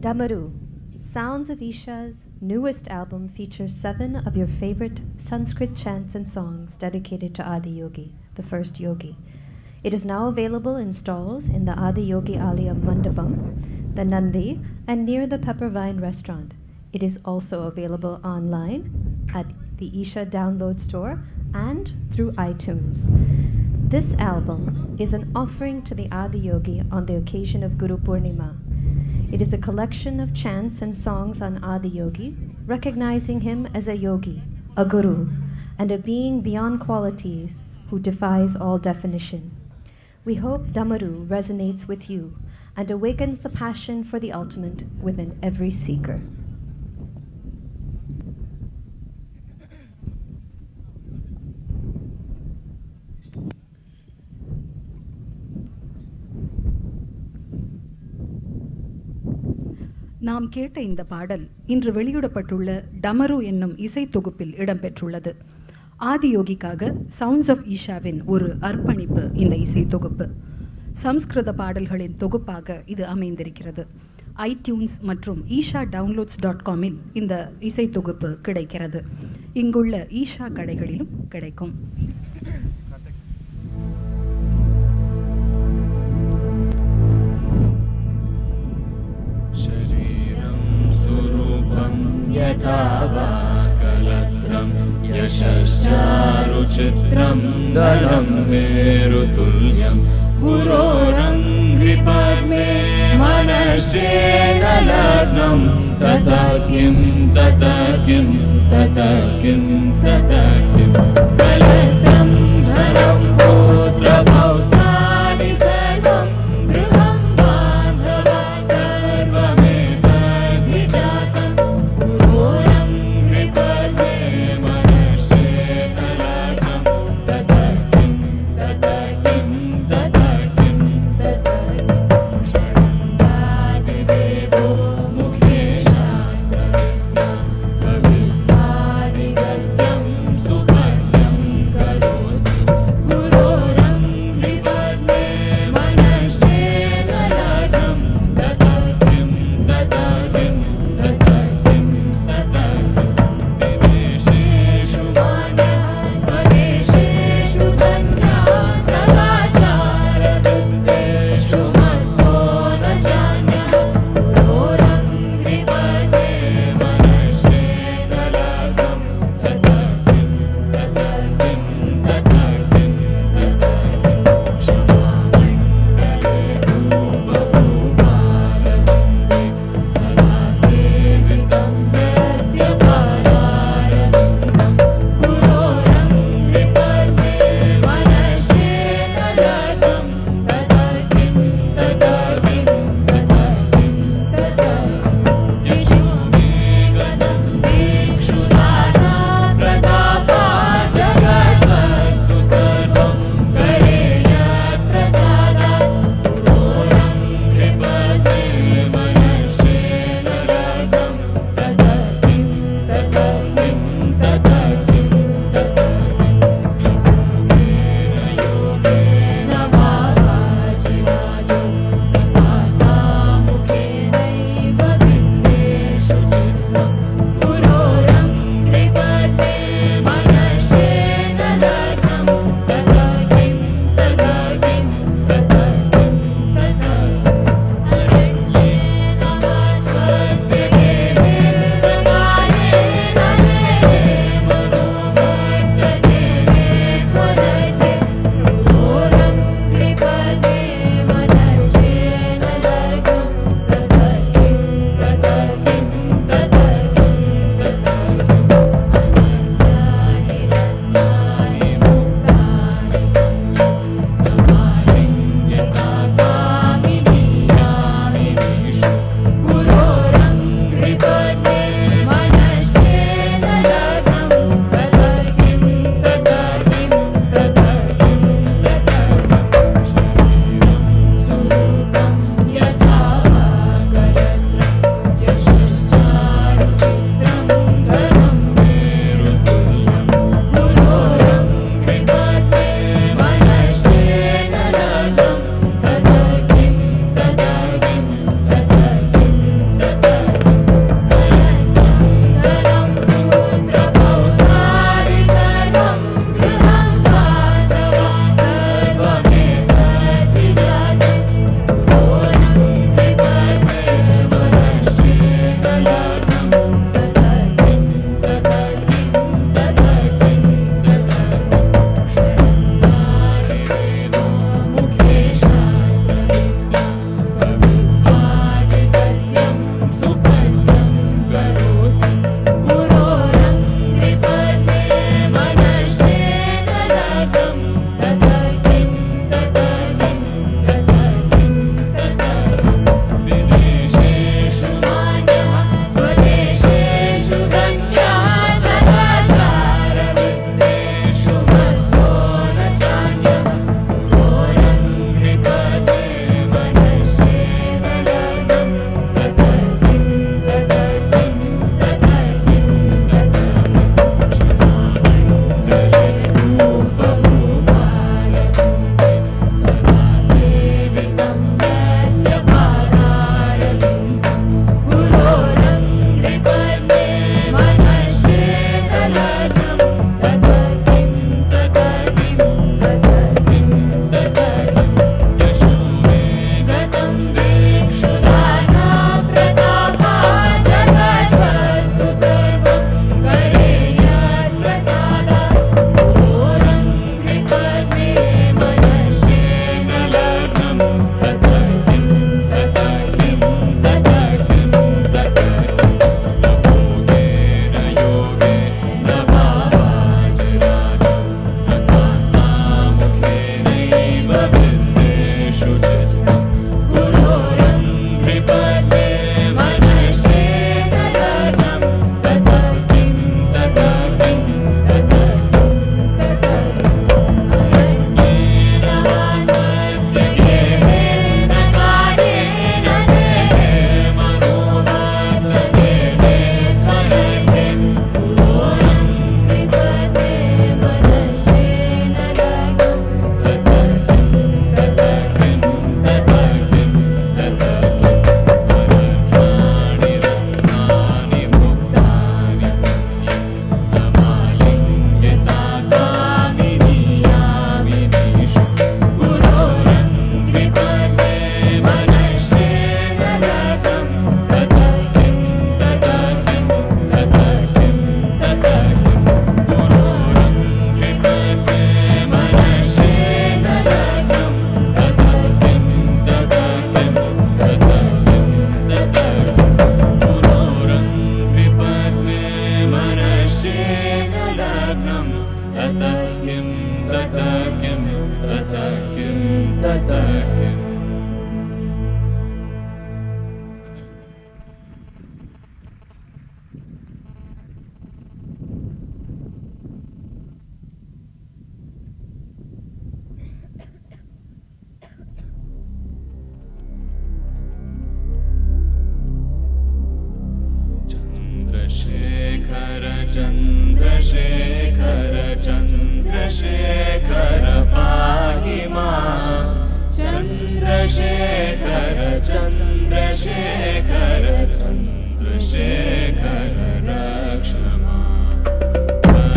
Damaru, Sounds of Isha's newest album, features 7 of your favorite Sanskrit chants and songs dedicated to Adi Yogi, the first yogi. It is now available in stalls in the Adi Yogi Alaya Mandapam, the Nandi, and near the Peppervine restaurant. It is also available online at the Isha Download Store and through iTunes. This album is an offering to the Adi Yogi on the occasion of Guru Purnima. It is a collection of chants and songs on Adi Yogi, recognizing him as a yogi, a guru, and a being beyond qualities who defies all definition. We hope Damaru resonates with you and awakens the passion for the ultimate within every seeker. நாம் கேட்ட இந்த பாடல் இன்று வெளியிடப்பட்டுள்ள டமரு என்னும் இசை தொகுப்பில் இடம்பெற்றுள்ளது. ஆதியோகிக்காக சவுண்ட்ஸ் ஆஃப் ஈஷாவின் ஒரு அர்ப்பணிப்பு இந்த இசை தொகுப்பு. சம்ஸ்கிருத பாடல்களின் தொகுப்பாக இது அமைந்திருக்கிறது. ஐடியூன்ஸ் மற்றும் ஈஷா டவுன்லோட்ஸ்.comஇல் இந்த இசை தொகுப்பு கிடைக்கிறது. இங்குள்ள ஈஷா கடைகளிலும் கிடைக்கும். यथा वा कलत्रं यशश्चारुचित्रं दलं मेरुतुल्यं गुरोरङ्घ्रिपद्मे मनश्चेन लग्नं तथा किं तथा किं तथा किं तथा किं कलत्रं धनं पुत्रपौत्राणि सर्वं गृहं बान्धवा सर्वमेतद्विजातम् सुखद्यं चन्द्रशेखर चन्द्रशेखर पाहि मां चन्द्रशेखर चन्द्रशेखर चन्द्रशेखर रक्ष मां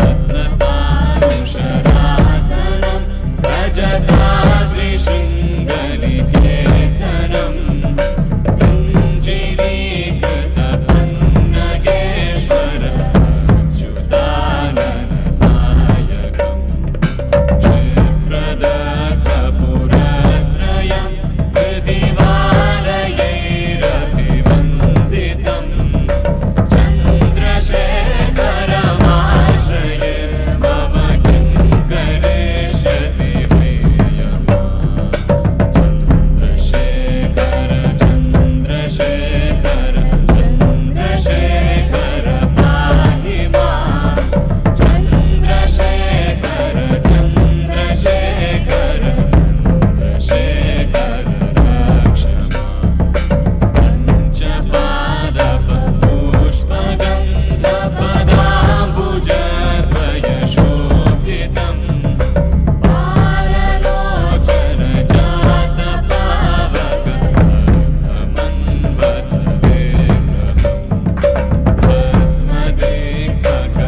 रत्नसानुशरासनं रजताद्रिशृङ्गनिकेतनं सञ्जीवीकृतपन्नगेश्वर अच्युताननसायकं क्षिप्रदखपुरत्रयं हृदिवालयैरभिवन्दितं चन्द्रशेखरमाश्रये मम किं करिष्यति प्रियमा चन्द्रशेखर चन्द्रशेखर चन्द्रशेखर पाहि मां चन्द्रशेखर चन्द्रशेखर चन्द्रशेखर रक्ष मां पञ्चपादपपुष्पगन्धपदाम्बुजद्वयशोभितं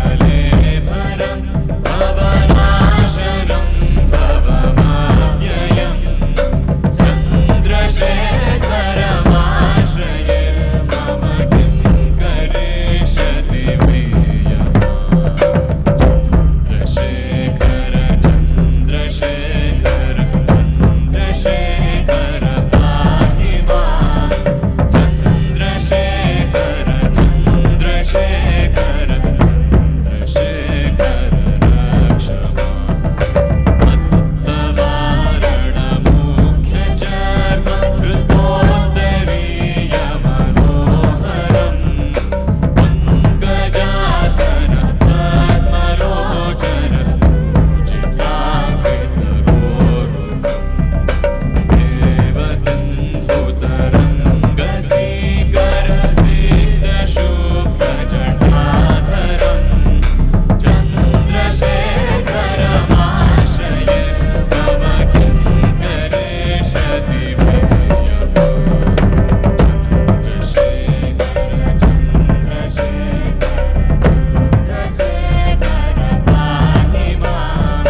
भस्मदेककलेभरं भवनाशनं भवमाव्ययं चन्द्रशेखरमाश्रये मम किं करिष्यति प्रियमा चन्द्रशेखर चन्द्रशेखर चन्द्रशेखर पाहि मां चन्द्रशेखर चन्द्रशेखर चन्द्रशेखर रक्ष मां मत्तवारणमुख्यचर्म कृतोत्तरीयमनोहरं पङ्कजासन पद्मलोचन पूजिताङ्घ्रिसरोरुहं देवसिन्धुतरङ्गसीकरसिद्धशुभ्रजटाधरं चन्द्रशेखरमाश्रये मम किं करिष्यति प्रियमा चन्द्रशेखर पाहि मां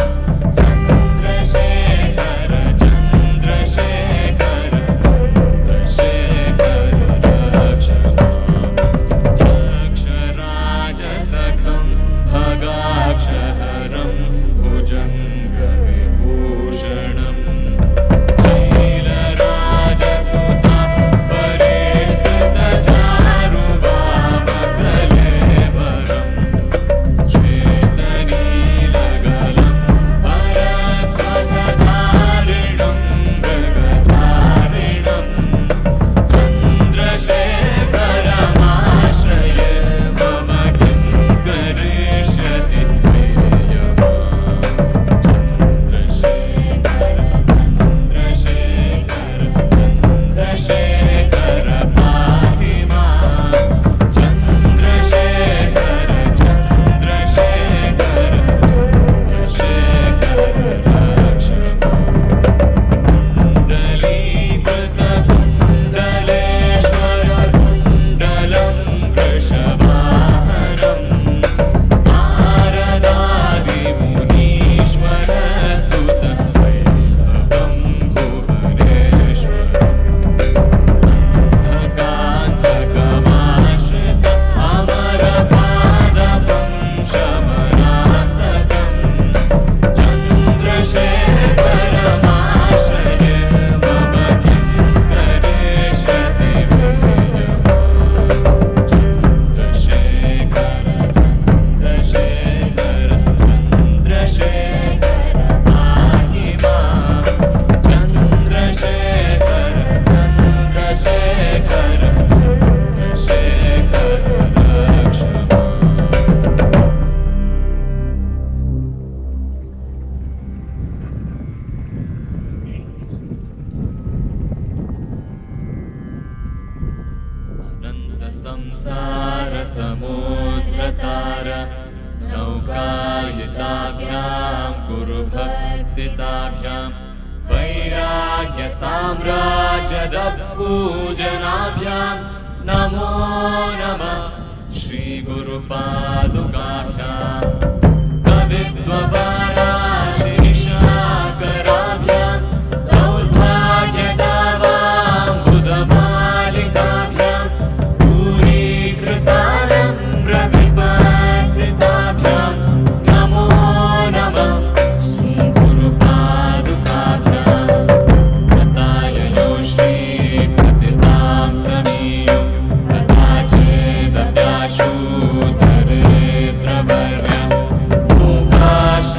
चन्द्रशेखर चन्द्रशेखर चन्द्रशेखर रक्ष अक्षराजसखं भगाक्षहरं भुजङ्गविभूषणं शीलराजसुता परिष्कृतचारुवामकलेवरं श्वेतनीलगलं परस्वतधारिणं मृगधारिणं चन्द्रशेखरमाश्रये मम किं करिष्यति प्रियमा चन्द्रशेखर चन्द्रशेखर चन्द्रशेखर पाहि मां चन्द्रशेखर चन्द्रशेखर चन्द्रशेखर रक्ष कुण्डलीकृतकुण्डलेश्वर कुण्डलं वृषभाहरं नारदादिमुनीश्वरस्तुत वैभवं भुवनेश्वरम् अन्धकान्धकमाश्रित अमरपादपं शमनान्तकं चन्द्रशेखरमाश्रये मम किं करिष्यति प्रियमा चन्द्रशेखर चन्द्रशेखर चन्द्रशेखर पाहि मां चन्द्रशेखर चन्द्रशेखर चन्द्रशेखर रक्ष मां अनन्त संसार समुद्रतार सुखायिताभ्यां गुरुभक्तिताभ्यां वैराग्यसाम्राज्यदपूजनाभ्यां नमो नमः श्रीगुरुपादुकाभ्यां कवित्वपराशिनिशाकराभ्यां दौर्भाग्यदावाम्बुदमालिकाभ्यां पूरीकृतालम्ब्रविपत्तिताभ्यां नमो नमः श्रीगुरुपादुकाभ्यां गताययो श्रीपतितां समीयो कदाचिदप्याशु दरिद्रवर्यं मोकाश्च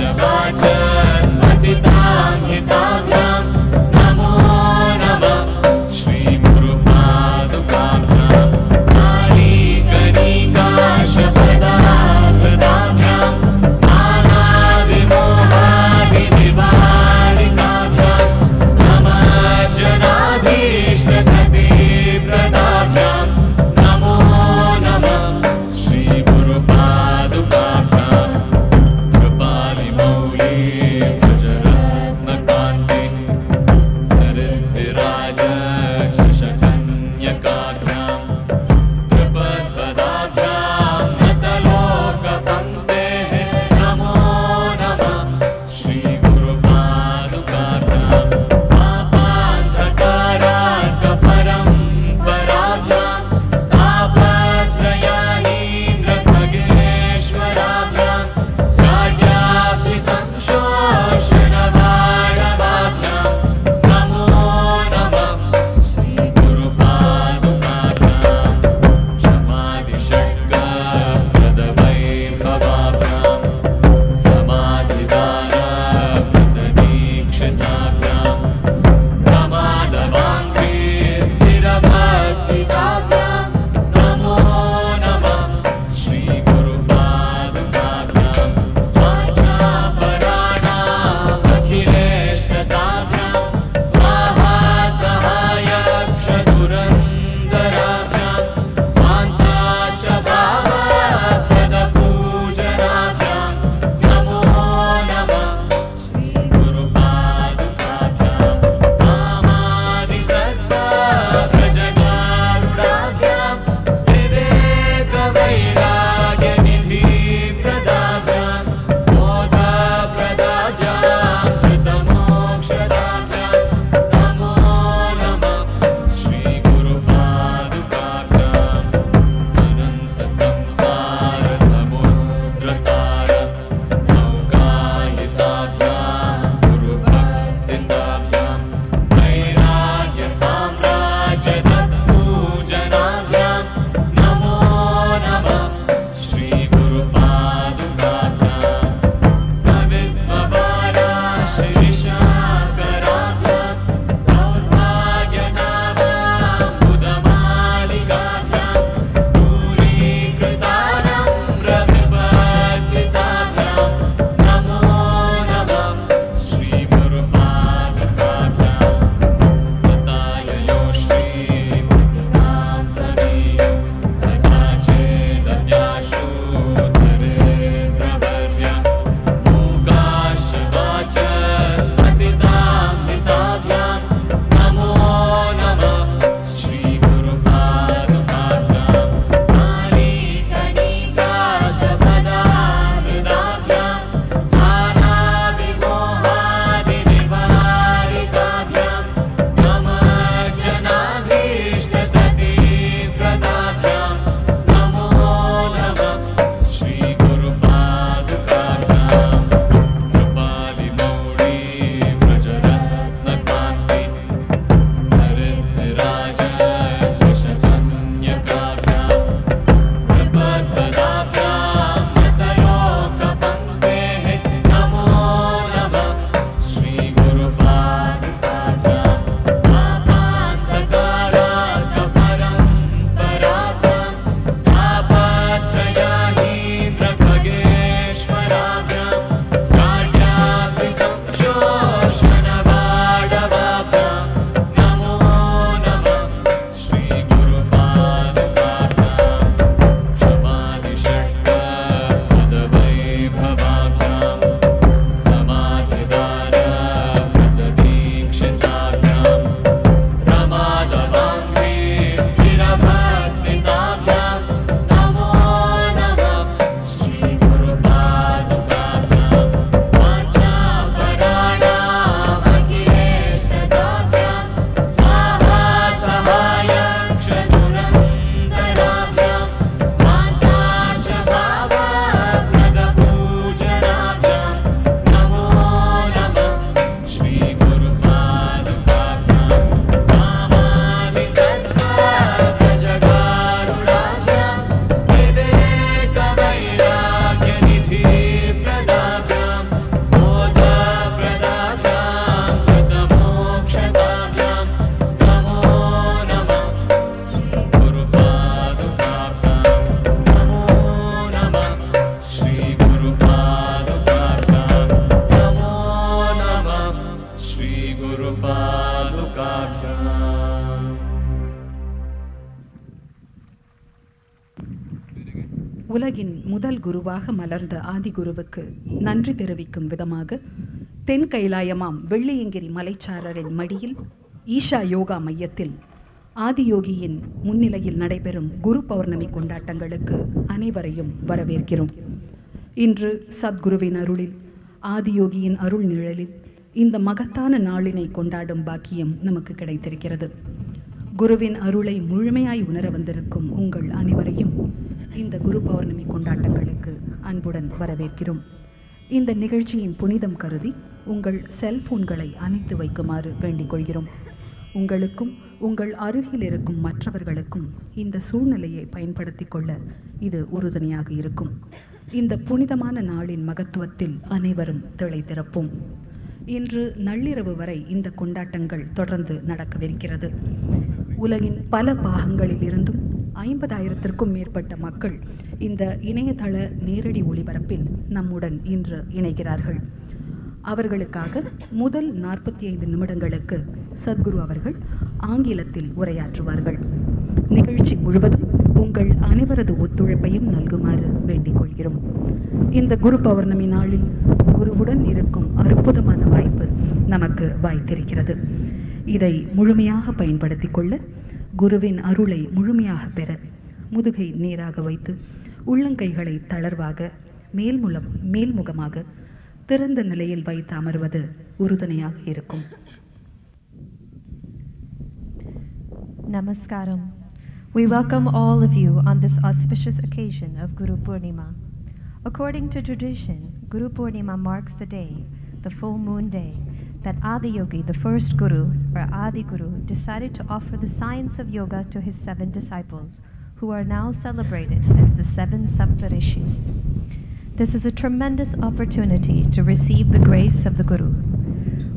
உலகின் முதல் குருவாக மலர்ந்த ஆதிகுருவுக்கு நன்றி தெரிவிக்கும் விதமாக தென் கைலாயமாம் வெள்ளியங்கிரி மலைச்சாரரின் மடியில் ஈஷா யோகா மையத்தில் ஆதியோகியின் முன்னிலையில் நடைபெறும் குரு பௌர்ணமி கொண்டாட்டங்களுக்கு அனைவரையும் வரவேற்கிறோம். இன்று சத்குருவின் அருளில், ஆதியோகியின் அருள் நிழலில் இந்த மகத்தான நாளினை கொண்டாடும் பாக்கியம் நமக்கு கிடைத்திருக்கிறது. குருவின் அருளை முழுமையாய் உணர வந்திருக்கும் உங்கள் அனைவரையும் இந்த குரு பௌர்ணமி கொண்டாட்டங்களுக்கு அன்புடன் வரவேற்கிறோம். இந்த நிகழ்ச்சியின் புனிதம் கருதி உங்கள் செல்போன்களை அணைத்து வைக்குமாறு வேண்டிக் கொள்கிறோம். உங்களுக்கும் உங்கள் அருகில் இருக்கும் மற்றவர்களுக்கும் இந்த சூழ்நிலையை பயன்படுத்தி கொள்ள இது உறுதுணையாக இருக்கும். இந்த புனிதமான நாளின் மகத்துவத்தில் அனைவரும் திளைத்திருப்போம். இன்று நள்ளிரவு வரை இந்த கொண்டாட்டங்கள் தொடர்ந்து நடக்கவிருக்கிறது. உலகின் பல பாகங்களில் இருந்தும் 50,000த்திற்கும் மேற்பட்ட மக்கள் இந்த இணையதள நேரடி ஒளிபரப்பில் நம்முடன் இன்று இணைகிறார்கள். அவர்களுக்காக முதல் 45 நிமிடங்களுக்கு சத்குரு அவர்கள் ஆங்கிலத்தில் உரையாற்றுவார்கள். நிகழ்ச்சி முழுவதும் உங்கள் அனைவரது ஒத்துழைப்பையும் நல்குமாறு வேண்டிக் கொள்கிறோம். இந்த குரு பௌர்ணமி நாளில் குருவுடன் இருக்கும் அற்புதமான வாய்ப்பு நமக்கு வாய்த்திருக்கிறது. இதை முழுமையாக பயன்படுத்தி கொள்ள, குருவின் அருளை முழுமையாக பெற முதுகை நேராக வைத்து உள்ளங்கைகளை தளர்வாக மேல்முகமாக திறந்த நிலையில் வைத்து அமர்வது உறுதுணையாக இருக்கும். Namaskaram. We welcome all of you on this auspicious occasion of Guru Purnima. According to tradition, Guru Purnima marks the day, the full moon day, that Adiyogi, the first Guru, or Adi Guru, decided to offer the science of yoga to his 7 disciples, who are now celebrated as the 7 Saptarishis. This is a tremendous opportunity to receive the grace of the Guru.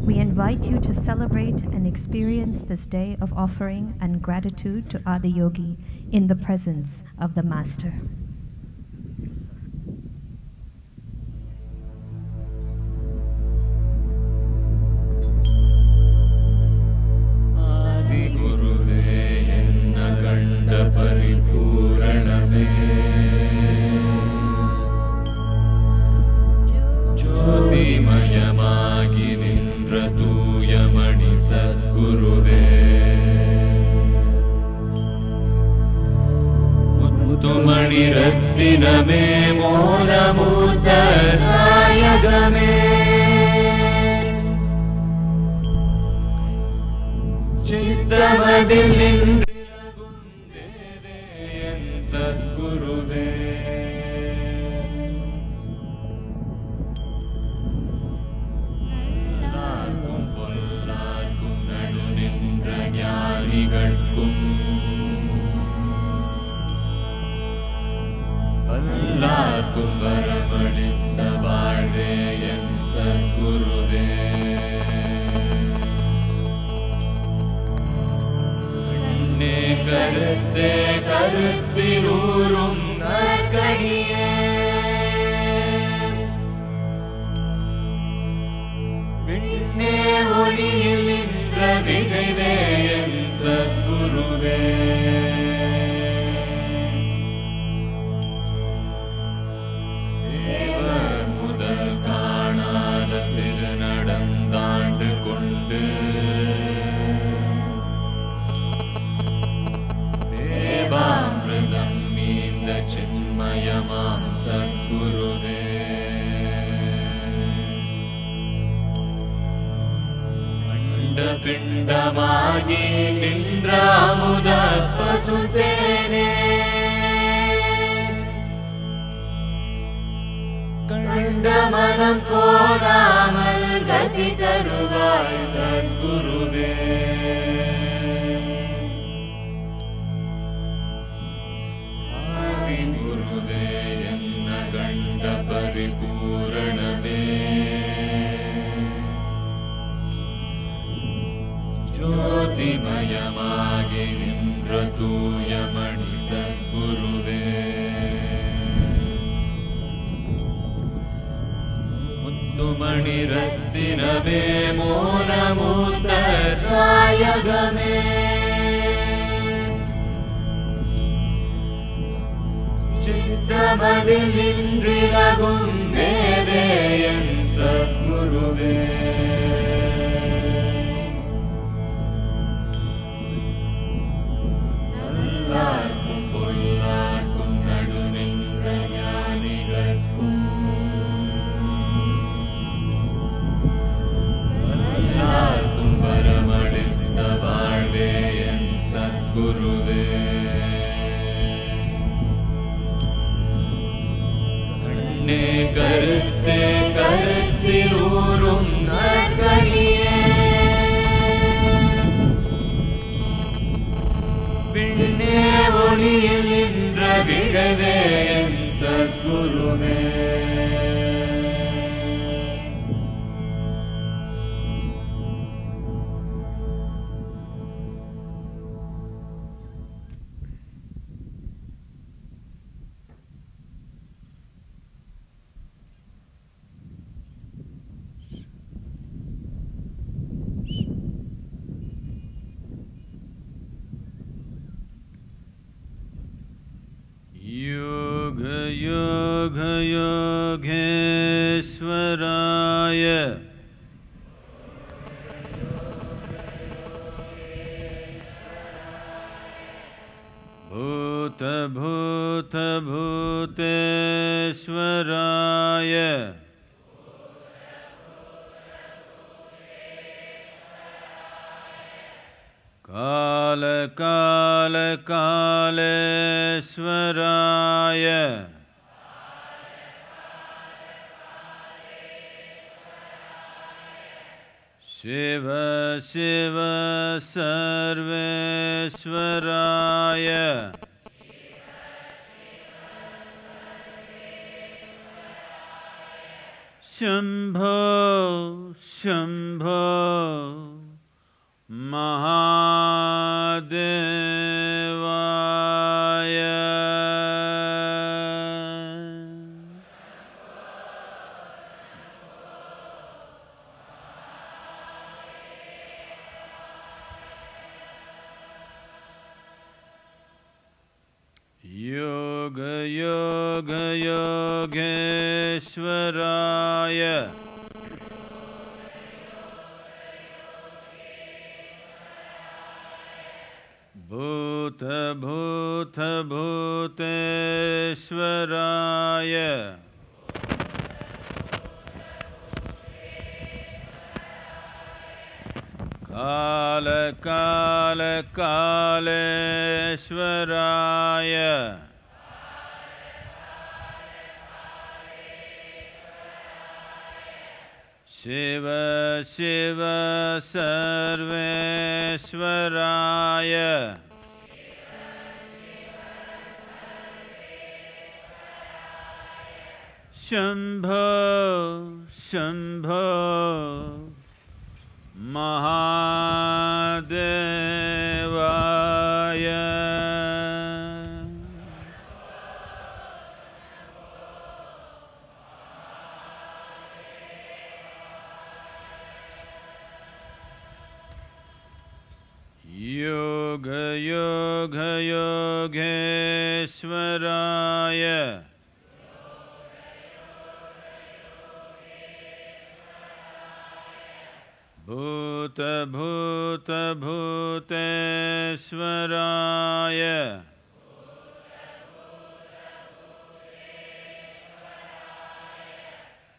We invite you to celebrate and experience this day of offering and gratitude to Adiyogi in the presence of the Master. ரத்தினமே மூலமூத்த நாயகமே சித்தமதில் நின்றிலகும் தேவே என் சத்குருவே நல்லார்க்கும் பொல்லார்க்கும் நடு நின்ற ஞானிகட்கும் எல்லாருக்கும் வரமளித்த வாழ்வே என் சத்குருவே கண்ணே கருத்தே கருத்திலூரும் நற்கணியே விண்ணே ஒளியில் நின்ற விளைவே என் சத்குருவே நடந்தாண்டு கொண்டு தேவாமிருதம் மீந்த சின்மயமாம் சத்குருவே அண்ட பிண்டமாகி நின்ற அமுத பசுதேனே கண்ட மனம் போதாமல் கதி தருவாய் சத்குருவே ஆதி குருவே என்ன கண்ட பரிபூரணமே ஜோதிமயமாகி நின்ற தூயமணி சத்குருவே முத்துமணி ரத்தினமே மூலமூத்த நாயகமே சித்தமதில் மனமதில் நின்றிரகும் தேவே என் சத்குருவே. நல்லார்க்கும் பொல்லார்க்கும் நடு நின்ற ஞானிகர்க்கும் நல்லார்க்கும் வரமளித்த வாழ்வே என் சத்குருவே. கண்ணே கருத்தே கருத்தில் ஊறும் நற்கணியே, பின்னே ஒளியில் நின்ற விழவே என் சத்குருவே. योग योग योगेश्वराय भूत भूत भूतेश्वराय काल काल कालेश्वराय शिव शिव सर्वेश्वराय शंभो शंभो महादेवाय। योग योग योगेश्वराय भूत भूत भूतेश्वराय काल काल कालेश्वराय शिव शिव सर्वेश्वराय शंभो शंभो महादेवाय। योग योग योगेश्वराय भूत भूत भूतेश्वराय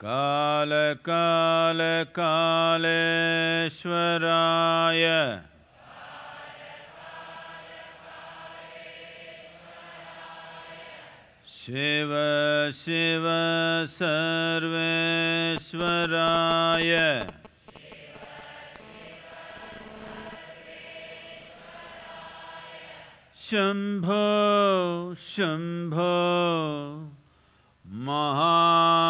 काल काल कालेश्वराय शिव शिव सर्वेश्वराय शंभो शंभो महादेवाय।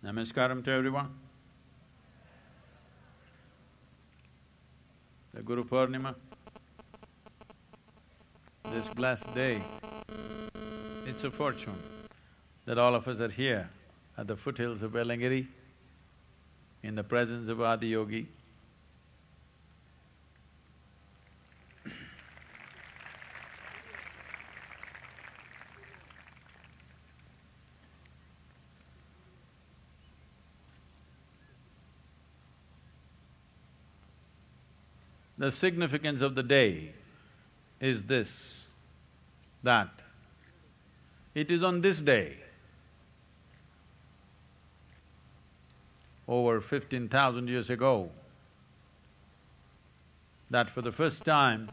Namaskaram to everyone. The Guru Purnima, this blessed day, it's a fortune that all of us are here at the foothills of Velangiri, in the presence of Adi Yogi. The significance of the day is this, that it is on this day, over 15,000 years ago, that for the first time,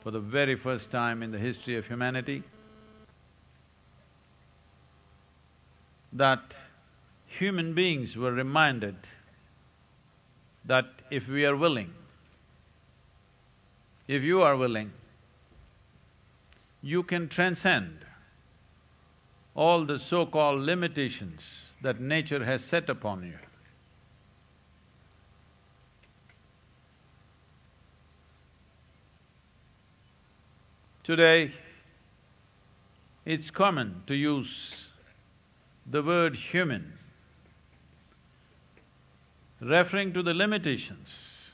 for the very first time in the history of humanity, that human beings were reminded that if we are willing, if you are willing, you can transcend all the so-called limitations that nature has set upon you. Today, it's common to use the word human referring to the limitations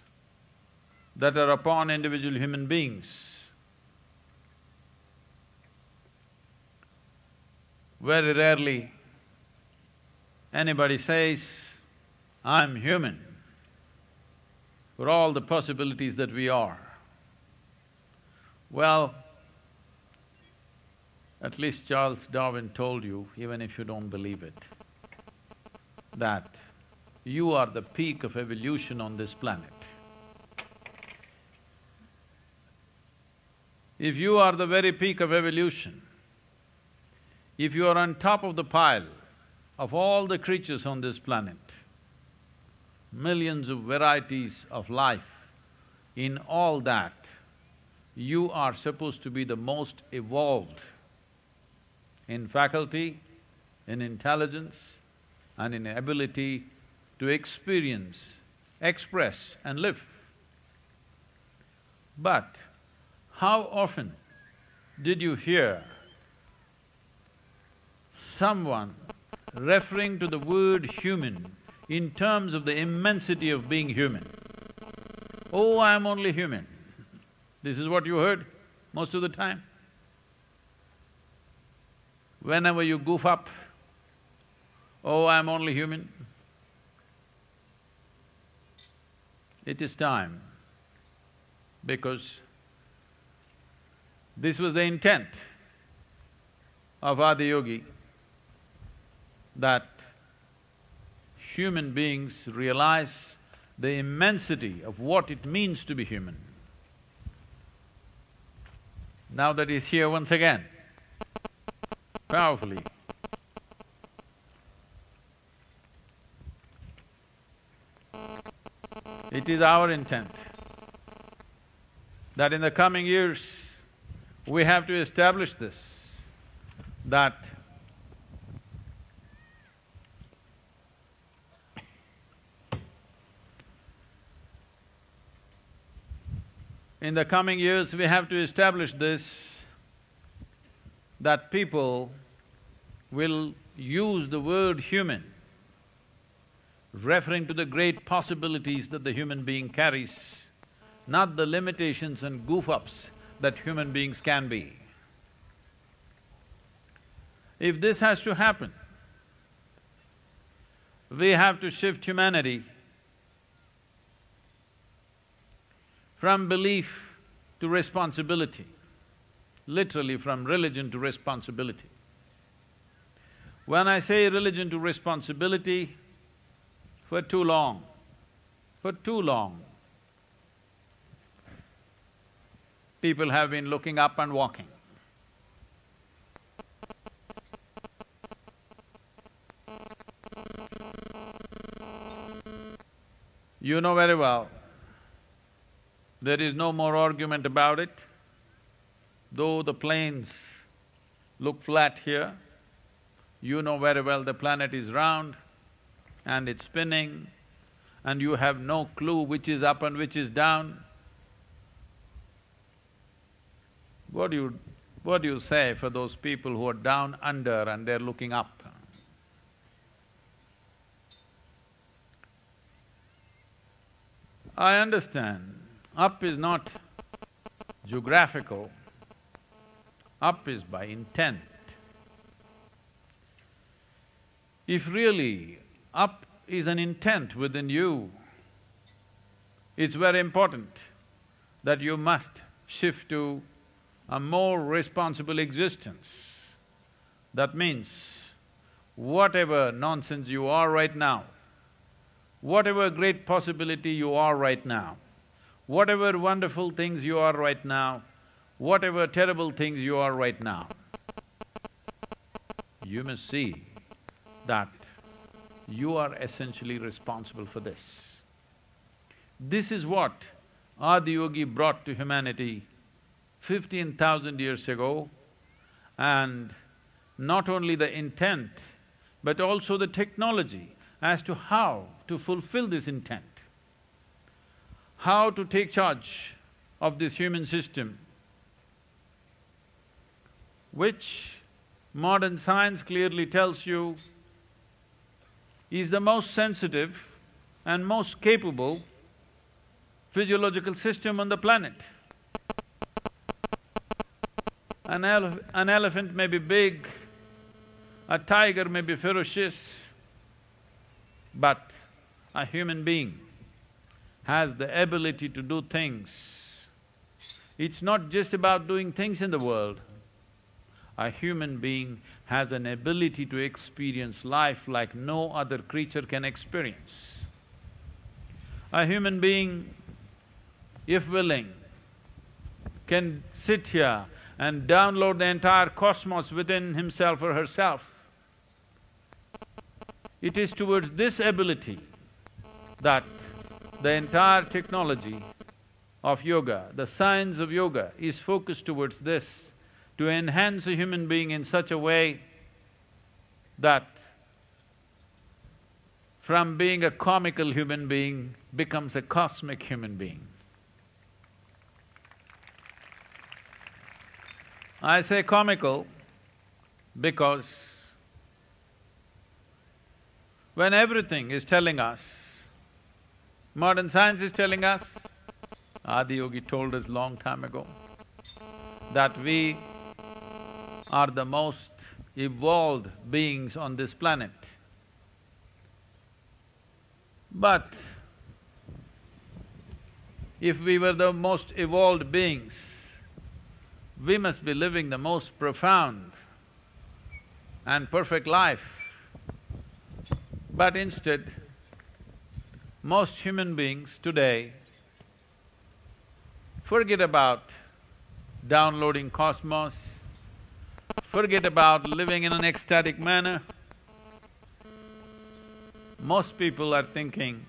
that are upon individual human beings. Very rarely anybody says, "I'm human," for all the possibilities that we are. Well, at least Charles Darwin told you, even if you don't believe it, that you are the peak of evolution on this planet. If you are the very peak of evolution, if you are on top of the pile of all the creatures on this planet, millions of varieties of life, in all that, you are supposed to be the most evolved in faculty, in intelligence, and in ability to experience, express and live. But how often did you hear someone referring to the word human in terms of the immensity of being human? "Oh, I'm only human." This is what you heard most of the time. Whenever you goof up, "Oh, I'm only human." It is time, because this was the intent of Adi Yogi, that human beings realize the immensity of what it means to be human. Now that he's here once again, powerfully, it is our intent that in the coming years, we have to establish this, that in the coming years, we have to establish this, that people will use the word human referring to the great possibilities that the human being carries, not the limitations and goof-ups that human beings can be. If this has to happen, we have to shift humanity from belief to responsibility, literally from religion to responsibility. When I say religion to responsibility, for too long, people have been looking up and walking. You know very well, there is no more argument about it. Though the plains look flat here, You know very well the planet is round and it's spinning and you have no clue which is up and which is down. What do you say for those people who are down under and they're looking up? I understand, up is not geographical, up is by intent. If really up is an intent within you, it's very important that you must shift to a more responsible existence. That means, whatever nonsense you are right now, whatever great possibility you are right now, whatever wonderful things you are right now, whatever terrible things you are right now, you must see that you are essentially responsible for this. This is what Adiyogi brought to humanity 15,000 years ago, and not only the intent, but also the technology as to how to fulfill this intent, how to take charge of this human system, which modern science clearly tells you is the most sensitive and most capable physiological system on the planet. An elephant may be big, a tiger may be ferocious, but a human being has the ability to do things. It's not just about doing things in the world. A human being has an ability to experience life like no other creature can experience. A human being, if willing, can sit here and download the entire cosmos within himself or herself. It is towards this ability that the entire technology of yoga, the science of yoga is focused towards this, to enhance a human being in such a way that from being a comical human being becomes a cosmic human being. I say comical because when everything is telling us, modern science is telling us, Adiyogi told us long time ago, that we are the most evolved beings on this planet. But if we were the most evolved beings, we must be living the most profound and perfect life. But instead, most human beings today forget about downloading cosmos, forget about living in an ecstatic manner. Most people are thinking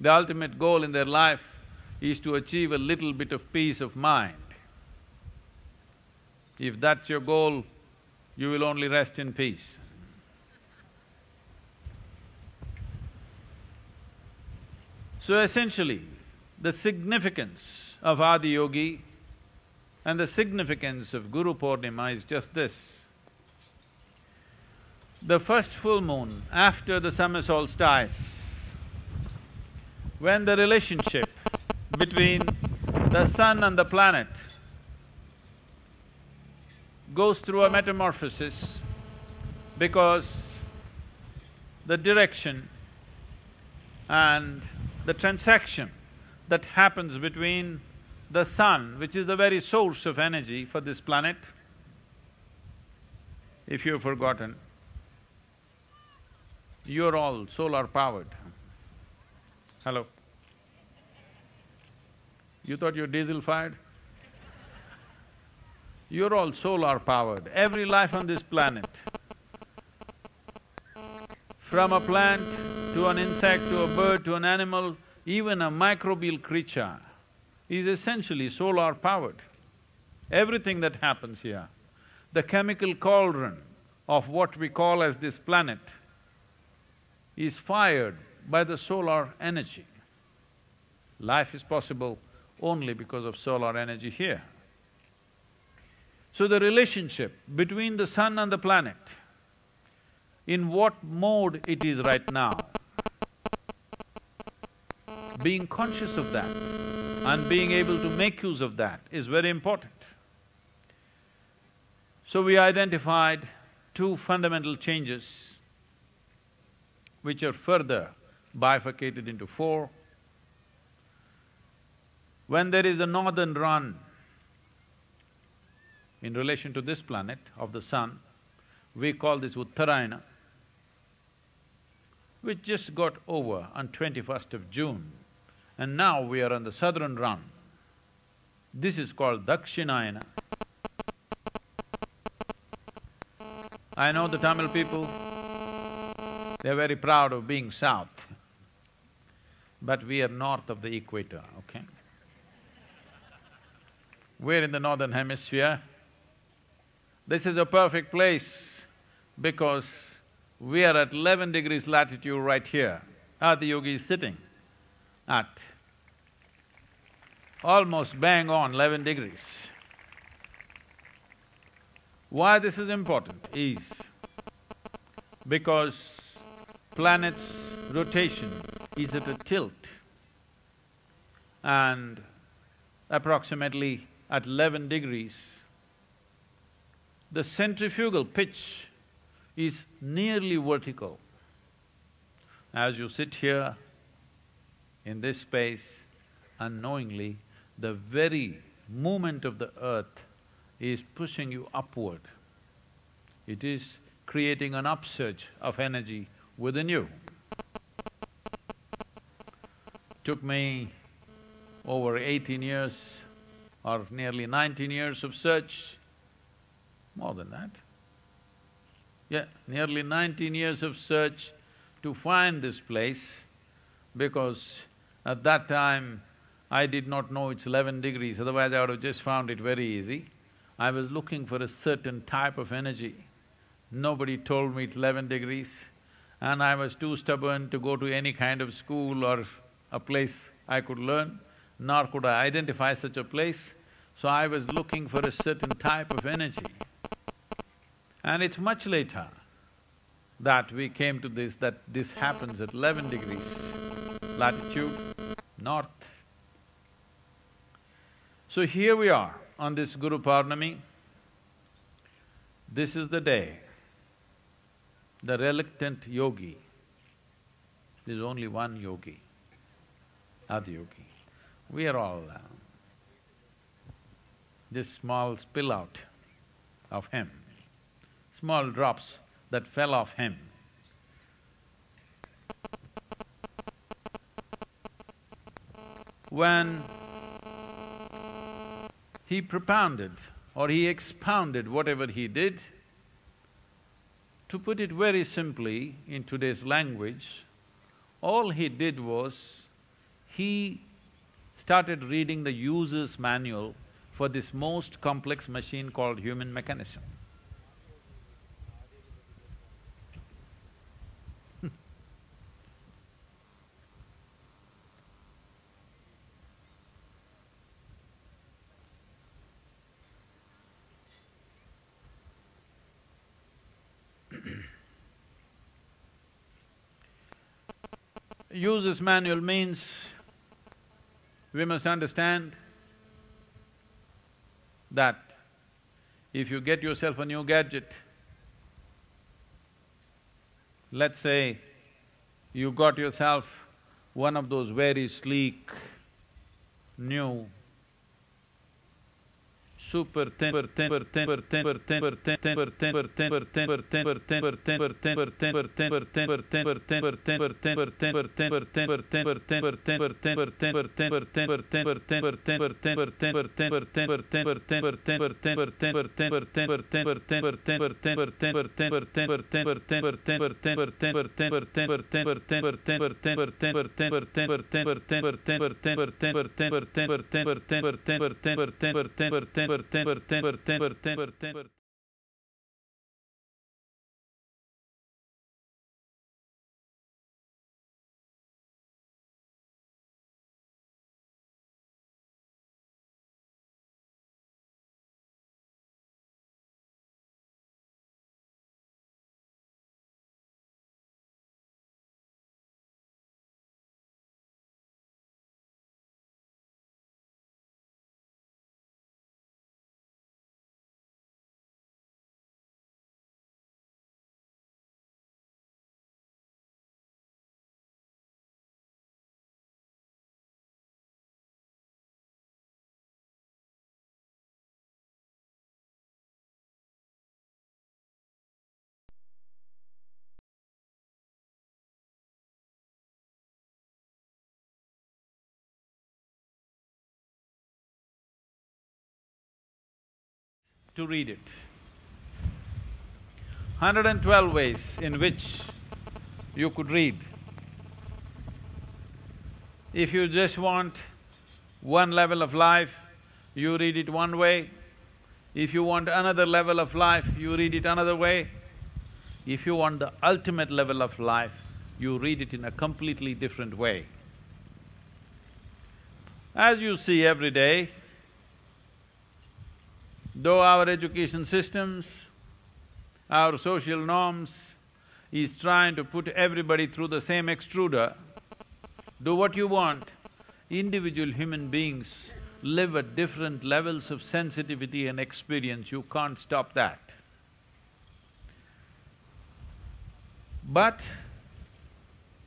the ultimate goal in their life is to achieve a little bit of peace of mind. If that's your goal, you will only rest in peace. So essentially, the significance of Adiyogi and the significance of Guru Purnima is just this. The first full moon after the summer solstice, when the relationship between the sun and the planet goes through a metamorphosis, because the direction and the transaction that happens between the sun, which is the very source of energy for this planet, if you've forgotten, you're all solar powered. Hello? You thought you're diesel fired? You're all solar powered, every life on this planet. From a plant to an insect to a bird to an animal, even a microbial creature is essentially solar powered. Everything that happens here, the chemical cauldron of what we call as this planet is fired by the solar energy. Life is possible only because of solar energy here. So the relationship between the sun and the planet, in what mode it is right now, being conscious of that and being able to make use of that is very important. So we identified two fundamental changes which are further bifurcated into four. When there is a northern run in relation to this planet of the sun, we call this Uttarayana, which just got over on 21st of June, and now we are on the southern run. This is called Dakshinayana. I know the Tamil people, they're very proud of being south, but we are north of the equator, okay? We're in the northern hemisphere. This is a perfect place because we are at 11 degrees latitude right here. Adiyogi is sitting at almost bang on 11 degrees. Why this is important is because planet's rotation is at a tilt, and approximately at 11 degrees, the centrifugal pitch is nearly vertical. As you sit here in this space, unknowingly, the very movement of the earth is pushing you upward. It is creating an upsurge of energy within you. Took me over 18 years or nearly 19 years of search, more than that. Yeah, nearly 19 years of search to find this place, because at that time I did not know it's 11 degrees, otherwise I would have just found it very easy. I was looking for a certain type of energy. Nobody told me it's 11 degrees, and I was too stubborn to go to any kind of school or a place I could learn, nor could I identify such a place. So I was looking for a certain type of energy. And it's much later that we came to this, that this happens at 11 degrees latitude, north. So here we are on this Guru Purnami. This is the day. The reluctant yogi, there's only one yogi, Adiyogi. We are all this small spill out of him, small drops that fell off him. When he propounded or he expounded whatever he did, to put it very simply in today's language, all he did was, he started reading the user's manual for this most complex machine called human mechanism. User's manual means we must understand that if you get yourself a new gadget, let's say you got yourself one of those very sleek, new, super thin to read it. 112 ways in which you could read. If you just want one level of life, you read it one way. If you want another level of life, you read it another way. If you want the ultimate level of life, you read it in a completely different way. As you see every day, though our education systems, our social norms is trying to put everybody through the same extruder, do what you want, individual human beings live at different levels of sensitivity and experience, you can't stop that. But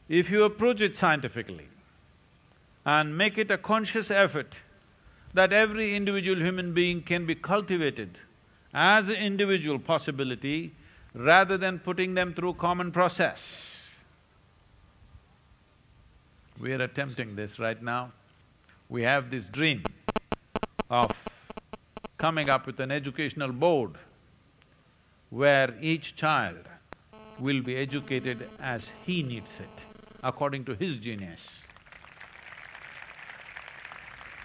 if you approach it scientifically and make it a conscious effort that every individual human being can be cultivated as an individual possibility rather than putting them through common process. We are attempting this right now. We have this dream of coming up with an educational board where each child will be educated as he needs it, according to his genius.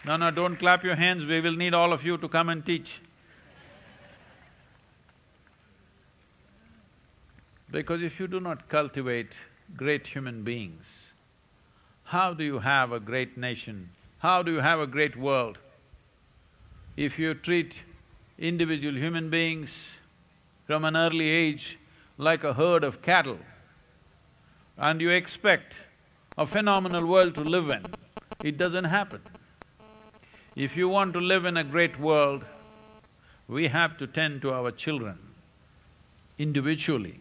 No, don't clap your hands, we will need all of you to come and teach. Because if you do not cultivate great human beings, how do you have a great nation? How do you have a great world? If you treat individual human beings from an early age like a herd of cattle, and you expect a phenomenal world to live in, it doesn't happen. If you want to live in a great world, we have to tend to our children individually,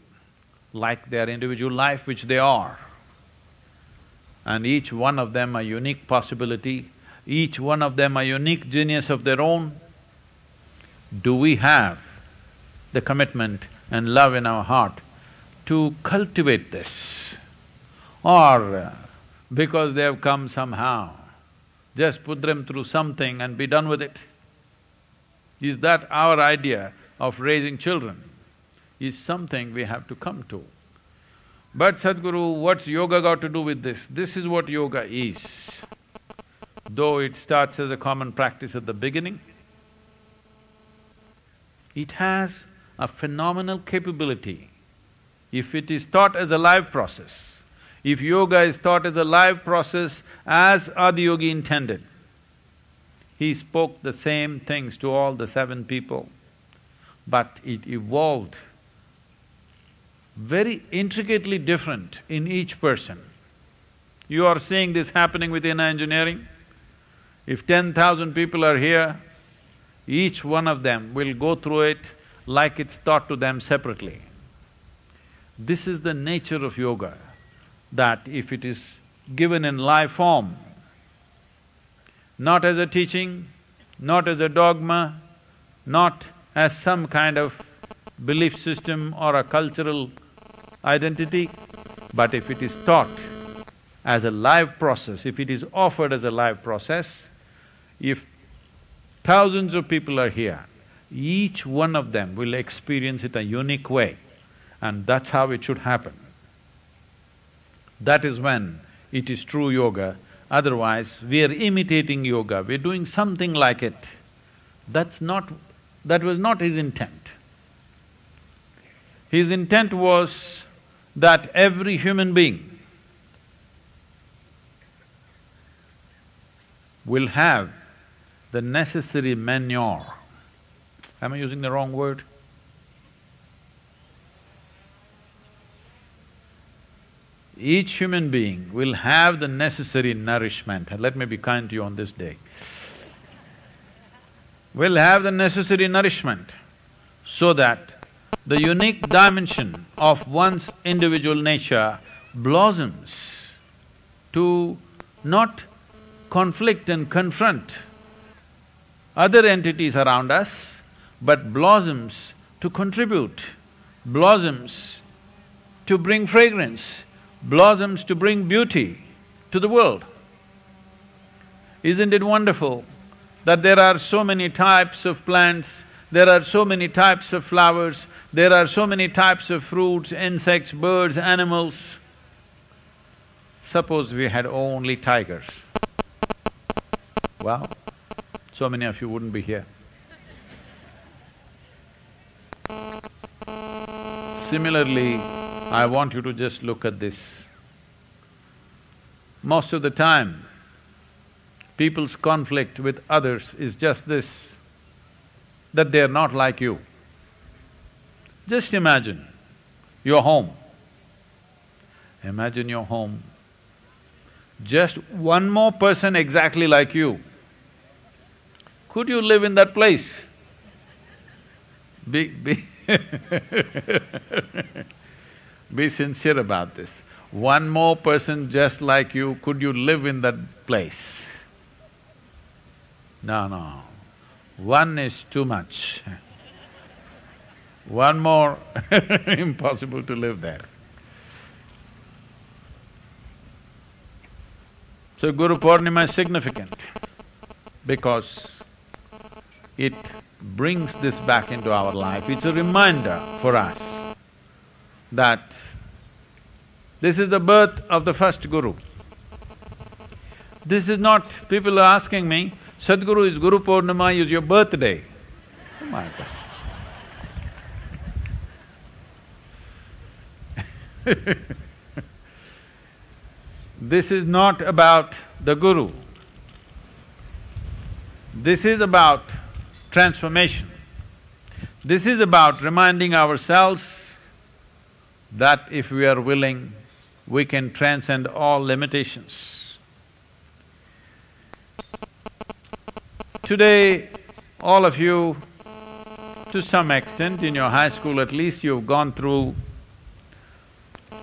like their individual life which they are. And each one of them a unique possibility, each one of them a unique genius of their own. Do we have the commitment and love in our heart to cultivate this? Or because they have come somehow, just put them through something and be done with it? Is that our idea of raising children? Is something we have to come to. But Sadhguru, what's yoga got to do with this? This is what yoga is. Though it starts as a common practice at the beginning, it has a phenomenal capability. If it is taught as a live process, if yoga is taught as a live process as Adiyogi intended, he spoke the same things to all the 7 people, but it evolved very intricately different in each person. You are seeing this happening within engineering. If 10,000 people are here, each one of them will go through it like it's taught to them separately. This is the nature of yoga, that if it is given in live form, not as a teaching, not as a dogma, not as some kind of belief system or a cultural identity, but if it is taught as a live process, if it is offered as a live process, if thousands of people are here, each one of them will experience it a unique way, and that's how it should happen. That is when it is true yoga. Otherwise, we are imitating yoga, we're doing something like it. That was not his intent. His intent was that every human being will have the necessary manure. Am I using the wrong word? Each human being will have the necessary nourishment, and let me be kind to you on this day, will have the necessary nourishment so that the unique dimension of one's individual nature blossoms to not conflict and confront other entities around us, but blossoms to contribute, blossoms to bring fragrance, blossoms to bring beauty to the world. Isn't it wonderful that there are so many types of plants, There are so many types of flowers, there are so many types of fruits, insects, birds, animals. Suppose we had only tigers. Well, so many of you wouldn't be here. Similarly, I want you to just look at this. Most of the time, people's conflict with others is just this, that they're not like you. Just imagine your home. Imagine your home. Just one more person exactly like you. Could you live in that place? Be sincere about this. One more person just like you, could you live in that place? No. One is too much. One more, impossible to live there. So Guru Purnima is significant because it brings this back into our life. It's a reminder for us that this is the birth of the first Guru. This is not… people are asking me, Sadhguru, is Guru Purnima is your birthday. Oh my God. This is not about the Guru. This is about transformation. This is about reminding ourselves that if we are willing, we can transcend all limitations. Today, all of you, to some extent, in your high school at least, you've gone through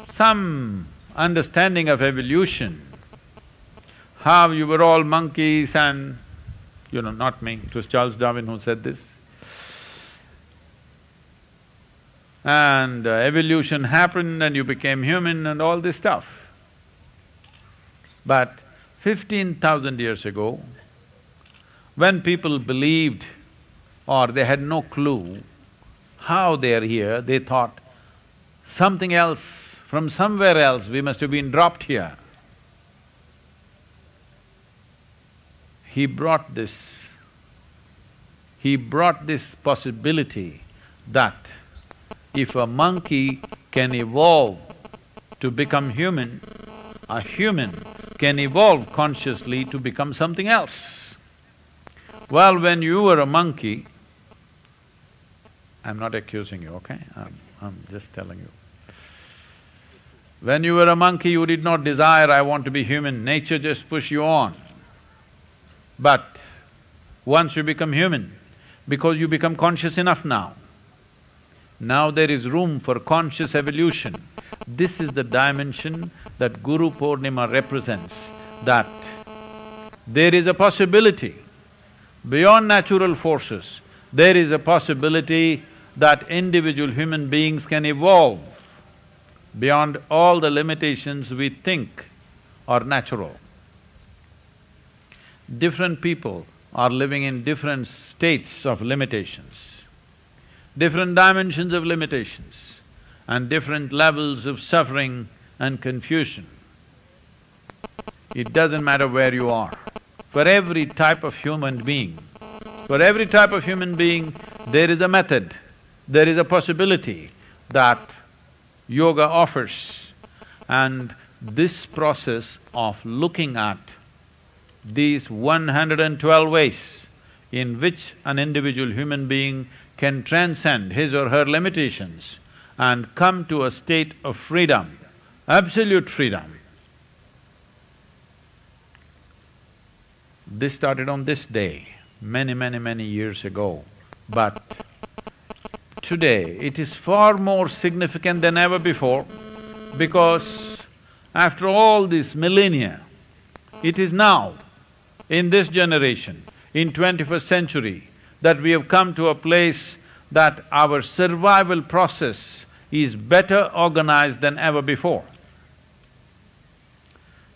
some understanding of evolution, how you were all monkeys and… not me, it was Charles Darwin who said this. And evolution happened and you became human and all this stuff. But 15,000 years ago, when people believed or they had no clue how they're here, they thought something else, from somewhere else, we must have been dropped here. He brought this possibility that if a monkey can evolve to become human, a human can evolve consciously to become something else. Well, when you were a monkey, I'm not accusing you, okay? I'm just telling you. When you were a monkey, you did not desire, I want to be human, nature just pushed you on. But once you become human, because you become conscious enough now there is room for conscious evolution. This is the dimension that Guru Purnima represents, that there is a possibility beyond natural forces, there is a possibility that individual human beings can evolve beyond all the limitations we think are natural. Different people are living in different states of limitations, different dimensions of limitations, and different levels of suffering and confusion. It doesn't matter where you are. For every type of human being, there is a method, there is a possibility that yoga offers. And this process of looking at these 112 ways in which an individual human being can transcend his or her limitations and come to a state of freedom, absolute freedom. This started on this day, many years ago, but today it is far more significant than ever before because after all these millennia, it is now, in this generation, in 21st century, that we have come to a place that our survival process is better organized than ever before.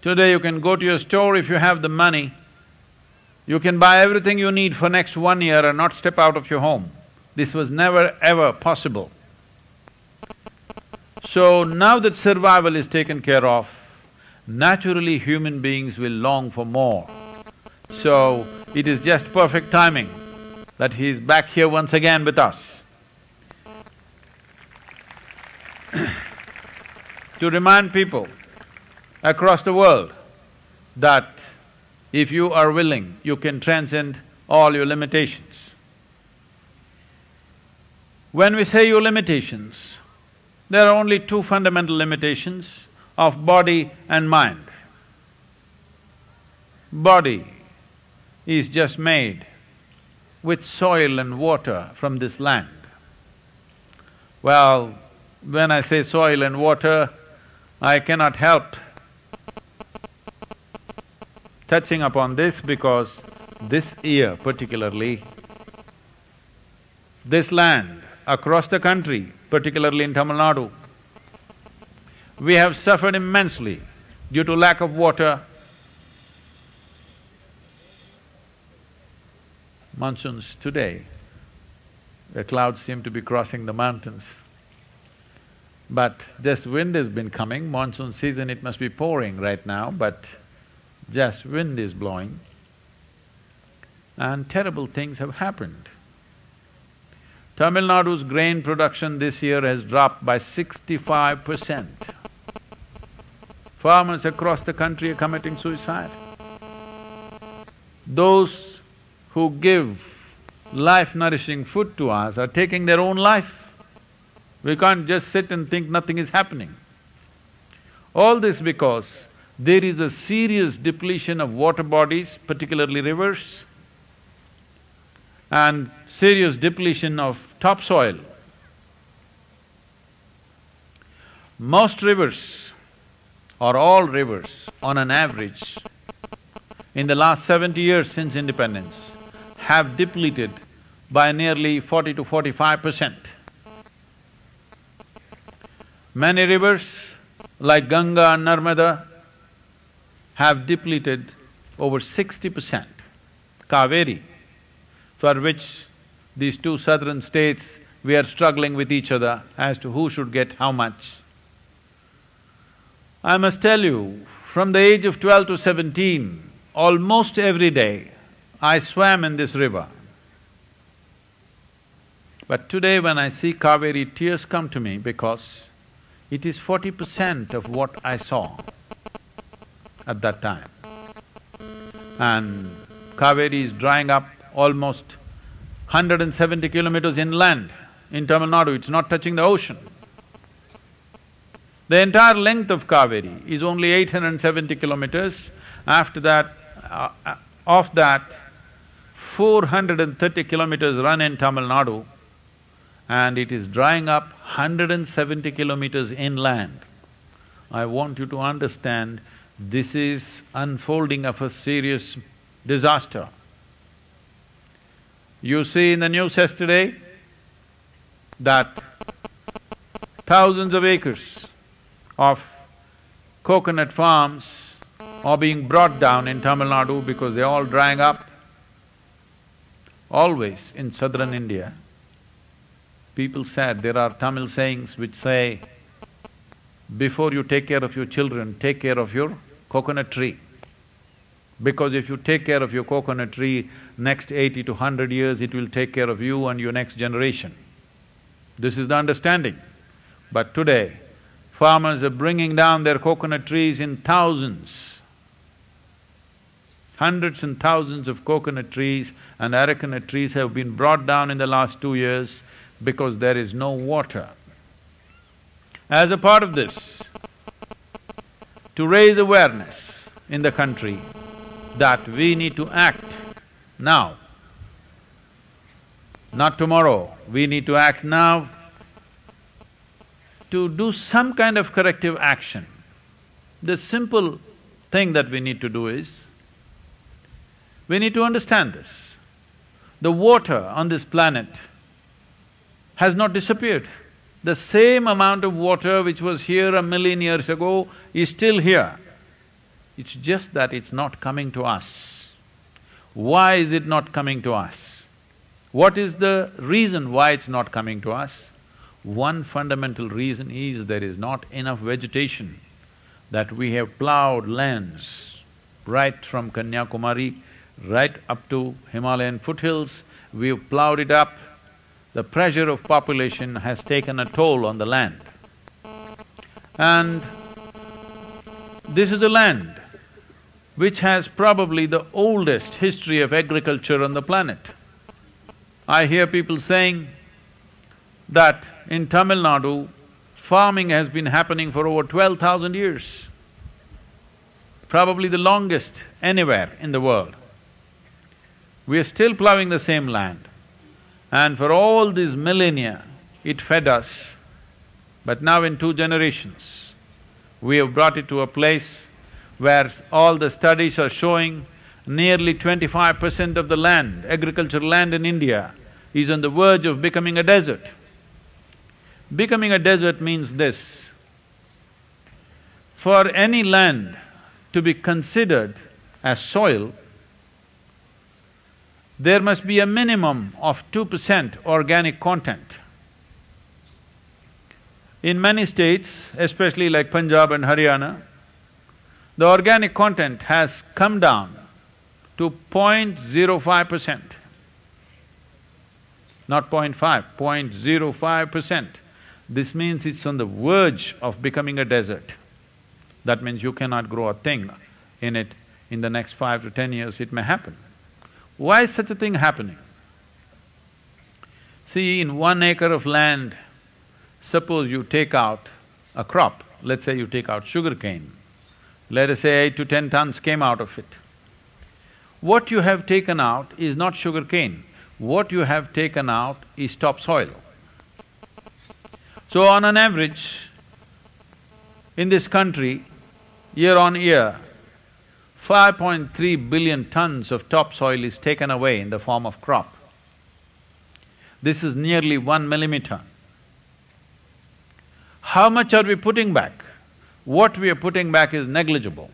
Today you can go to your store if you have the money, you can buy everything you need for next 1 year and not step out of your home. This was never ever possible. So now that survival is taken care of, naturally human beings will long for more. So it is just perfect timing that he is back here once again with us. To remind people across the world that if you are willing, you can transcend all your limitations. When we say your limitations, there are only two fundamental limitations of body and mind. Body is just made with soil and water from this land. Well, when I say soil and water, I cannot help touching upon this because this year particularly, this land across the country, particularly in Tamil Nadu, we have suffered immensely due to lack of water. Monsoons today, the clouds seem to be crossing the mountains. But just wind has been coming, monsoon season it must be pouring right now, but just wind is blowing and terrible things have happened. Tamil Nadu's grain production this year has dropped by 65%. Farmers across the country are committing suicide. Those who give life-nourishing food to us are taking their own life. We can't just sit and think nothing is happening. All this because there is a serious depletion of water bodies, particularly rivers, and serious depletion of topsoil. Most rivers, or all rivers, on an average, in the last 70 years since independence, have depleted by nearly 40 to 45%. Many rivers like Ganga and Narmada have depleted over 60%. Kaveri, for which these two southern states, we are struggling with each other as to who should get how much. I must tell you, from the age of 12 to 17, almost every day, I swam in this river. But today when I see Kaveri, tears come to me because it is 40% of what I saw at that time. And Kaveri is drying up almost 170 kilometers inland in Tamil Nadu, it's not touching the ocean. The entire length of Kaveri is only 870 kilometers. After that, of that, 430 kilometers run in Tamil Nadu and it is drying up 170 kilometers inland. I want you to understand, this is unfolding of a serious disaster. You see in the news yesterday that thousands of acres of coconut farms are being brought down in Tamil Nadu because they're all drying up. Always in southern India, people said, there are Tamil sayings which say, before you take care of your children, take care of your coconut tree. Because if you take care of your coconut tree, next 80 to 100 years it will take care of you and your next generation. This is the understanding. But today, farmers are bringing down their coconut trees in thousands. Hundreds and thousands of coconut trees and arecanut trees have been brought down in the last 2 years because there is no water. As a part of this, to raise awareness in the country that we need to act now, not tomorrow, we need to act now to do some kind of corrective action. The simple thing that we need to do is, we need to understand this. The water on this planet has not disappeared. The same amount of water which was here 1,000,000 years ago is still here. It's just that it's not coming to us. Why is it not coming to us? What is the reason why it's not coming to us? One fundamental reason is there is not enough vegetation, that we have plowed lands right from Kanyakumari, right up to Himalayan foothills, we've plowed it up. The pressure of population has taken a toll on the land. And this is a land which has probably the oldest history of agriculture on the planet. I hear people saying that in Tamil Nadu, farming has been happening for over 12,000 years, probably the longest anywhere in the world. We are still plowing the same land, and for all these millennia, it fed us. But now in 2 generations, we have brought it to a place where all the studies are showing nearly 25% of the land, agricultural land in India, is on the verge of becoming a desert. Becoming a desert means this: for any land to be considered as soil, there must be a minimum of 2% organic content. In many states, especially like Punjab and Haryana, the organic content has come down to 0.05%. Not 0.5, 0.05%. This means it's on the verge of becoming a desert. That means you cannot grow a thing in it. In the next 5 to 10 years, it may happen. Why is such a thing happening? See, in 1 acre of land, suppose you take out a crop, let's say you take out sugarcane, let us say 8 to 10 tons came out of it. What you have taken out is not sugarcane, what you have taken out is topsoil. So on an average, in this country, year on year, 5.3 billion tons of topsoil is taken away in the form of crop. This is nearly 1 millimeter. How much are we putting back? What we are putting back is negligible.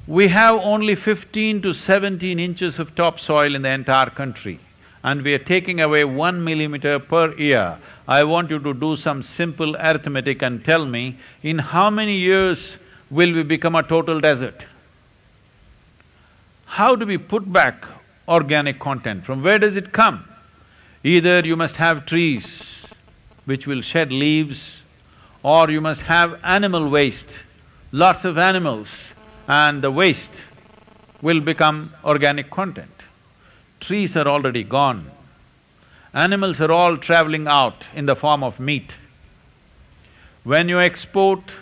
We have only 15 to 17 inches of topsoil in the entire country, and we are taking away 1 millimeter per year. I want you to do some simple arithmetic and tell me, in how many years will we become a total desert? How do we put back organic content? From where does it come? Either you must have trees which will shed leaves, or you must have animal waste, lots of animals, and the waste will become organic content. Trees are already gone. Animals are all traveling out in the form of meat. When you export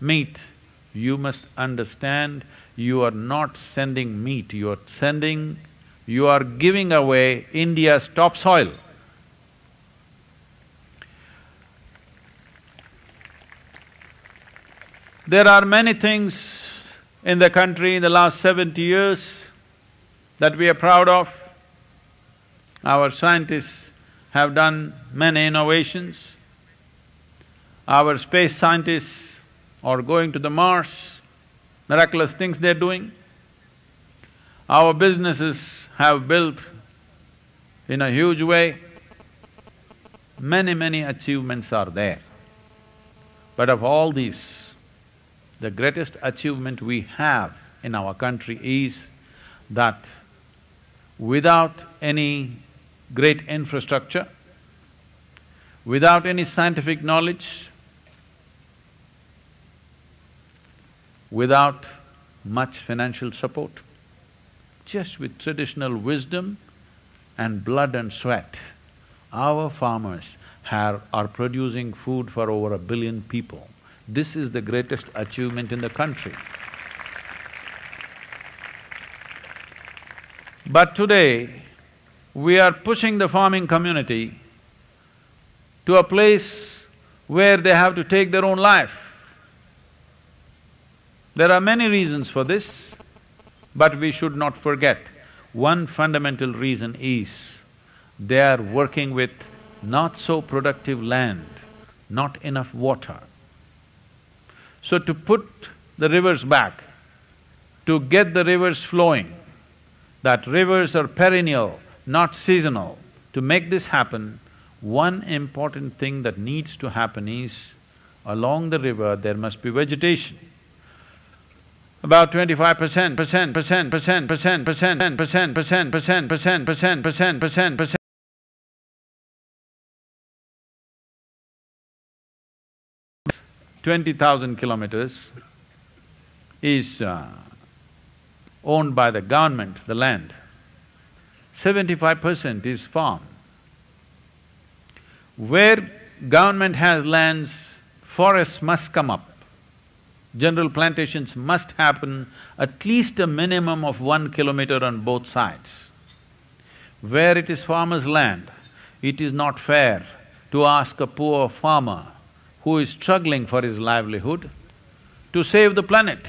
meat, you must understand you are not sending meat, you are giving away India's topsoil. There are many things in the country in the last 70 years that we are proud of. Our scientists have done many innovations. Our space scientists are going to the Mars, miraculous things they're doing. Our businesses have built in a huge way. Many achievements are there. But of all these, the greatest achievement we have in our country is that without any great infrastructure, without any scientific knowledge, without much financial support, just with traditional wisdom and blood and sweat, our farmers are producing food for over 1 billion people. This is the greatest achievement in the country. But today, we are pushing the farming community to a place where they have to take their own life. There are many reasons for this, but we should not forget, one fundamental reason is they are working with not so productive land, not enough water. So to put the rivers back, to get the rivers flowing, that rivers are perennial, not seasonal. To make this happen, one important thing that needs to happen is, along the river there must be vegetation. About 25%, 20,000 kilometers is owned by the government, the land. 75% is farm. Where government has lands, forests must come up. General plantations must happen at least a minimum of 1 kilometer on both sides. Where it is farmer's land, it is not fair to ask a poor farmer who is struggling for his livelihood to save the planet.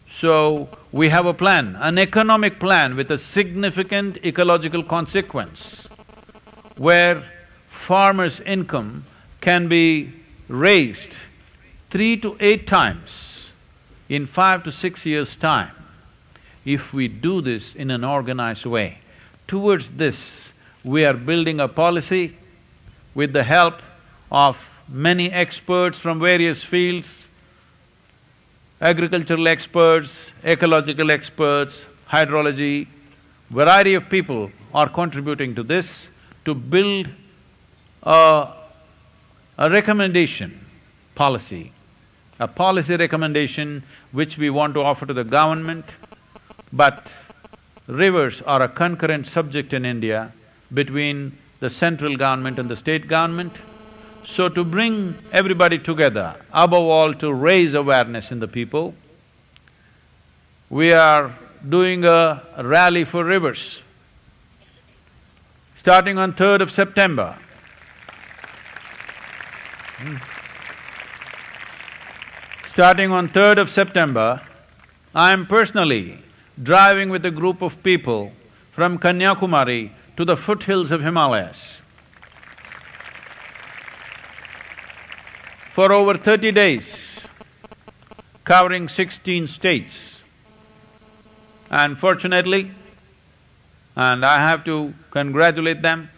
So, we have a plan, an economic plan with a significant ecological consequence, where farmers' income can be raised 3 to 8 times in 5 to 6 years' time, if we do this in an organized way. Towards this, we are building a policy with the help of many experts from various fields, agricultural experts, ecological experts, hydrology, variety of people are contributing to this to build a recommendation policy, a policy recommendation which we want to offer to the government. But rivers are a concurrent subject in India between the central government and the state government. So to bring everybody together, above all to raise awareness in the people, we are doing a rally for rivers. Starting on 3rd of September. Starting on 3rd of September, I am personally driving with a group of people from Kanyakumari to the foothills of Himalayas. For over 30 days, covering 16 states. And fortunately, and I have to congratulate them,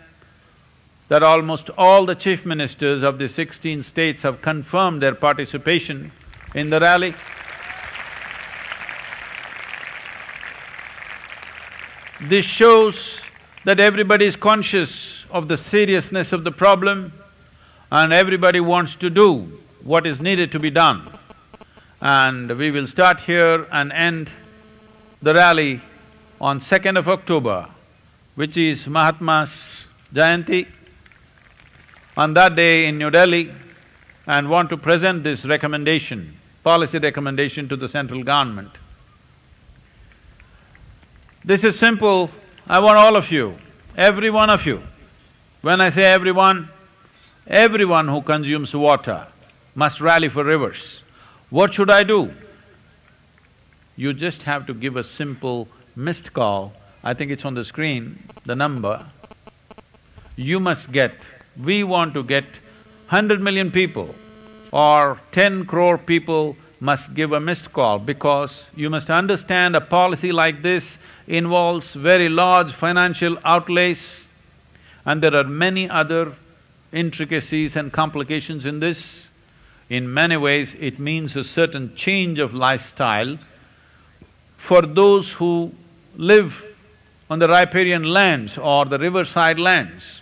that almost all the chief ministers of the 16 states have confirmed their participation in the rally. This shows that everybody is conscious of the seriousness of the problem and everybody wants to do what is needed to be done. And we will start here and end the rally on 2nd of October, which is Mahatma's Jayanti, on that day in New Delhi, and want to present this recommendation, policy recommendation to the central government. This is simple. I want all of you, every one of you, when I say everyone who consumes water must rally for rivers. What should I do? You just have to give a simple missed call. I think it's on the screen, the number. You must get… we want to get 100 million people or 10 crore people must give a missed call, because you must understand a policy like this involves very large financial outlays, and there are many other intricacies and complications in this. In many ways, it means a certain change of lifestyle for those who live on the riparian lands or the riverside lands.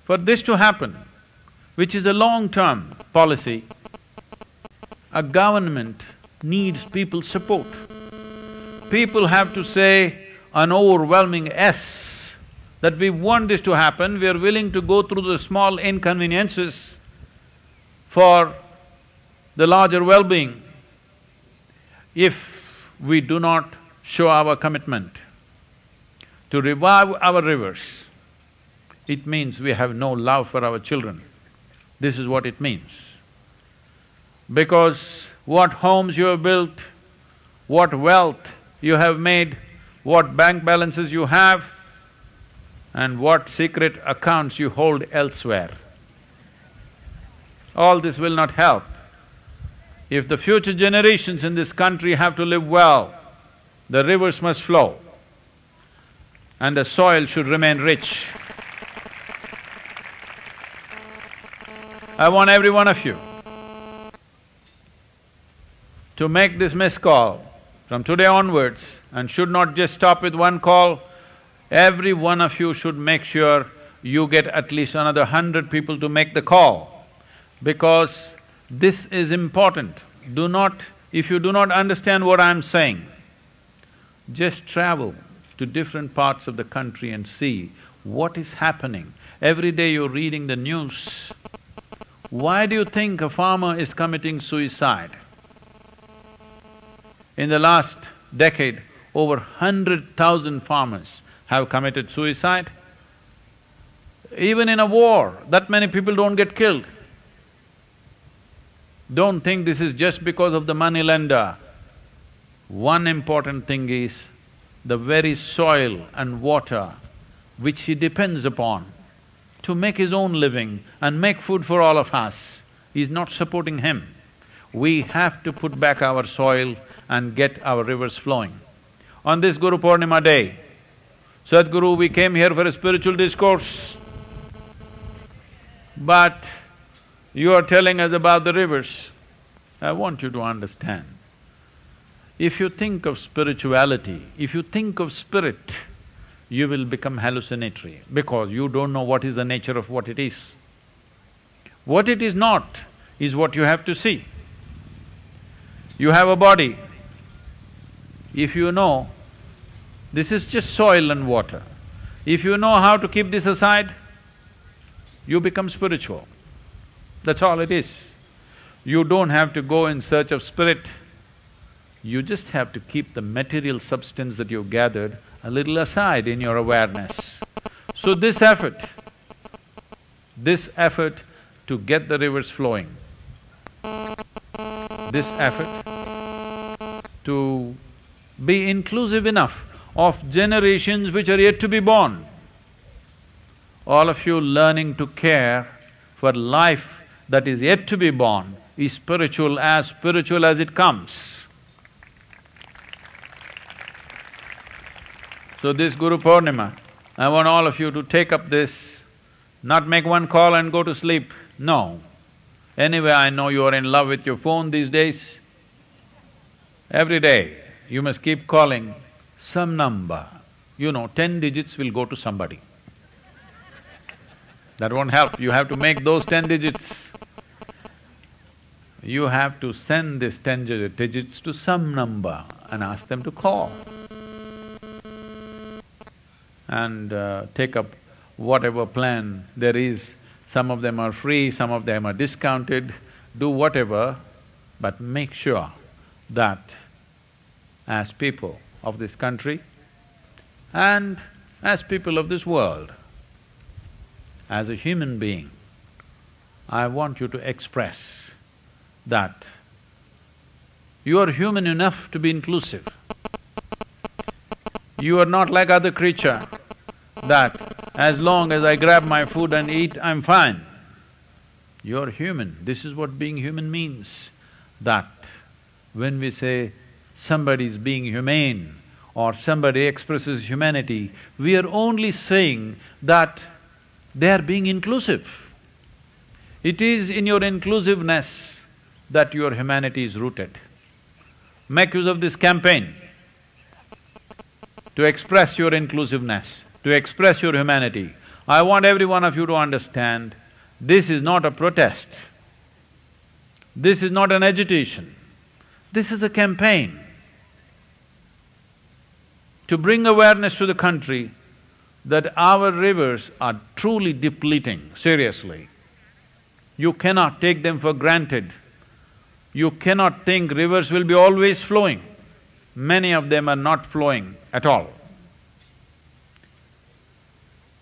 For this to happen, which is a long-term policy, a government needs people's support. People have to say an overwhelming yes, that we want this to happen, we are willing to go through the small inconveniences for the larger well-being. If we do not show our commitment to revive our rivers, it means we have no love for our children. This is what it means. Because what homes you have built, what wealth you have made, what bank balances you have, and what secret accounts you hold elsewhere, all this will not help. If the future generations in this country have to live well, the rivers must flow and the soil should remain rich. I want every one of you to make this missed call from today onwards, and should not just stop with one call. Every one of you should make sure you get at least another 100 people to make the call, because this is important. If you do not understand what I'm saying, just travel to different parts of the country and see what is happening. Every day you're reading the news. Why do you think a farmer is committing suicide? In the last decade, over 100,000 farmers have committed suicide. Even in a war, that many people don't get killed. Don't think this is just because of the money lender. One important thing is the very soil and water which he depends upon to make his own living and make food for all of us is not supporting him. We have to put back our soil and get our rivers flowing. On this Guru Purnima day, Sadhguru, we came here for a spiritual discourse, but you are telling us about the rivers. I want you to understand, if you think of spirituality, if you think of spirit, you will become hallucinatory because you don't know what is the nature of what it is. What it is not is what you have to see. You have a body. If you know this is just soil and water, if you know how to keep this aside, you become spiritual. That's all it is. You don't have to go in search of spirit, you just have to keep the material substance that you've gathered a little aside in your awareness. So this effort to get the rivers flowing, this effort to be inclusive enough of generations which are yet to be born, all of you learning to care for life that is yet to be born is spiritual as it comes. So this Guru Purnima, I want all of you to take up this, not make one call and go to sleep, no. Anyway, I know you are in love with your phone these days. Every day, you must keep calling some number. 10 digits will go to somebody. That won't help, you have to make those 10 digits. You have to send this 10 digits to some number and ask them to call. And take up whatever plan there is. Some of them are free, some of them are discounted, do whatever, but make sure that as people of this country and as people of this world, as a human being, I want you to express that you are human enough to be inclusive. You are not like other creature that as long as I grab my food and eat, I'm fine. You're human. This is what being human means. That when we say somebody is being humane or somebody expresses humanity, we are only saying that they are being inclusive. It is in your inclusiveness that your humanity is rooted. Make use of this campaign to express your inclusiveness, to express your humanity. I want every one of you to understand, this is not a protest, this is not an agitation, this is a campaign to bring awareness to the country that our rivers are truly depleting, seriously. You cannot take them for granted. You cannot think rivers will be always flowing. Many of them are not flowing at all.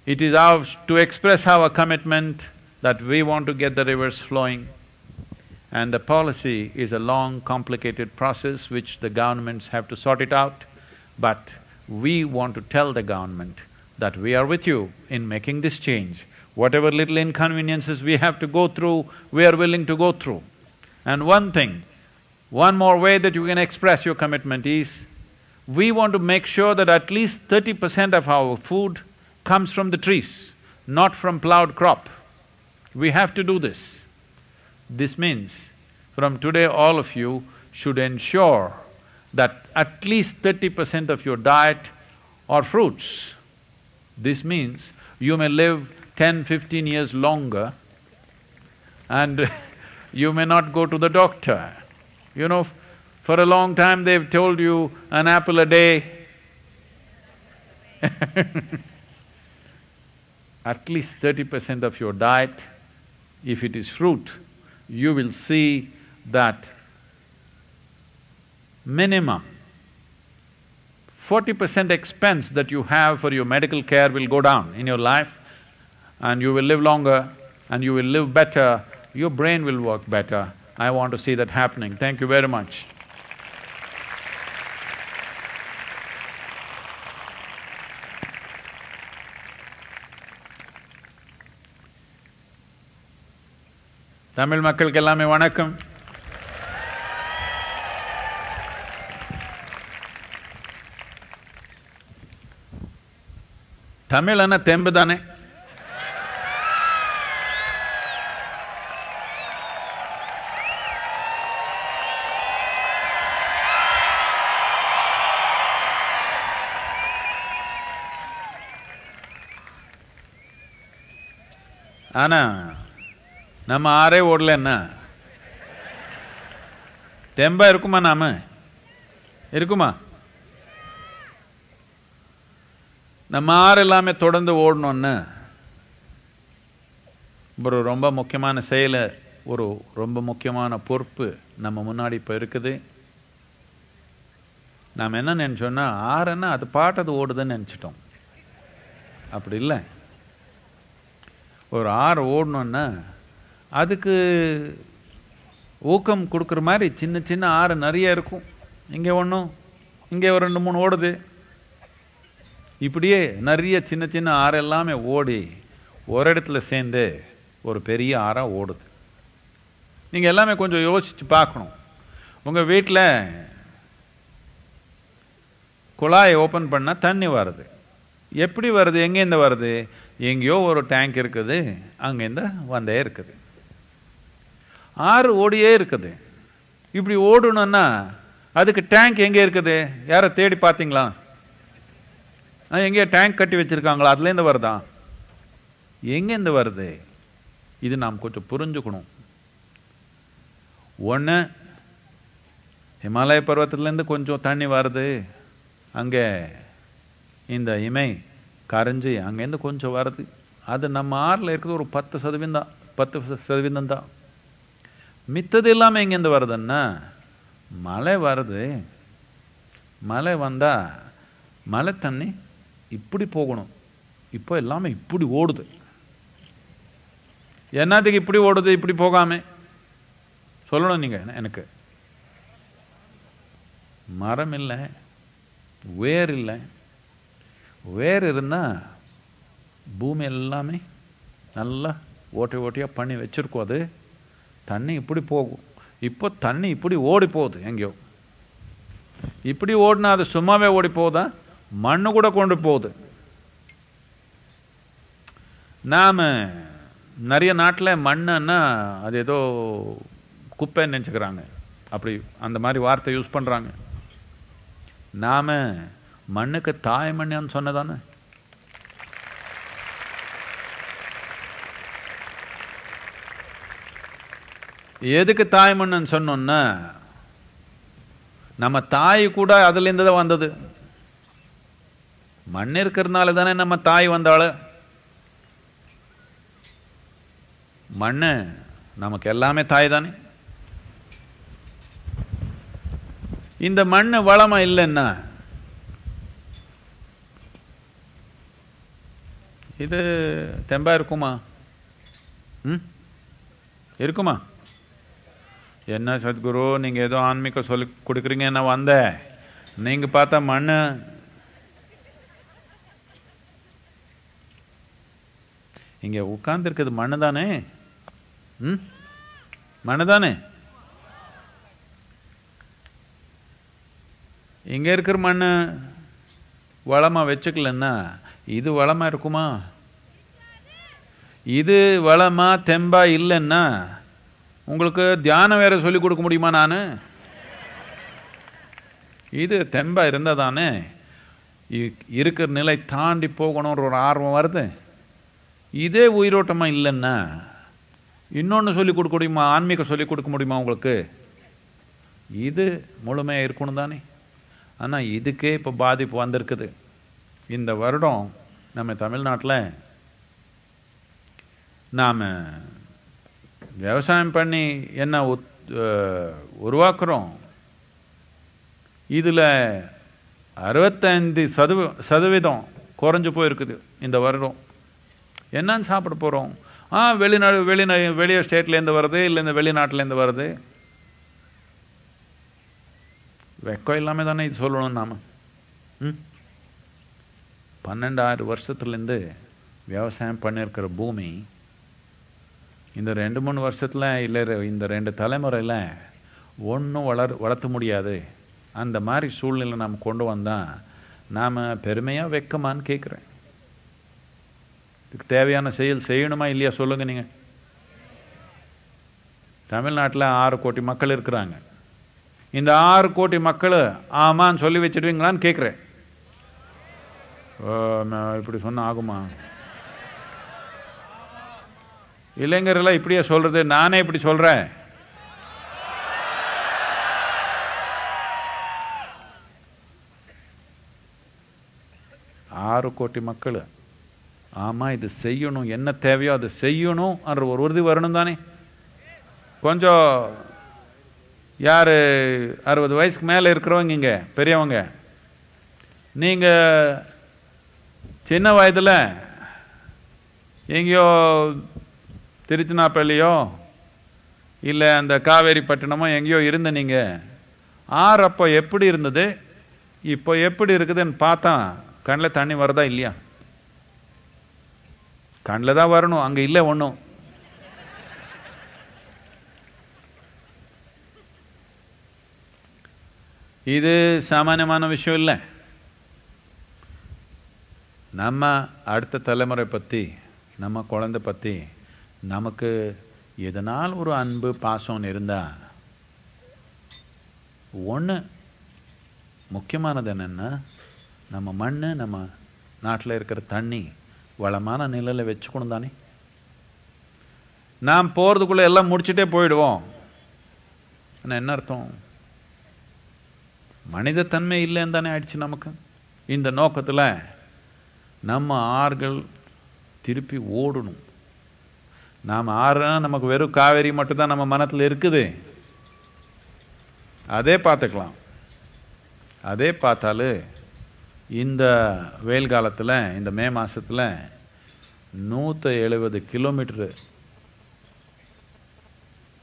It is ours to express our commitment that we want to get the rivers flowing, and the policy is a long, complicated process which the governments have to sort it out, but we want to tell the government that we are with you in making this change. Whatever little inconveniences we have to go through, we are willing to go through. And one thing, one more way that you can express your commitment is, We want to make sure that at least 30% of our food comes from the trees, not from plowed crop. We have to do this. This means, from today all of you should ensure that at least 30% of your diet are fruits. This means you may live 10, 15 years longer and you may not go to the doctor. You know, for a long time they've told you an apple a day. At least 30% of your diet, if it is fruit, you will see that minimum 40% expense that you have for your medical care will go down in your life, and you will live longer and you will live better, your brain will work better. I want to see that happening. Thank you very much. Tamil மக்களுக்கு எல்லாமே வணக்கம். தமிழ்னா தெம்பு தானே? ஆனா நம்ம ஆறே ஓடலன்னா தெம்பா இருக்குமா? நாம இருக்குமா? நம்ம ஆறு எல்லாமே தொடர்ந்து ஓடணும்னு ஒரு ரொம்ப முக்கியமான செயல், ஒரு ரொம்ப முக்கியமான பொறுப்பு நம்ம முன்னாடி இப்போ இருக்குது. நாம் என்ன நினச்சோன்னா ஆறுன்னா அது பாட்டது ஓடுதுன்னு நினச்சிட்டோம். அப்படி இல்லை. ஒரு ஆறு ஓடணுன்னா அதுக்கு ஊக்கம் கொடுக்குற மாதிரி சின்ன சின்ன ஆறு நிறைய இருக்கும். இங்கே ஒன்றும், இங்கே ஒரு 2, 3 ஓடுது. இப்படியே நிறைய சின்ன சின்ன ஆறு எல்லாமே ஓடி ஒரு இடத்துல சேர்ந்து ஒரு பெரிய ஆறாக ஓடுது. நீங்கள் எல்லாமே கொஞ்சம் யோசிச்சு பார்க்கணும். உங்கள் வீட்டில் குழாயை ஓப்பன் பண்ணால் தண்ணி வருது. எப்படி வருது? எங்கேருந்து வருது? எங்கேயோ ஒரு டேங்க் இருக்குது, அங்கேருந்து வந்தே இருக்குது. ஆறு ஓடியே இருக்குது. இப்படி ஓடணுன்னா அதுக்கு டேங்க் எங்கே இருக்குது? யாரை தேடி பார்த்தீங்களா? எங்கேயோ டேங்க் கட்டி வச்சுருக்காங்களா? அதுலேருந்து வருதா? எங்கேருந்து வருது? இது நாம் கொஞ்சம் புரிஞ்சுக்கணும். ஒன்று, ஹிமாலய பர்வத்திலேருந்து கொஞ்சம் தண்ணி வருது, அங்கே இந்த இமை கரைஞ்சி அங்கேருந்து கொஞ்சம் வருது. அது நம்ம ஆறில் இருக்கிறது ஒரு 10% தான். மித்தது எல்லாமே எங்கேருந்து வருதுன்னா மழை வருது. மழை வந்தால் மழை தண்ணி இப்படி போகணும். இப்போ எல்லாமே இப்படி ஓடுது. என்னத்துக்கு இப்படி ஓடுது? இப்படி போகாமல் சொல்லணும் நீங்கள் எனக்கு. மரம் இல்லை, வேர் இல்லை. வேர் இருந்தால் பூமி எல்லாமே நல்லா ஓட்டையாக பண்ணி வச்சுருக்கோம். அது தண்ணி இப்படி போகும். இப்போ தண்ணி இப்படி ஓடி போகுது. எங்கேயோ இப்படி ஓடினா அது சும்மாவே ஓடி போகுதா? மண்ணு கூட கொண்டு போகுது. நாம் நிறைய நாட்டில் மண்ணுன்னா அது ஏதோ குப்பைன்னு நினச்சிக்கிறாங்க. அப்படி அந்த மாதிரி வார்த்தை யூஸ் பண்ணுறாங்க. நாம் மண்ணுக்கு தாய் மண்ணான்னு சொன்னதானே? எதுக்கு தாய் மண்ணுன்னு சொன்னோன்னா நம்ம தாய் கூட அதுலேருந்து தான் வந்தது. மண் இருக்கிறதுனால தானே நம்ம தாய் வந்தாள். மண்ணு நமக்கு எல்லாமே தாய் தானே. இந்த மண் வளமா இல்லைன்னா இது தெம்பா இருக்குமா? இருக்குமா? என்ன சத்குரு நீங்கள் ஏதோ ஆன்மீகம் சொல்லி கொடுக்குறீங்க, நான் வந்தேன். நீங்கள் பார்த்தா மண் இங்கே உட்கார்ந்துருக்குது மண்ணு தானே? மண்ணு தானே? இங்கே இருக்கிற மண் வளமாக வச்சுக்கலன்னா இது வளமாக இருக்குமா? இது வளமாக தெம்பா இல்லைன்னா உங்களுக்கு தியானம் வேற சொல்லிக் கொடுக்க முடியுமா? நான் இது தெம்பா இருந்தால் தானே இருக்கிற நிலை தாண்டி போகணுன்ற ஒரு ஆர்வம் வருது. இதே உயிரோட்டமாக இல்லைன்னா இன்னொன்று சொல்லிக் கொடுக்க முடியுமா? ஆன்மீகம் சொல்லிக் கொடுக்க முடியுமா உங்களுக்கு? இது முழுமையாக இருக்கணும் தானே. ஆனால் இதுக்கே இப்போ பாதிப்பு வந்திருக்குது. இந்த வருடம் நம்ம தமிழ்நாட்டில் நாம் விவசாயம் பண்ணி என்ன உருவாக்குறோம், இதில் 65% குறைஞ்சு போயிருக்குது இந்த வருடம். என்னன்னு சாப்பிட போகிறோம்? வெளியே ஸ்டேட்லேருந்து வருது, இல்லை இந்த வெளிநாட்டிலேருந்து வருது. வெக்கம் இல்லாமல் தானே இது சொல்லணும் நாம். 12,000 வருஷத்துலேருந்து விவசாயம் பண்ணியிருக்கிற பூமி இந்த 2-3 வருஷத்தில் இல்லை இந்த 2 தலைமுறையில் ஒன்றும் வளர்த்த முடியாது. அந்த மாதிரி சூழ்நிலை நாம் கொண்டு வந்தால் நாம் பெருமையாக வெக்கமான்னு கேட்குறேன். இதுக்கு தேவையான செயல் செய்யணுமா இல்லையா சொல்லுங்கள் நீங்கள். தமிழ்நாட்டில் 6 கோடி மக்கள் இருக்கிறாங்க. இந்த 6 கோடி மக்கள் ஆமான்னு சொல்லி வச்சுடுவீங்களான்னு கேட்குறேன். இப்படி சொன்னால் ஆகுமா? இளைஞரெல்லாம் இப்படியே சொல்கிறது, நானே இப்படி சொல்கிறேன். ஆறு கோடி மக்கள் ஆமாம் இது செய்யணும், என்ன தேவையோ அது செய்யணும்ன்ற ஒரு உறுதி வரணும் தானே. கொஞ்சம் யார் 60 வயசுக்கு மேலே இருக்கிறவங்க இங்கே பெரியவங்க, நீங்கள் சின்ன வயதில் எங்கேயோ திருச்சினாப்பள்ளியோ இல்லை அந்த காவேரி பட்டினமோ எங்கேயோ இருந்த நீங்கள் ஆறப்போ எப்படி இருந்தது இப்போ எப்படி இருக்குதுன்னு பார்த்தா கண்ணில் தண்ணி வருதா இல்லையா? கண்ணில் தான் வரணும், அங்கே இல்லை ஒன்றும். இது சாமானியமான விஷயம் இல்லை. நம்ம அடுத்த தலைமுறை பற்றி, நம்ம குழந்தை பற்றி நமக்கு எதனால் ஒரு அன்பு பாசம்னு இருந்தால், ஒன்று முக்கியமானது என்னென்னா நம்ம மண், நம்ம நாட்டில் இருக்கிற தண்ணி வளமான நிலையில் வச்சுக்கணும் தானே. நாம் போகிறதுக்குள்ளே எல்லாம் முடிச்சுட்டே போயிடுவோம். ஆனால் என்ன அர்த்தம்? மனிதத்தன்மை இல்லைன்னு தானே ஆயிடுச்சு நமக்கு. இந்த நோக்கத்தில் நம்ம ஆறுகள் திருப்பி ஓடணும். நாம் ஆறுனா நமக்கு வெறும் காவேரி மட்டும்தான் நம்ம மனத்தில் இருக்குது, அதே பார்த்துக்கலாம். அதே பார்த்தாலும் இந்த வெயில் காலத்தில், இந்த மே மாதத்தில் 170 கிலோமீட்டரு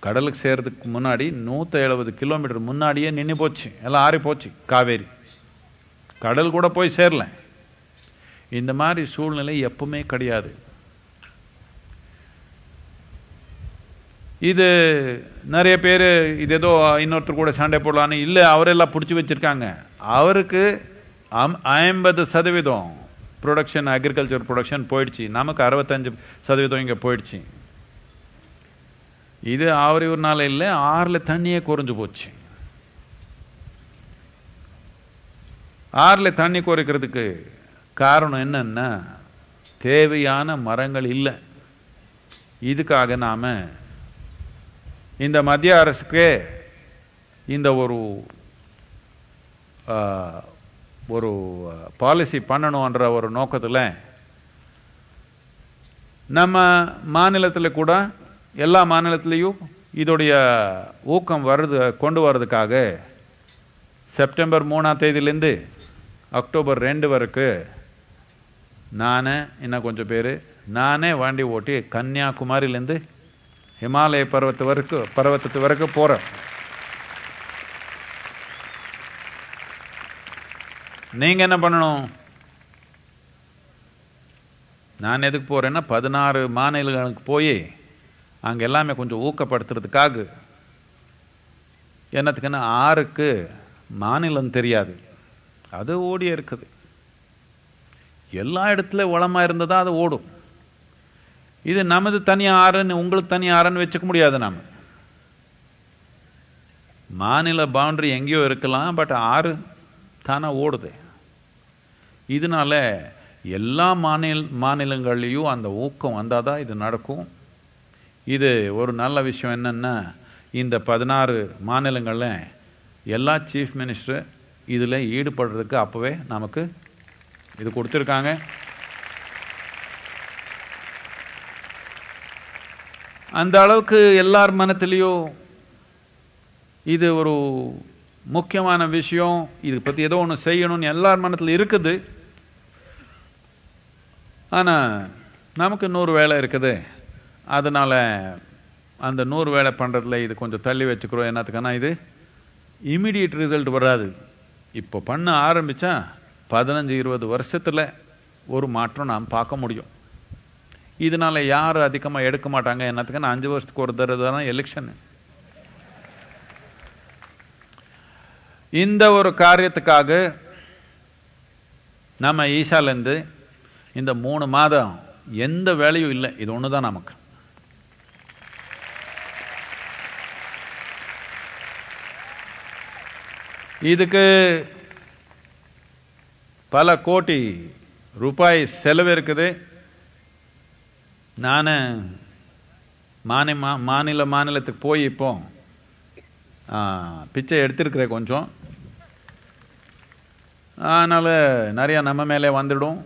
கடலுக்கு சேர்றதுக்கு முன்னாடி 170 கிலோமீட்டர் முன்னாடியே நின்று போச்சு, எல்லாம் ஆறி போச்சு காவேரி. கடல் கூட போய் சேரல. இந்த மாதிரி சூழ்நிலை எப்பவுமே கிடையாது. இது நிறைய பேர் இது ஏதோ இன்னொருத்தர் கூட சண்டை போடலான்னு இல்லை, அவரெல்லாம் பிடிச்சி வச்சுருக்காங்க. அவருக்கு 50% ப்ரொடக்ஷன், அக்ரிகல்ச்சர் ப்ரொடக்ஷன் போயிடுச்சு. நமக்கு 65% இங்கே போயிடுச்சு. இது அவர் ஒரு நாள் இல்லை, ஆறில் தண்ணியே குறைஞ்சு போச்சு. ஆறில் தண்ணி குறைக்கிறதுக்கு காரணம் என்னன்னா தேவையான மரங்கள் இல்லை. இதுக்காக நாம் இந்த மத்திய அரசுக்கு இந்த ஒரு பாலிசி பண்ணணுன்ற ஒரு நோக்கத்தில் நம்ம மாநிலத்தில் கூட, எல்லா மாநிலத்திலையும் இதோடைய ஊக்கம் கொண்டு வர்றதுக்காக செப்டம்பர் 3ஆம் தேதியிலேருந்து அக்டோபர் 2 வரைக்கும் நானே, இன்னும் கொஞ்சம் பேர், நானே வண்டி ஓட்டி கன்னியாகுமரியிலேருந்து ஹிமாலய பர்வத்தத்து வரைக்கும் போகிறேன். நீங்கள் என்ன பண்ணணும்? நான் எதுக்கு போகிறேன்னா 16 மாநிலங்களுக்கு போய் அங்கே எல்லாமே கொஞ்சம் ஊக்கப்படுத்துறதுக்காக. என்னத்துக்குன்னா ஆறுக்கு மாநிலம் தெரியாது, அது ஓடியே இருக்குது. எல்லா இடத்துல வளமாக இருந்ததா அது ஓடும். இது நமது தனி ஆறுன்னு உங்களுக்கு தனி ஆறுன்னு வச்சுக்க முடியாது. நாம் மாநில பவுண்டரி எங்கேயோ இருக்கலாம், பட் ஆறு தானே ஓடுது. இதனால எல்லா மாநிலங்கள்லேயும் அந்த ஊக்கம் வந்தால் தான் இது நடக்கும். இது ஒரு நல்ல விஷயம். என்னென்னா, இந்த 16 மாநிலங்களில் எல்லா சீஃப் மினிஸ்டர் இதில் ஈடுபடுறதுக்கு அப்போவே நமக்கு இது கொடுத்துருக்காங்க. அந்த அளவுக்கு எல்லார் மனத்திலையும் இது ஒரு முக்கியமான விஷயம். இது பற்றி ஏதோ ஒன்று செய்யணும்னு எல்லார் மனத்தில் இருக்குது. ஆனால் நமக்கு 100 வேலை இருக்குது. அதனால் அந்த 100 வேலை பண்ணுறதுல இது கொஞ்சம் தள்ளி வச்சுக்கிறோம். என்னத்துக்குன்னா, இது இமீடியட் ரிசல்ட் வராது. இப்போ பண்ண ஆரம்பித்தா 15-20 வருஷத்தில் ஒரு மாற்றம் நாம் பார்க்க முடியும். இதனால் யார் அதிகமாக எடுக்க மாட்டாங்க. என்னத்துக்குன்னா, 5 வருஷத்துக்கு ஒரு தடவை தானே எலெக்ஷன். இந்த ஒரு காரியத்துக்காக நம்ம ஈஷாலேருந்து இந்த 3 மாதம் எந்த வேலையும் இல்லை. இது ஒன்று தான் நமக்கு. இதுக்கு பல கோடி ரூபாய் செலவு இருக்குது. நான் மாநிலத்துக்கு போய் இப்போ பிச்சை எடுத்திருக்கிறேன் கொஞ்சம். அதனால் நிறையா நம்ம மேலே வந்துடும்.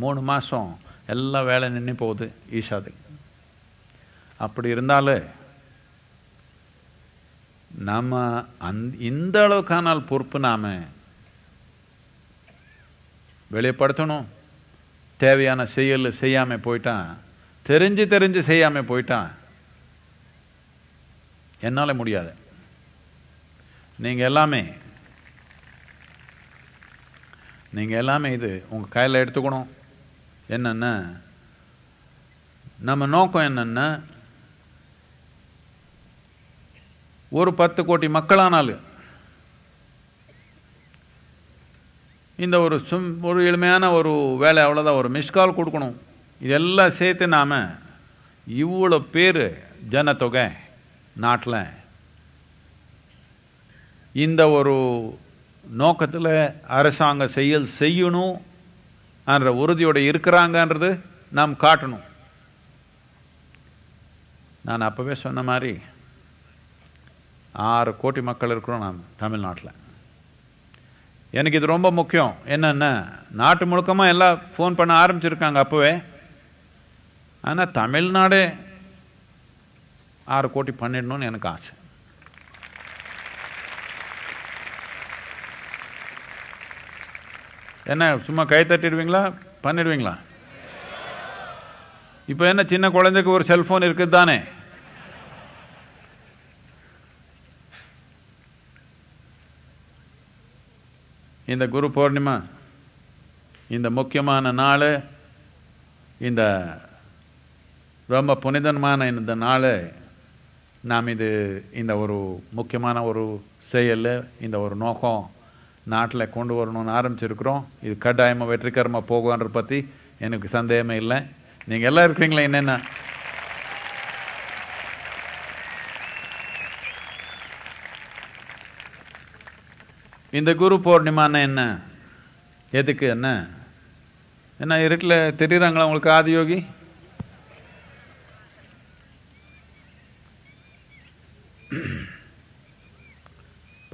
3 மாதம் எல்லா வேலை நின்று போகுது ஈஷாது. அப்படி இருந்தாலும் நம்ம இந்த அளவுக்கானால் பொறுப்பு நாம் வெளிப்படுத்தணும். தேவையான செயல் செய்யாமல் போயிட்டான், தெரிஞ்சு செய்யாமல் போயிட்டான், என்னால் முடியாது. நீங்கள் எல்லாமே இது உங்கள் கையில் எடுத்துக்கணும். என்னென்னா, நம்ம நோக்கம் என்னென்னா, ஒரு 10 கோடி மக்களானாலும் இந்த ஒரு எளிமையான ஒரு வேலை, அவ்வளோதான். ஒரு மிஸ்கால் கொடுக்கணும். இதெல்லாம் சேர்த்து நாம் இவ்வளோ பேர் ஜனத்தொகை நாட்டில் இந்த ஒரு நோக்கத்தில் அரசாங்க செயல் செய்யணும் என்ற உறுதியோடு இருக்கிறாங்கன்றது நாம் காட்டணும். நான் அப்போவே சொன்ன மாதிரி 6 கோடி மக்கள் இருக்கிறோம் நாம் தமிழ்நாட்டில். எனக்கு இது ரொம்ப முக்கியம். என்னென்னா, நாட்டு முழுக்கமாக எல்லாம் ஃபோன் பண்ண ஆரம்பிச்சிருக்காங்க அப்போவே. ஆனால் தமிழ்நாடே 6 கோடி பண்ணிடணும்னு எனக்கு ஆசை. என்ன சும்மா கை தட்டிடுவீங்களா? பண்ணிடுவீங்களா? இப்போ என்ன, சின்ன குழந்தைக்கு ஒரு செல்ஃபோன் இருக்குது தானே? இந்த குரு பௌர்ணிமா, இந்த முக்கியமான நாள், இந்த ரொம்ப புனிதமான இந்த நாள் நாம் இந்த ஒரு முக்கியமான ஒரு செயல், இந்த ஒரு நோக்கம் நாட்டில் கொண்டு வரணும்னு ஆரம்பிச்சிருக்கிறோம். இது கட்டாயமாக வெற்றிகரமாக போகுன்றத பற்றி எனக்கு சந்தேகமே இல்லை. நீங்கள் எல்லாம் இருக்கிறீங்களா? என்னென்ன இந்த குரு பௌர்ணிமான்னு என்ன, எதுக்கு, என்ன இருட்டில் தெரியுறாங்களா உங்களுக்கு ஆதியோகி?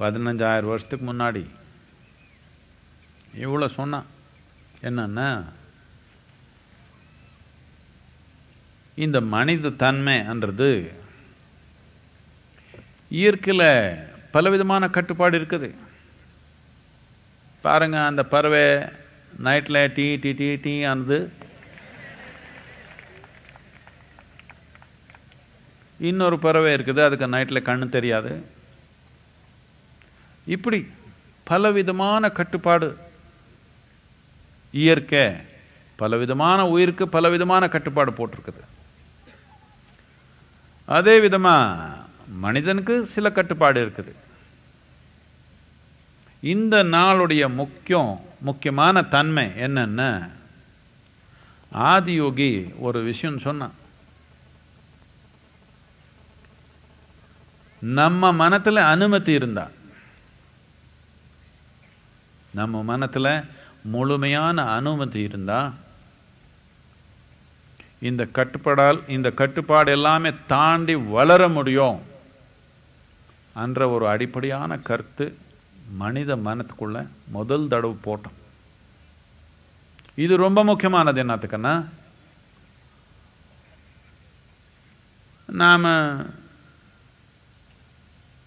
$15,000 வருஷத்துக்கு முன்னாடி இவ்வளோ சொன்னான். என்னன்னா, இந்த மனித தன்மைன்றது இயற்கையில் பலவிதமான கட்டுப்பாடு இருக்குது. பாருங்க, அந்த பறவை நைட்டில் டீ டீ டீ டீ ஆனது, இன்னொரு பறவை இருக்குது, அதுக்கு நைட்டில் கண்ணு தெரியாது. இப்படி பலவிதமான கட்டுப்பாடு இயற்கை, பலவிதமான உயிருக்கு பலவிதமான கட்டுப்பாடு போட்டிருக்குது. அதே விதமாக மனிதனுக்கு சில கட்டுப்பாடு இருக்குது. இந்த நாளுடைய முக்கியமான தன்மை என்னன்னா, ஆதியோகி ஒரு விஷயம் சொன்னான். நம்ம மனத்துல அனுமதி இருந்தா, நம்ம மனத்துல முழுமையான அனுமதி இருந்தா, இந்த கட்டுப்பாடு எல்லாமே தாண்டி வளர முடியும் என்ற ஒரு அடிப்படையான கருத்து மனித மனத்துக்குள்ள முதல் தடவை போட்டோம். இது ரொம்ப முக்கியமானது. என்னத்துக்குன்னா, நாம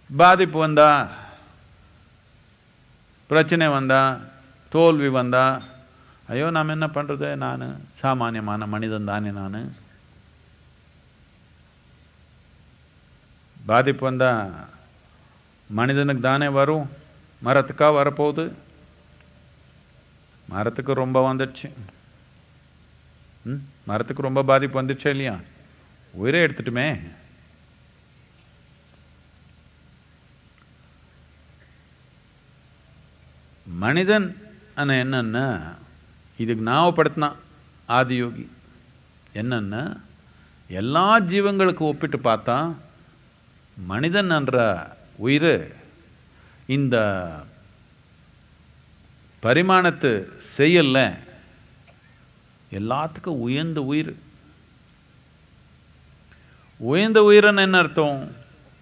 பாதிப்பு வந்தா, பிரச்சனை வந்தா, தோல்வி வந்தா, ஐயோ நாம் என்ன பண்றது, நான் சாமானியமான மனிதன் தானே, நான் பாதிப்பு வந்தா மனிதனுக்கு தானே வரும், மரத்துக்கா வரப்போகுது, மரத்துக்கு ரொம்ப வந்துடுச்சு, மரத்துக்கு ரொம்ப பாதிப்பு வந்துடுச்சா இல்லையா, உயிரை எடுத்துட்டுமே. மனிதன் என்னன்னா, இதுக்கு ஞாபகப்படுத்தினான் ஆதியோகி. என்னன்னா, எல்லா ஜீவங்களுக்கு ஒப்பிட்டு பார்த்தா மனிதன் என்ற உயிர் இந்த பரிமாணத்து செய்யல எல்லாத்துக்கும் உயர்ந்த உயிர். உயர்ந்த உயிர்னு என்ன அர்த்தம்?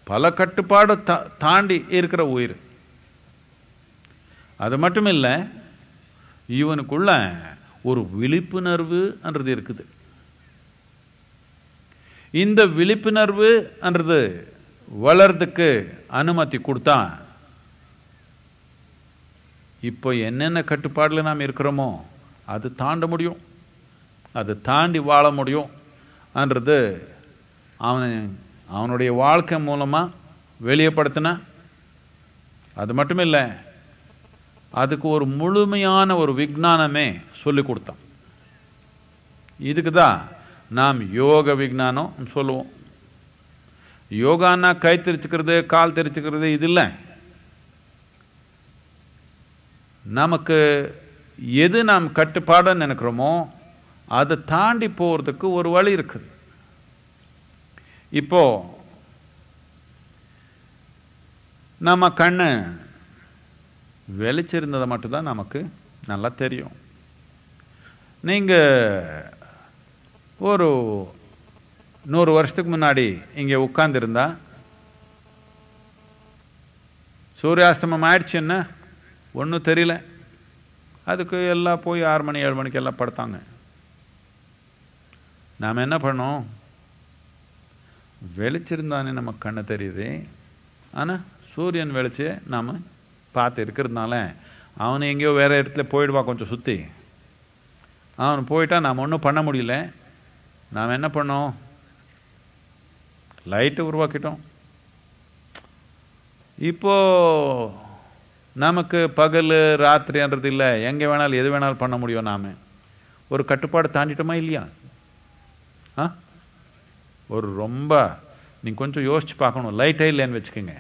பல கட்டுப்பாடு தாண்டி இருக்கிற உயிர். அது மட்டும் இல்லை, இவனுக்குள்ள ஒரு விழிப்புணர்வு என்றது இருக்குது. இந்த விழிப்புணர்வு என்றது வளர்றதுக்கு அனுமதி கொடுத்தா, இப்போ என்னென்ன கட்டுப்பாடுல நாம் இருக்கிறோமோ அது தாண்ட முடியும், அது தாண்டி வாழ முடியும் என்றது அவனுடைய வாழ்க்கை மூலமா வெளியப்படுத்தின. அது மட்டும் இல்லை, அதுக்கு ஒரு முழுமையான ஒரு விஞ்ஞானமே சொல்லிக் கொடுத்தான். இதுக்கு தான் நாம் யோக விஞ்ஞானம் சொல்லுவோம். யோகான்னா கை தெரிச்சுக்கிறது, கால் தெரிச்சுக்கிறது இது இல்லை. நமக்கு எது நாம் கட்டுப்பாடுன்னு நினைக்கிறோமோ அதை தாண்டி போகிறதுக்கு ஒரு வழி இருக்குது. இப்போ நம்ம கண்ணு வெளிச்சிருந்ததை மட்டும்தான் நமக்கு நல்லா தெரியும். நீங்கள் ஒரு 100 வருஷத்துக்கு முன்னாடி இங்கே உட்கார்ந்துருந்தா, சூரியாஸ்தமம் ஆயிடுச்சுன்னா ஒன்றும் தெரியல. அதுக்கு எல்லாம் போய் 6 மணி 7 மணிக்கு எல்லாம் படுத்தாங்க. நாம் என்ன பண்ணோம்? வெளிச்சிருந்தானே நமக்கு கண்ணு தெரியுது, ஆனால் சூரியன் வெளிச்சு நாம் பார்த்து இருக்கிறதுனால அவன் எங்கேயோ வேறு இடத்துல போயிடுவா, கொஞ்சம் சுற்றி அவன் போயிட்டா நாம் ஒன்றும் பண்ண முடியல. நாம் என்ன பண்ணோம்? லைட்டு உருவாக்கிட்டோம். இப்போ நமக்கு பகல் ராத்திரின்றது இல்லை, எங்கே வேணாலும் எது வேணாலும் பண்ண முடியும். நாம் ஒரு கட்டுப்பாடு தாண்டிட்டோமா இல்லையா? ஒரு ரொம்ப நீங்கள் கொஞ்சம் யோசிச்சு பார்க்கணும். லைட்டே இல்லைன்னு வச்சுக்கோங்க,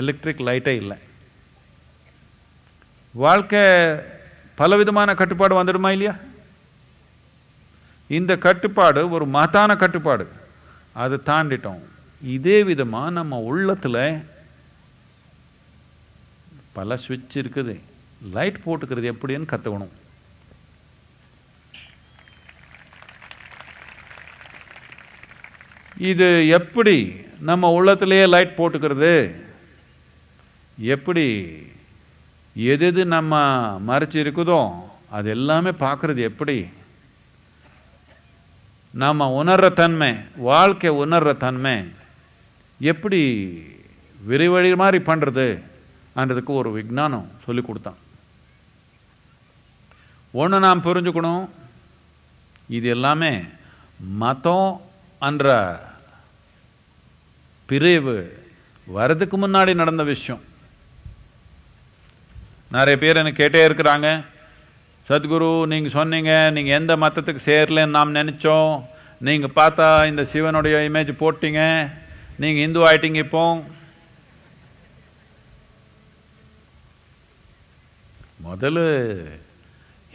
எலக்ட்ரிக் லைட்டே இல்லை, வாழ்க்கை பலவிதமான கட்டுப்பாடு வந்துடுமா இல்லையா? இந்த கட்டுப்பாடு ஒரு மகத்தான கட்டுப்பாடு, அது தாண்டிட்டோம். இதே விதமாக நம்ம உள்ளத்தில் பல சுவிட்ச் இருக்குது. லைட் போட்டுக்கிறது எப்படின்னு கற்றுக்கணும். இது எப்படி நம்ம உள்ளத்திலேயே லைட் போட்டுக்கிறது, எப்படி எது நம்ம மறைச்சி இருக்குதோ அது எல்லாமே பார்க்கறது எப்படி, நம்ம உணர்ற தன்மை, வாழ்க்கை உணர்ற தன்மை எப்படி விரிவழி மாதிரி பண்ணுறது என்றதுக்கு ஒரு விஞ்ஞானம் சொல்லி கொடுத்தான். ஒன்று நாம் புரிஞ்சுக்கணும், இது எல்லாமே மதம் என்ற பிரிவு வரதுக்கு முன்னாடி நடந்த விஷயம். நிறைய பேர் எனக்கு கேட்டே இருக்கிறாங்க, சத்குரு நீங்கள் சொன்னீங்க நீங்கள் எந்த மதத்துக்கு சேரலன்னு நாம் நினச்சோம், நீங்கள் பார்த்தா இந்த சிவனுடைய இமேஜ் போட்டீங்க, நீங்கள் இந்து ஆயிட்டீங்க. இப்போ முதல்ல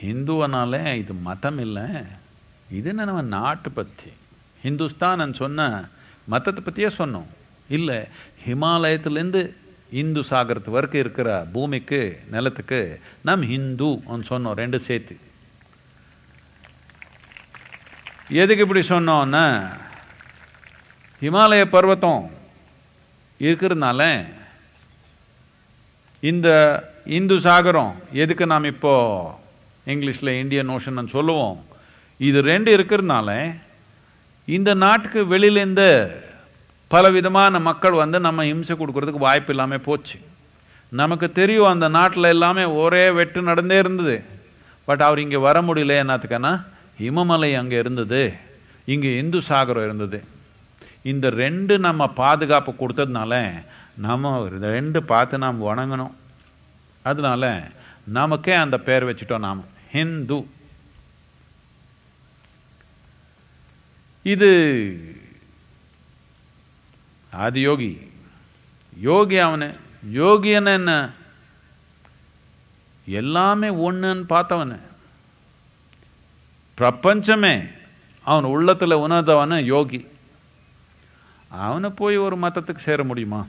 ஹிந்துவனாலே இது மதம் இல்லை, இது நம்ம நாட்டு பற்றி. ஹிந்துஸ்தான் சொன்ன மதத்தை பற்றியே சொன்னோம். இல்லை, ஹிமாலயத்துலேருந்து இந்து சாகரத்து வரைக்கும் இருக்கிற பூமிக்கு நிலத்துக்கு நம் ஹிந்து சொன்னோம், ரெண்டு சேர்த்து. எதுக்கு இப்படி சொன்னோன்னா, ஹிமாலய பர்வத்தம் இருக்கிறதுனால இந்த இந்து சாகரம், எதுக்கு நாம் இப்போ இங்கிலீஷில் இந்தியன் ஓஷன் சொல்லுவோம், இது ரெண்டு இருக்கிறதுனால இந்த நாட்டுக்கு வெளியிலேருந்து பலவிதமான மக்கள் நம்ம ஹிம்சை கொடுக்கறதுக்கு வாய்ப்பு இல்லாமல் போச்சு. நமக்கு தெரியும் அந்த நாட்டில் எல்லாமே ஒரே வெட்டு நடந்தே இருந்தது. பட் அவர் இங்கே வர முடியல. என்னத்துக்குன்னா, இமமலை அங்கே இருந்தது, இங்கே இந்து சாகரம் இருந்தது. இந்த ரெண்டு நம்ம பாதுகாப்பு கொடுத்ததுனால நம்ம ரெண்டு பார்த்து நாம் வணங்கணும். அதனால நமக்கே அந்த பேர் வச்சுட்டோம் நாம், ஹிந்து. இது ஆதியோகி. யோகி அவனு. யோகியன்னு என்ன, எல்லாமே ஒன்றுன்னு பார்த்தவனு, பிரபஞ்சமே அவன் உள்ளத்தில் உணர்ந்தவனு யோகி. அவனை போய் ஒரு மதத்துக்கு சேர முடியுமா?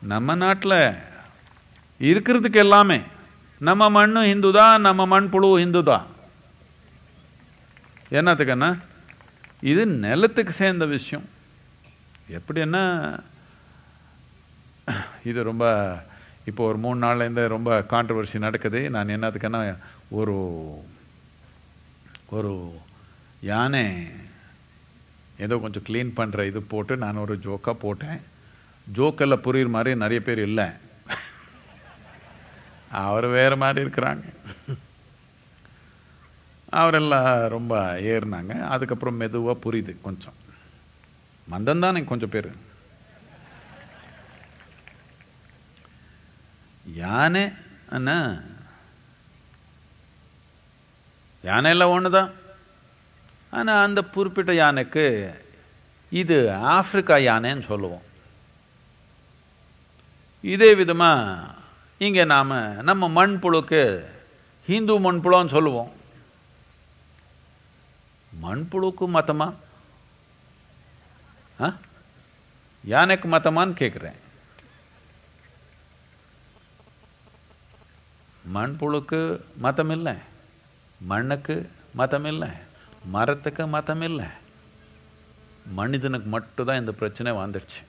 நம்ம நாட்டில் இருக்கிறதுக்கு எல்லாமே நம்ம மண்ணு ஹிந்து தான், நம்ம மண் புழு ஹிந்து தான். என்னத்துக்குன்னா, இது நிலத்துக்கு சேர்ந்த விஷயம். எப்படின்னா, இது ரொம்ப இப்போ ஒரு 3 நாள்லேருந்து ரொம்ப கான்ட்ரவர்சி நடக்குது. நான் என்னத்துக்குன்னா, ஒரு யானை ஏதோ கொஞ்சம் க்ளீன் பண்ணுற இது போட்டு நான் ஒரு ஜோக்காக போட்டேன். ஜோக்கெல்லாம் புரியுற மாதிரி நிறைய பேர் இல்லை, அவர் வேறு மாதிரி இருக்கிறாங்க. அவரெல்லாம் ரொம்ப ஏறினாங்க. அதுக்கப்புறம் மெதுவாக புரியுது, கொஞ்சம் மந்தந்தானே கொஞ்சம் பேர். யானை அண்ணா, யானையெல்லாம் ஒன்று தான். ஆனால் அந்த குறிப்பிட்ட யானைக்கு இது ஆப்பிரிக்கா யானைன்னு சொல்லுவோம். இதே விதமாக இங்கே நாம் நம்ம மண்புழுக்கு ஹிந்து மண்புழுன்னு சொல்லுவோம். மண்புழுக்கு மதமா, யானைக்கு மதமான்னு கேட்குறேன். மண்புழுக்கு மதம் இல்லை, மண்ணுக்கு மதம் இல்லை, மரத்துக்கு மதம் இல்லை. மனிதனுக்கு மட்டும்தான் இந்த பிரச்சனை வந்துடுச்சு.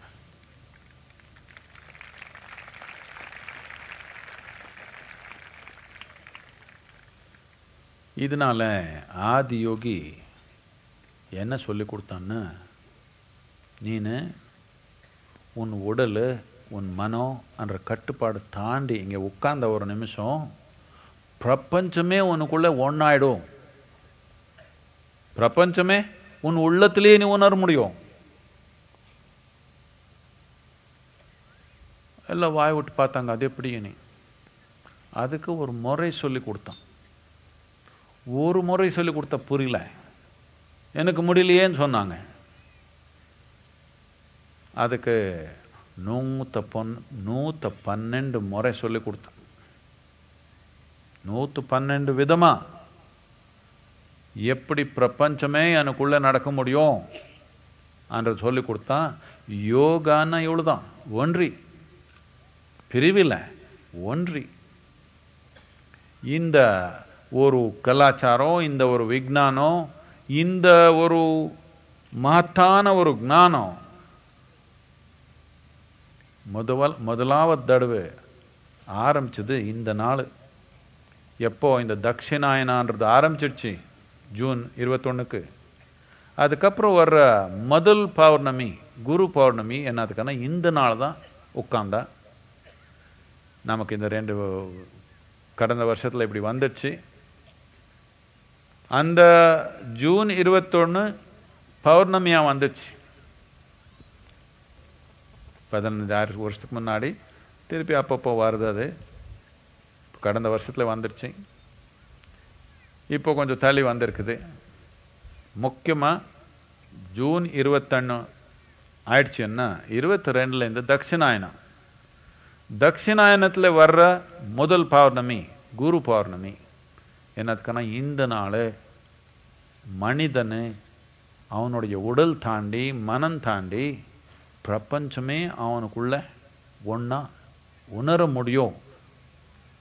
இதனால ஆதியோகி என்ன சொல்லி கொடுத்தான்னு, நீனு உன் உடல் உன் மனம் என்ற கட்டுப்பாடு தாண்டி இங்கே உட்கார்ந்த ஒரு நிமிஷம் பிரபஞ்சமே உனக்குள்ளே ஒன்றாயிடும். பிரபஞ்சமே உன் உள்ளத்திலேயே நீ உணர முடியும். எல்லாம் வாய் விட்டு பார்த்தாங்க, அது எப்படி நீ? அதுக்கு ஒரு முறை சொல்லி கொடுத்தான். ஒரு முறை சொல்லி கொடுத்தா புரியல, எனக்கு முடியலையேன்னு சொன்னாங்க. அதுக்கு 112 முறை சொல்லி கொடுத்தான். 112 விதமா எப்படி பிரபஞ்சமே எனக்குள்ள நடக்க முடியும் என்று சொல்லி கொடுத்தான். யோகான்னா இவ்வளவுதான், ஒன்றி, பிரிவில்லை, ஒன்றி. இந்த ஒரு கலாச்சாரம், இந்த ஒரு விஞ்ஞானம், இந்த ஒரு மகத்தான ஒரு ஞானம் முதலாவது தடவை ஆரம்பிச்சது இந்த நாள். எப்போ இந்த தட்சிணாயனான்றது ஆரம்பிச்சிடுச்சு ஜூன் 21க்கு. அதுக்கப்புறம் வர்ற முதல் பௌர்ணமி, குரு பௌர்ணமி என்னதுக்குன்னா இந்த நாள் தான் உட்காந்தா. நமக்கு இந்த 2 கடந்த வருஷத்தில் இப்படி வந்துடுச்சு. அந்த ஜூன் 21 பௌர்ணமியாக வந்துடுச்சு. 15 வருஷத்துக்கு முன்னாடி திருப்பி அப்பப்போ வருது. அது கடந்த வருஷத்தில் வந்துடுச்சு. இப்போ கொஞ்சம் தள்ளி வந்திருக்குது. முக்கியமாக ஜூன் 21 ஆயிடுச்சுன்னா 22லேருந்து தட்சிணாயனம். தக்ஷிணாயனத்தில் வர்ற முதல் பௌர்ணமி குரு பௌர்ணமி. என்னதுக்குன்னா இந்த நாள் மனிதனு அவனுடைய உடல் தாண்டி மனம் தாண்டி பிரபஞ்சமே அவனுக்குள்ள ஒன்றா உணர முடியும்.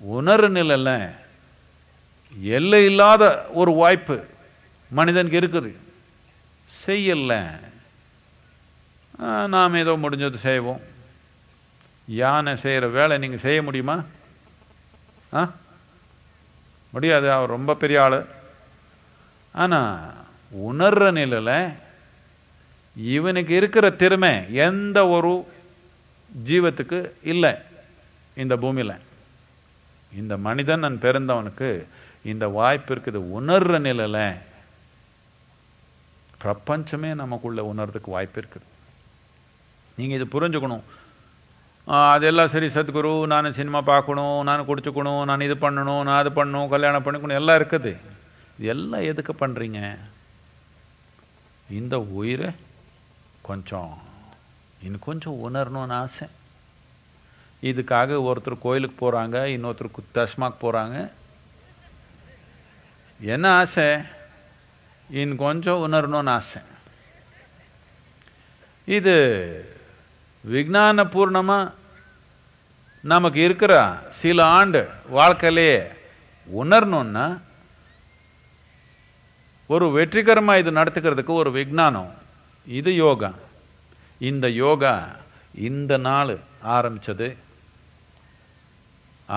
உணர நிலையில எல்லை இல்லாத ஒரு வாய்ப்பு மனிதனுக்கு இருக்குது. செய்யல, நாம் ஏதோ முடிஞ்சது செய்வோம். யானை செய்கிற வேலை நீங்கள் செய்ய முடியுமா? முடியாது, அவர் ரொம்ப பெரிய ஆள். ஆனால் உணர்ற நிலையில் இவனுக்கு இருக்கிற திறமை எந்த ஒரு ஜீவத்துக்கு இல்லை இந்த பூமியில். இந்த மனிதன் பிறந்தவனுக்கு இந்த வாய்ப்பு இருக்குது. உணர்ற நிலையில் பிரபஞ்சமே நமக்குள்ள உணர்றதுக்கு வாய்ப்பு இருக்குது. நீங்கள் இது புரிஞ்சுக்கணும். அதெல்லாம் சரி சத்குரு, நான் சினிமா பார்க்கணும், நான் குடிச்சுக்கணும், நான் இது பண்ணணும், நான் அது பண்ணணும், கல்யாணம் பண்ணிக்கணும் எல்லாம் இருக்குது. இது எல்லாம் எதுக்கு பண்ணுறீங்க? இந்த உயிரை இன்னும் கொஞ்சம் உணரணும்னு ஆசை. இதுக்காக ஒருத்தர் கோயிலுக்கு போகிறாங்க, இன்னொருத்தருக்கு தஸ்மாக் போகிறாங்க. என்ன ஆசை? இன்னும் கொஞ்சம் உணரணும்னு ஆசை. இது விஞ்ஞானபூர்ணமாக நமக்கு இருக்கிற சில ஆண்டு வாழ்க்கையிலே உணரணும்னா ஒரு வெற்றிகரமாக இது நடத்துக்கிறதுக்கு ஒரு விஞ்ஞானம். இது யோகா. இந்த யோகா இந்த நாள் ஆரம்பித்தது.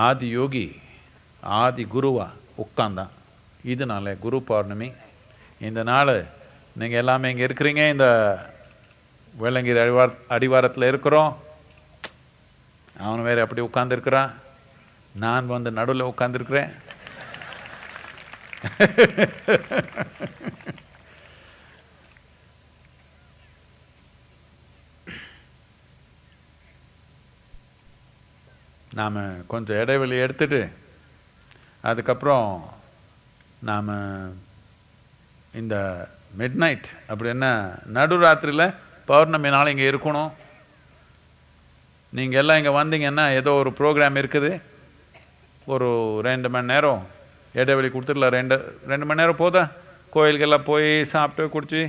ஆதி யோகி ஆதி குருவா உட்கார்ந்தான். இதனால குரு பௌர்ணமி. இந்த நாள் நீங்கள் எல்லாமே இங்கே இருக்கிறீங்க. இந்த வேளங்கிரி அடிவாரத்தில் இருக்கிறோம். அவன் வேறு அப்படி உட்காந்துருக்கிறான், நான் நடுவில் உட்காந்துருக்கிறேன். நாம் கொஞ்சம் இடைவெளி எடுத்துட்டு அதுக்கப்புறம் நாம் இந்த மிட் நைட் அப்படின்னா நடுராத்திரியில் பௌர்ணமி நாள் இங்கே இருக்கணும். நீங்கள் எல்லாம் இங்கே வந்தீங்கன்னா ஏதோ ஒரு ப்ரோக்ராம் இருக்குது. ஒரு 2 மணி நேரம் இடைவெளி கொடுத்துடலாம். 2 மணி நேரம் போதா? கோயிலுக்கெல்லாம் போய் சாப்பிட்டு குடிச்சு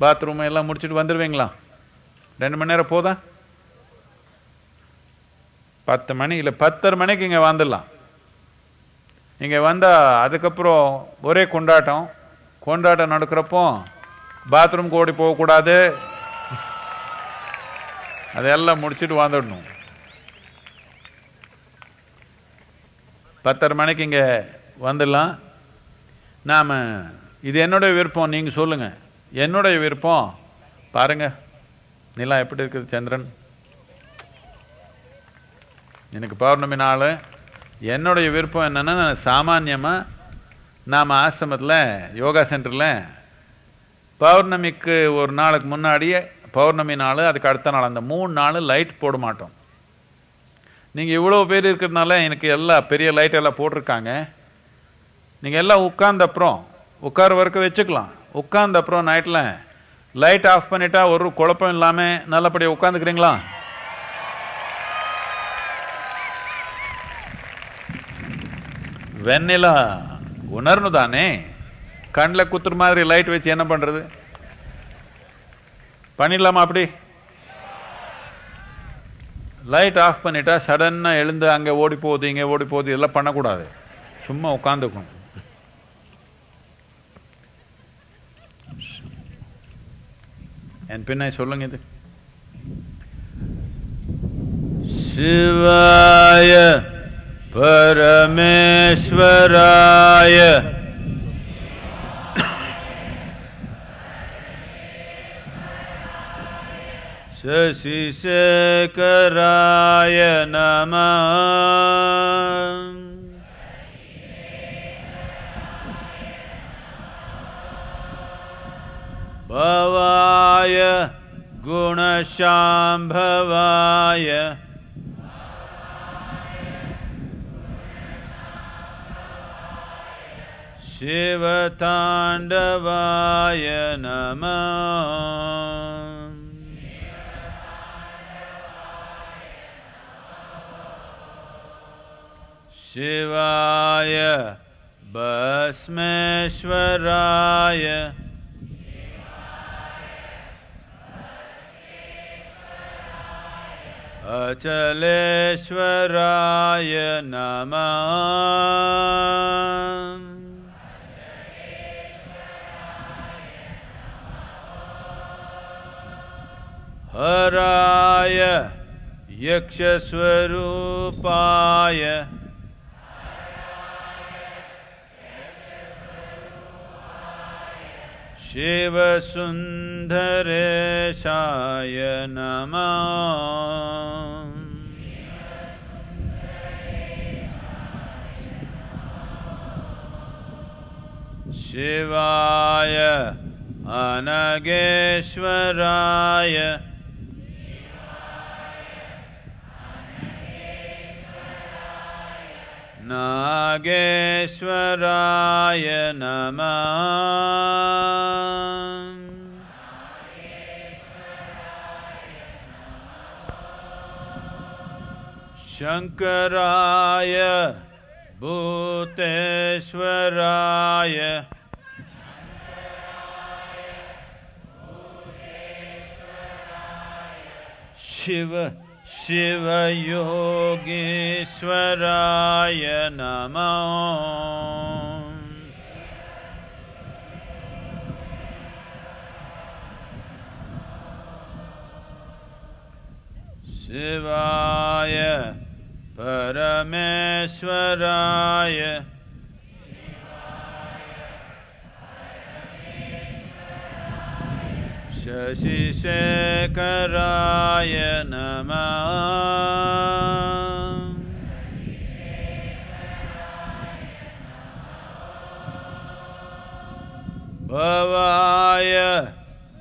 பாத்ரூம் எல்லாம் முடிச்சுட்டு வந்துடுவீங்களா? 2 மணி நேரம் போதா? 10 மணி இல்லை 10:30 மணிக்கு இங்கே வந்துடலாம். இங்கே வந்தால் அதுக்கப்புறம் ஒரே கொண்டாட்டம் நடக்கிறப்போ பாத்ரூம் ஓடி போகக்கூடாது. அதெல்லாம் முடிச்சுட்டு வந்துடணும். 10:30 மணிக்கு இங்கே வந்துடலாம். நாம் இது என்னுடைய விருப்பம், நீங்கள் சொல்லுங்கள். என்னுடைய விருப்பம் பாருங்கள், நிலா எப்படி இருக்குது, சந்திரன். எனக்கு பௌர்ணமி நாள். என்னுடைய விருப்பம் என்னென்னா, சாமான்யமாக நாம் ஆசிரமத்தில் யோகா சென்டரில் பௌர்ணமிக்கு ஒரு நாளுக்கு முன்னாடியே பௌர்ணமி நாள், அதுக்கு அடுத்த நாள், அந்த 3 நாள் லைட் போட மாட்டோம். நீங்கள் இவ்வளோ பேர் இருக்கிறதுனால எனக்கு எல்லாம் பெரிய லைட் எல்லாம் போட்டிருக்காங்க. நீங்கள் எல்லாம் உட்கார வரைக்கும் வச்சுக்கலாம். உட்கார்ந்த அப்புறம் நைட்டில் லைட் ஆஃப் பண்ணிட்டா ஒரு குழப்பம் இல்லாமல் நல்லபடியாக உட்காந்துக்கிறீங்களா? வெண்ணிலா உணர்வு தானே. கண்ணில் குத்துற மாதிரி லைட் வச்சு என்ன பண்ணுறது? பண்ணிடலாமா? அப்படி லைட் ஆஃப் பண்ணிட்டா சடனாக எழுந்து அங்கே ஓடி போகுது இங்கே ஓடி போகுது இதெல்லாம் பண்ணக்கூடாது. சும்மா உட்காந்துக்கணும். என் பின்ன சொல்லுங்க. இது சிவாய பரமேஸ்வராய சசிசேகராய நமः பவாய குணசாம்பவாய சிவதாண்டவாய நமः. Shivaya Bhasmeshwaraya Achaleshwaraya Namah Haraya Yakshaswarupaya Shiva Sundareshaya Namah Shivaya Anageshwaraya Nageshwaraya Namah Shankaraya Bhuteshwaraya Shiva Yogeshwaraya Namah Shivaya Parameshwaraya Shashi Shekaraya Namah Bhavaya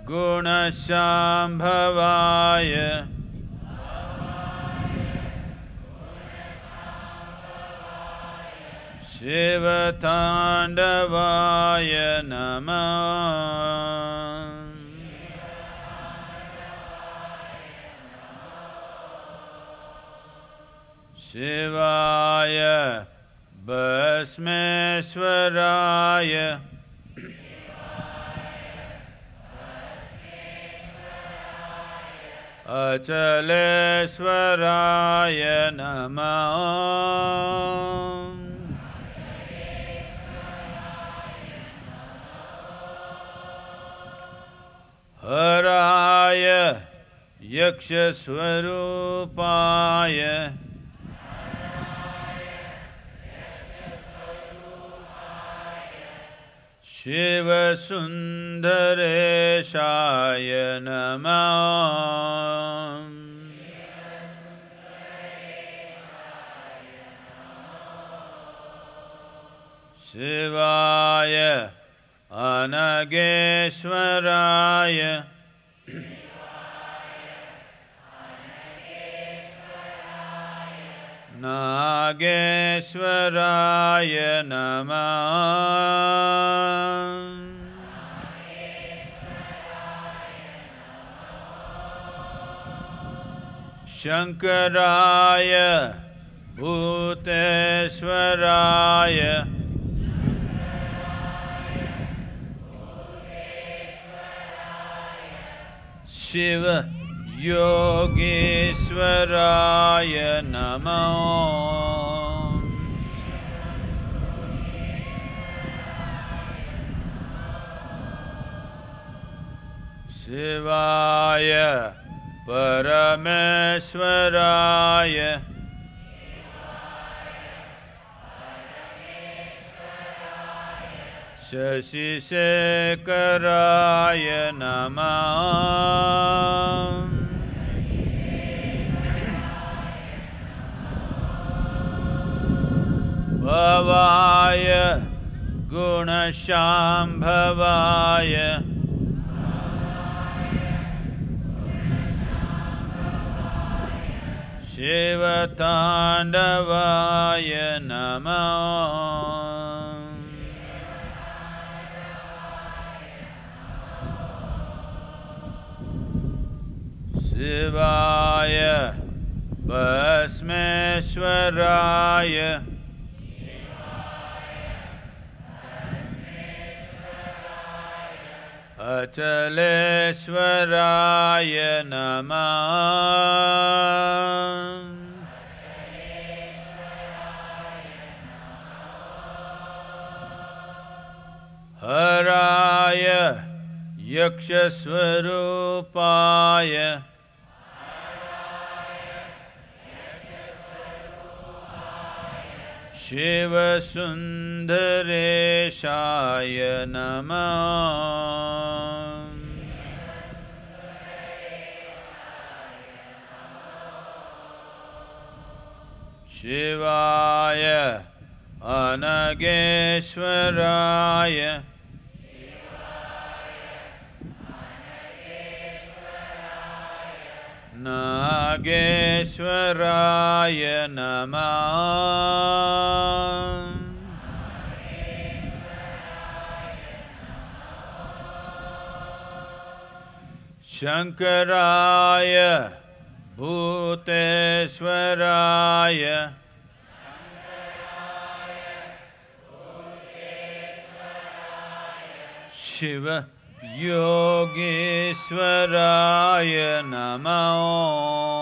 Gunashambhavaya Shiva Tandavaya Namah Shivaya Bhasmeshwaraya Achaleshwaraya Namah Haraya Yakshaswarupaya Shiva Sundareshaya Namah Shivaya Anageshwaraya Nageshwaraya Namah Shankaraya Bhuteshwaraya Shiva Yogeshwaraya Namah Shivaya Parameshwaraya Shashi Shekaraya Namah Bhavaya Gunashambhavaya Shiva Tandavaya Namah Shivaya Bhasmeshwaraya Achaleshwaraya Namah. Haraya Yakshaswarupaya Shiva Sundareshaya Namah. Shivaya Anageshwaraya Nageshwaraya Namah. Shankaraya Bhuteshwaraya Shiva Yogeshwaraya Namah.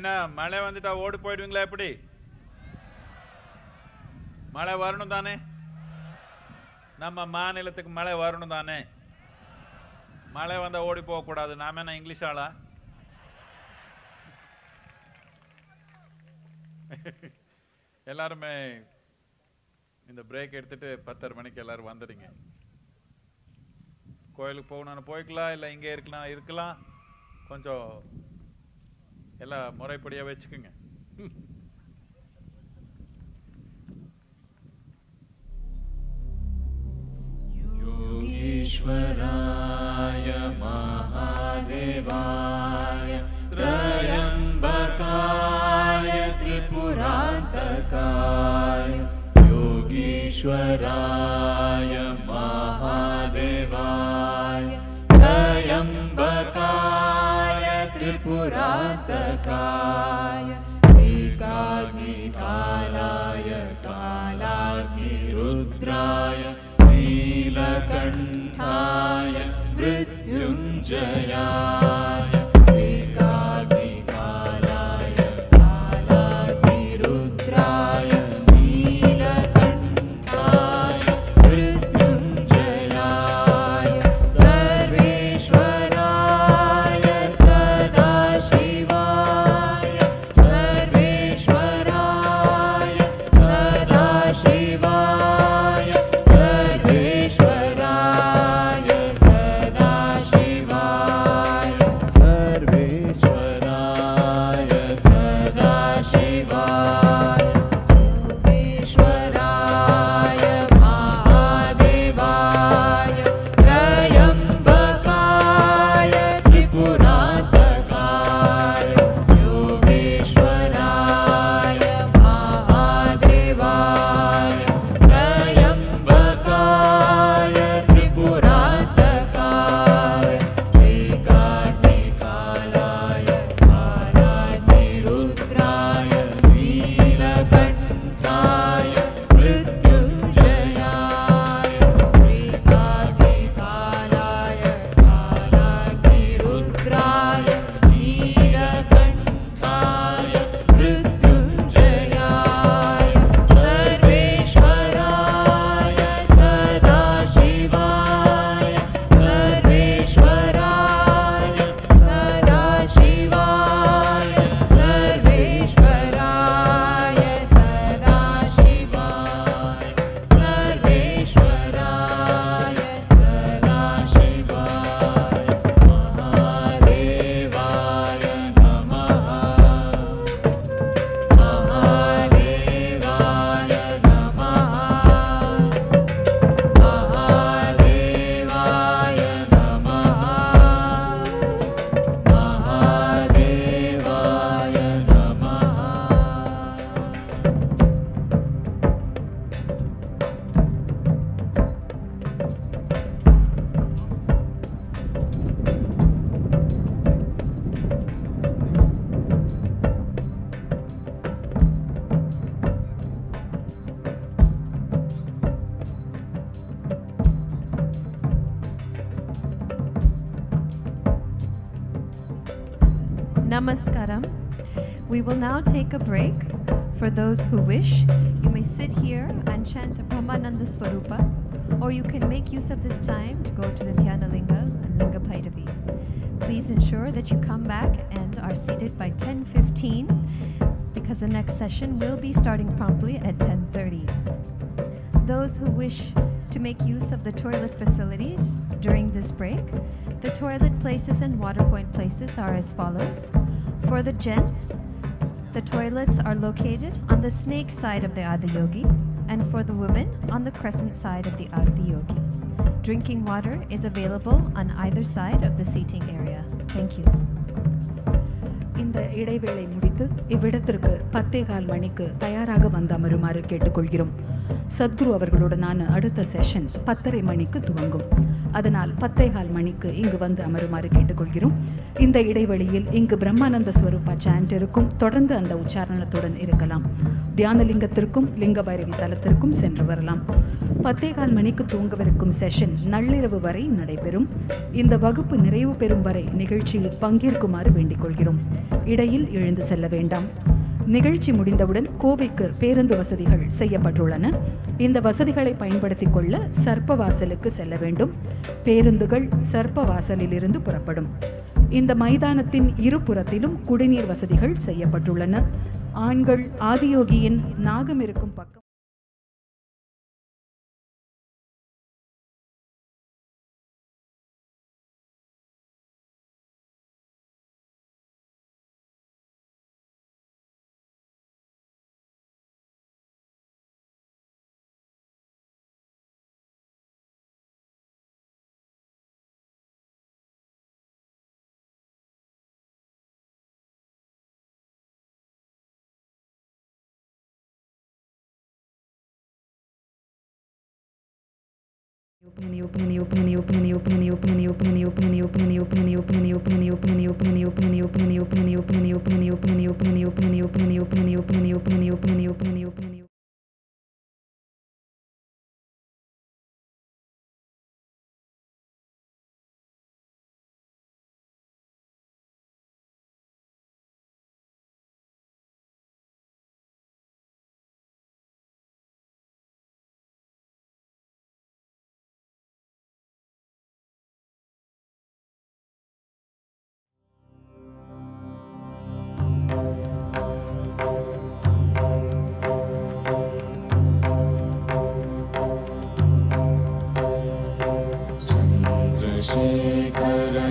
என்ன மழை வந்துட்டா ஓடி போயிடுவீங்களா? எப்படி? மழை வரணும் தானே? நம்ம மாநிலத்துக்கு மழை வரணும் தானே? மழை வந்தா ஓடி போக கூடாது. நாம என்ன இங்கிலீஷ் ஆளா? எல்லாருமே இந்த பிரேக் எடுத்துட்டு 10:30 மணிக்கு எல்லாரும் வந்துடுங்க. கோயிலுக்கு போகணும்னு போய்க்கலாம், இல்லை இங்கே இருக்கலாம். கொஞ்சம் எல்லாம் முறைப்படியாக வச்சுக்குங்க. யோகீஸ்வராய மகாதேவாய த்ரயம்பகாய திரிபுராந்தகாய யோகீஸ்வராய மகாதேவாய த்ரயம்பகாய त्रिपुरान्तकाय एकाग्निकालाय कालाग्निरुद्राय नीलकण्ठाय मृत्युञ्जयाय एकाग्निकालाय कालाग्निरुद्राय नीलकण्ठाय मृत्युञ्जयाय सर्वेश्वराय सदाशिवाय सर्वेश्वराय सदाशिवाय सर्वेश्वराय सदाशिवाय सर्वेश्वराय सदाशिवाय योगेश्वराय महादेवाय त्रयम्बकाय त्रिपुरान्तकाय योगेश्वराय महादेवाय त्रयम्बकाय त्रिपुरान्तकाय एकाग्निकालाय कालाग्निरुद्राय नीलकण्ठाय मृत्युञ्जयाय एकाग्निकालाय कालाग्निरुद्राय नीलकण्ठाय मृत्युञ्जयाय सर्वेश्वराय सदाशिवाय सर्वेश्वराय सदाशिवाय सर्वेश्वराय सदाशिवाय सर्वेश्वराय सदाशिवाय महादेवाय नमः महादेवाय नमः महादेवाय नमः महादेवाय नमः. Namaskaram. We will now take a break. For those who wish, you may sit here and chant a Brahmananda Swarupa, or you can make use of this time to go to the Dhyana Linga and Linga Bhairavi. Please ensure that you come back and are seated by 10:15, because the next session will be starting promptly at 10:30. Those who wish to make use of the toilet facilities during this break, the toilet places and water point places are as follows. For the gents, the toilets are located on the snake side of the Adiyogi, and for the women on the crescent side of the Adiyogi. Drinking water is available on either side of the seating area. Thank you. இந்த இடைவேளை முடித்து இவ்விடத்திற்கு 10:15 மணிக்கு தயாராக வந்து அமருமாறு கேட்டுக்கொள்கிறோம். சத்குரு அவர்களுடனான அடுத்த session 10:30 மணிக்கு துவங்கும். அதனால் 10:15 மணிக்கு இங்கு வந்து அமருமாறு கேட்டுக்கொள்கிறோம். இந்த இடைவெளியில் இங்கு பிரம்மானந்த ஸ்வரூபா சாண்ட் இருக்கும். தொடர்ந்து அந்த உச்சாரணத்துடன் இருக்கலாம். தியானலிங்கத்திற்கும் லிங்க பைரவி தலத்திற்கும் சென்று வரலாம். 10:15 மணிக்கு தூங்கவிருக்கும் செஷன் நள்ளிரவு வரை நடைபெறும். இந்த வகுப்பு நிறைவு பெறும் வரை நிகழ்ச்சியில் பங்கேற்குமாறு வேண்டிக் கொள்கிறோம். இடையில் எழுந்து செல்ல வேண்டாம். நிகழ்ச்சி முடிந்தவுடன் கோவைக்கு பேருந்து வசதிகள் செய்யப்பட்டுள்ளன. இந்த வசதிகளை பயன்படுத்திக் கொள்ள சர்ப்பவாசலுக்கு செல்ல வேண்டும். பேருந்துகள் சர்ப்பவாசலிலிருந்து புறப்படும். இந்த மைதானத்தின் இருபுறத்திலும் குடிநீர் வசதிகள் செய்யப்பட்டுள்ளன. ஆண்கள் ஆதியோகியின் நாகம் இருக்கும் பக்கம்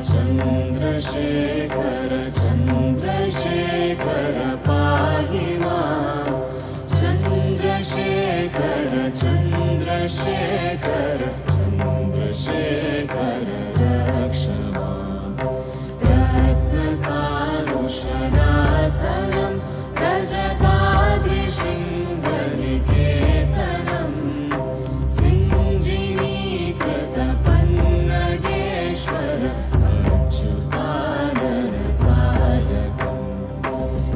चन्द्रशेखर चन्द्रशेखर पाहि मां चन्द्रशेखर चन्द्रशेखर चन्द्रशेखर रक्ष मां रत्नसानुशरासनं रजताद्रिशृङ्गनिकेतनं सिञ्जिनीकृतपन्नगेश्वर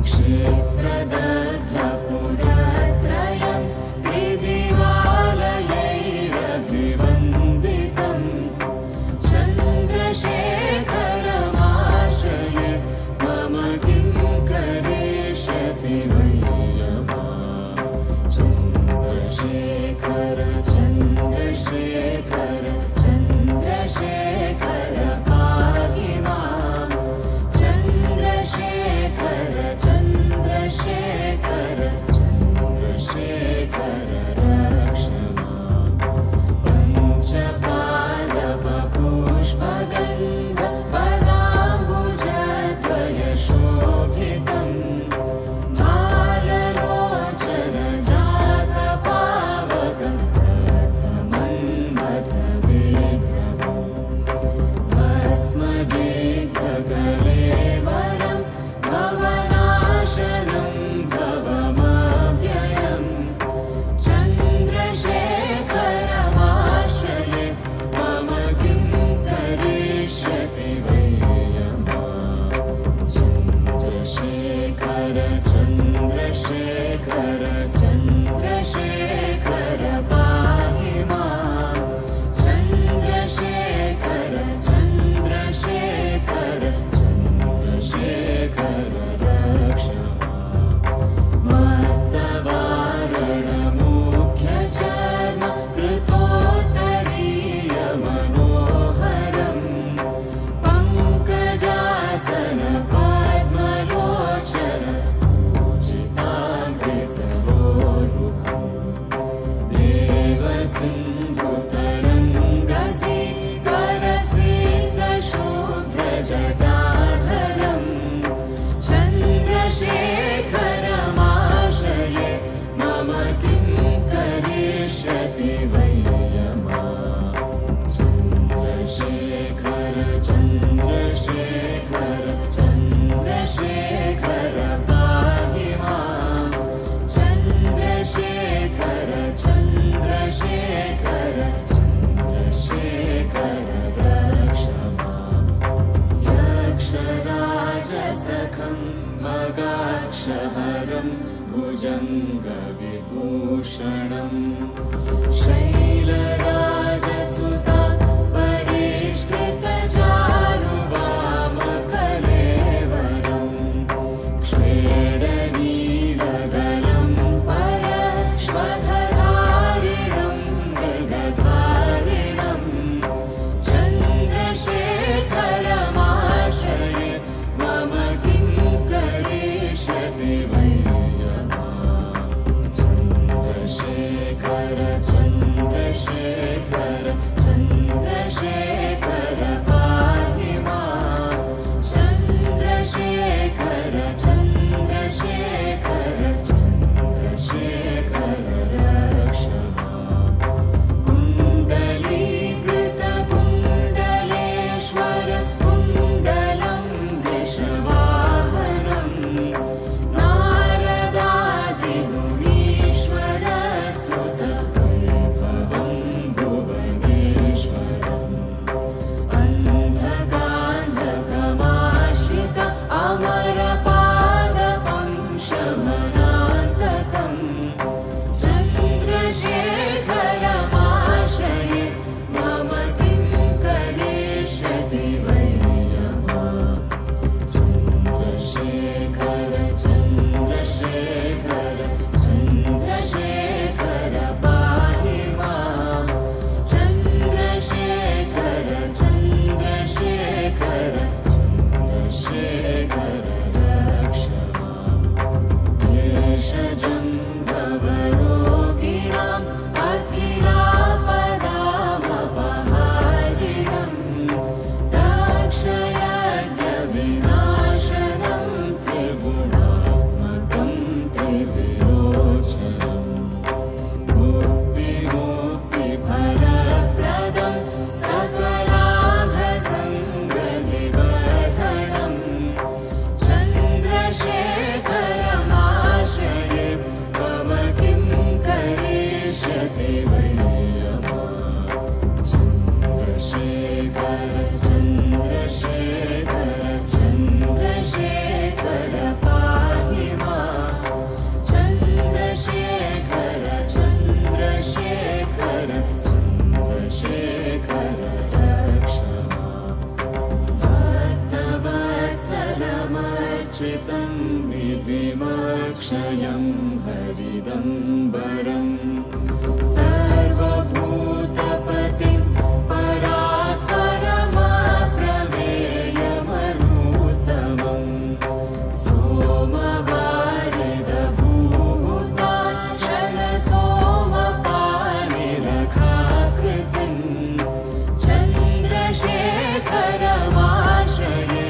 क्षिप्रदग्धपुरत्रयं त्रिदिवालयैरभिषेकम् विभूषणम् शैलराजसुता परिष्कृतचारुवामकलेवरम् श्वेडनीलगलं परश्वधधारिणं मृगधारिणम् चन्द्रशेखरमाश्रये मम किं करिष्यति वै यमा चन्द्रशेखर चन्द्रशेखर चन्द्रशेखर पाहि मां चन्द्रशेखर चन्द्रशेखर चन्द्रशेखर रक्ष मां कुण्डलीकृतकुण्डलेश्वर कुण्डलं वृषवाहनम् नारदादिमुनीश्वरस्तुत वैभवं भुवनेश्वरम् अन्धकान्धकमाश्रित अमरपादपं शमनान्तकम् चन्द्रशेखरमाश्रये मम किं करिष्यति वै यमा चन्द्रशेखर चन्द्रशेखर चन्द्रशेखर पाहि मां चन्द्रशेखर चन्द्रशेखर चन्द्रशेखर रक्ष मां भेषजं भवरोगिणाम् अखिलापदामपहारिणम् दाक्षयज्ञविनाशनं त्रिगुणात्मकं त्रिविलोचनम् मुक्तिमुक्तिफलप्रदं सकलाघसङ्गनिबर्हणम् चन्द्रशेखरमाश्रये मम किं करिष्यति वै यमा चन्द्रशेखर चन्द्रशेखर चन्द्रशेखर पाहि मां चन्द्रशेखर चन्द्रशेखर चन्द्रशेखर रक्ष मां भक्तवत्सलमर्चितं निधिमक्षयं हरिदम्बरम् सर्वभूतपतिं परात्परमप्रमेयमनूतमम् सोमवारिदभूताशनसोमपानिरखाकृतिम् चन्द्रशेखरमाश्रये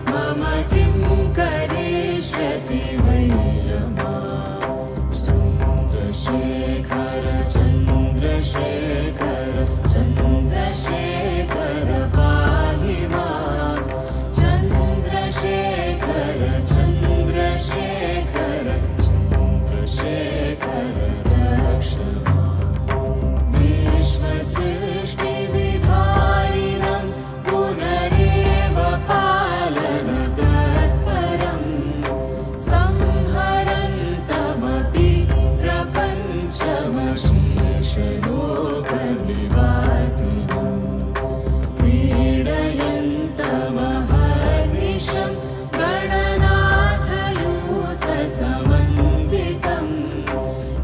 मम किं करिष्यति वै यमा चन्द्रशेखर चन्द्रशेखर चन्द्रशेखर पाहि मां चन्द्रशेखर चन्द्रशेखर चन्द्रशेखर रक्ष मां विश्वसृष्टिविधायिनं पुनरेव पालनतत्परम् संहरन्तमपि प्रपञ्चमशेषलोकनिवासिनम् क्रीडयन्तमहर्निशं गणनाथयूथसमन्वितम्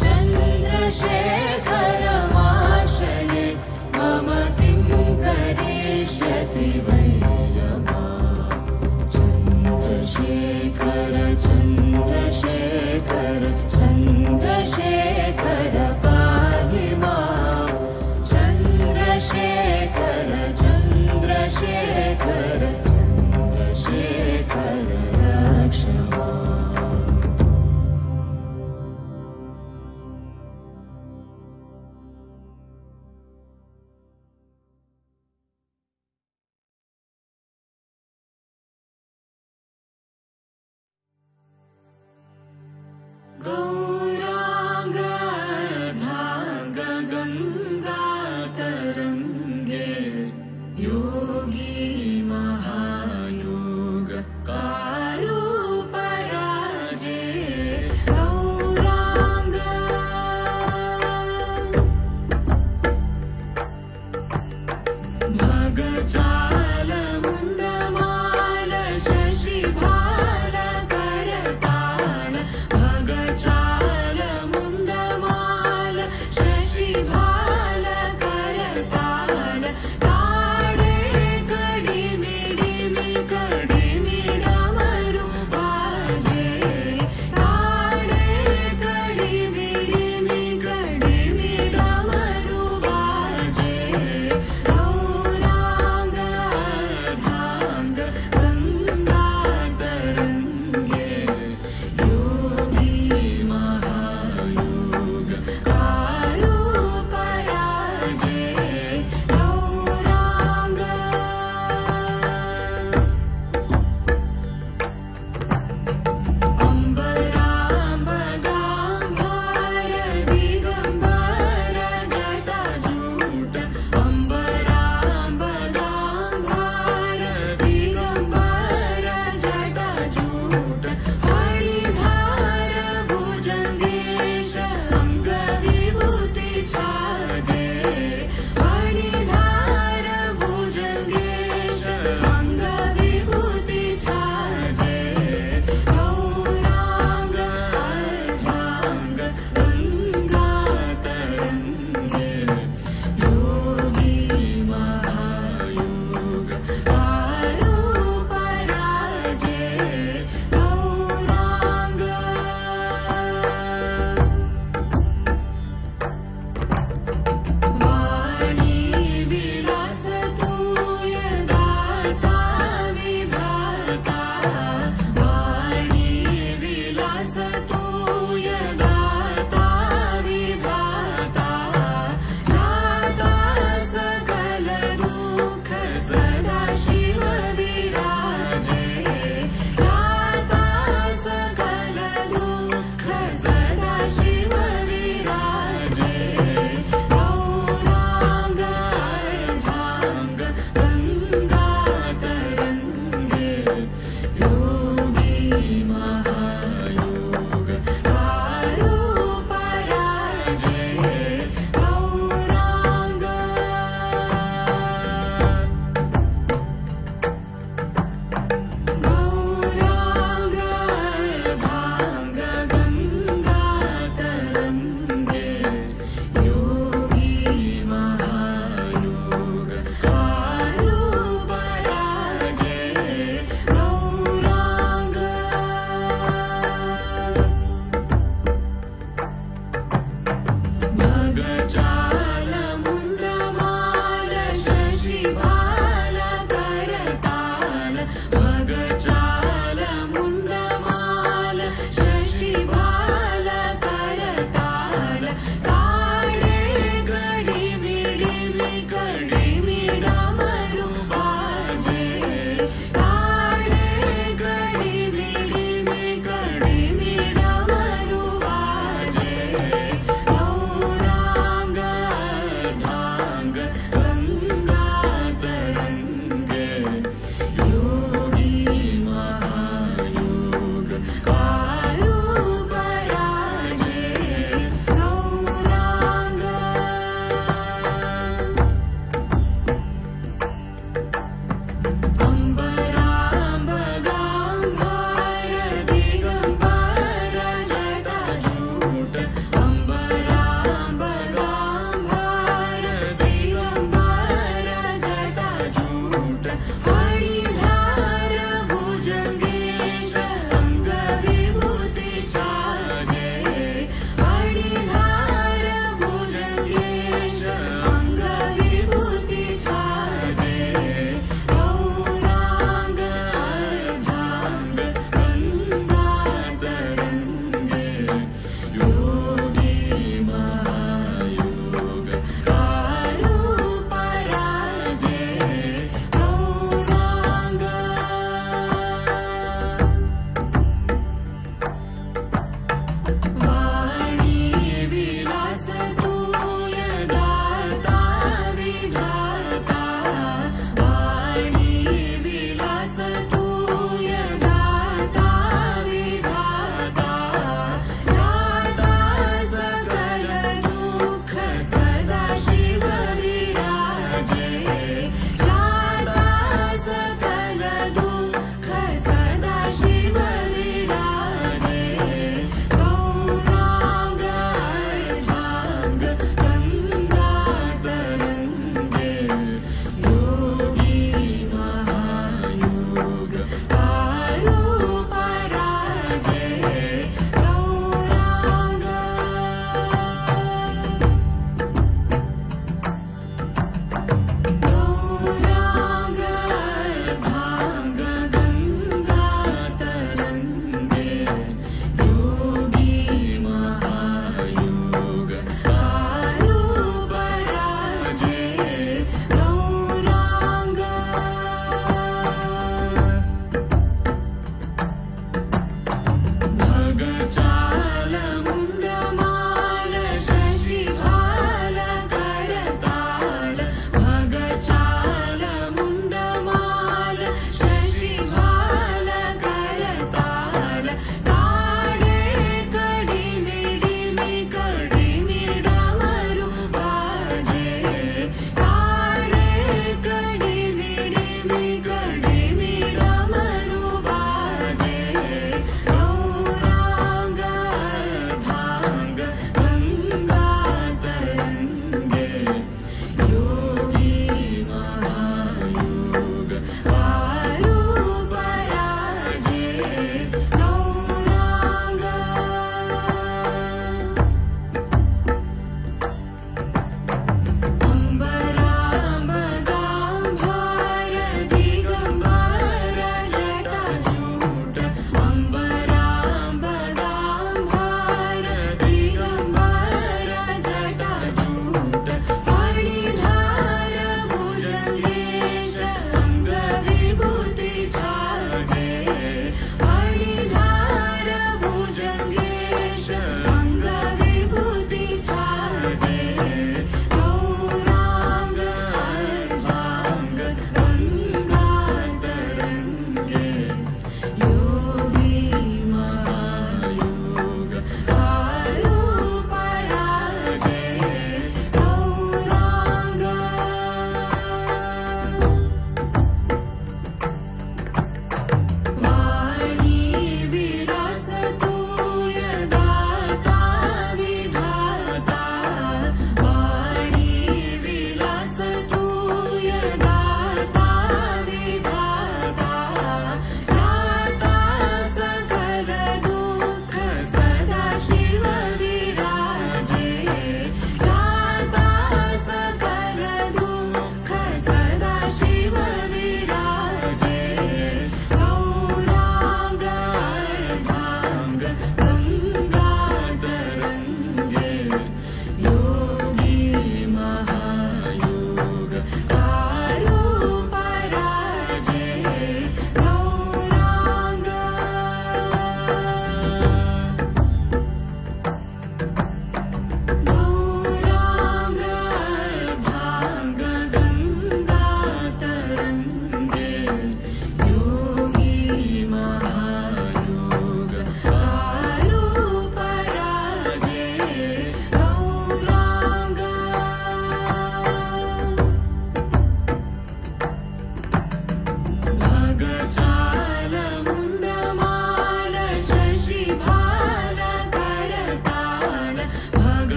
चन्द्रशेखरमाश्रये मम किं करिष्यति वै यमा चन्द्रशेखर चन्द्रशेखर चन्द्रशेखर पाहि मां चन्द्रशेखर चन्द्रशेखर चन्द्रशेखर रक्ष मां गौराङ्गार्धाङ्गगङ्गातरङ्गे योगी भगचाल मुण्डमाल शशिभाल करताल भगचाल मुण्डमाल शशिभाल करताल ताडे कडिमिडिमि कडिमिडमरु बाजे ताडे कडिमिडिमि कडिमिडमरु बाजे गौरांग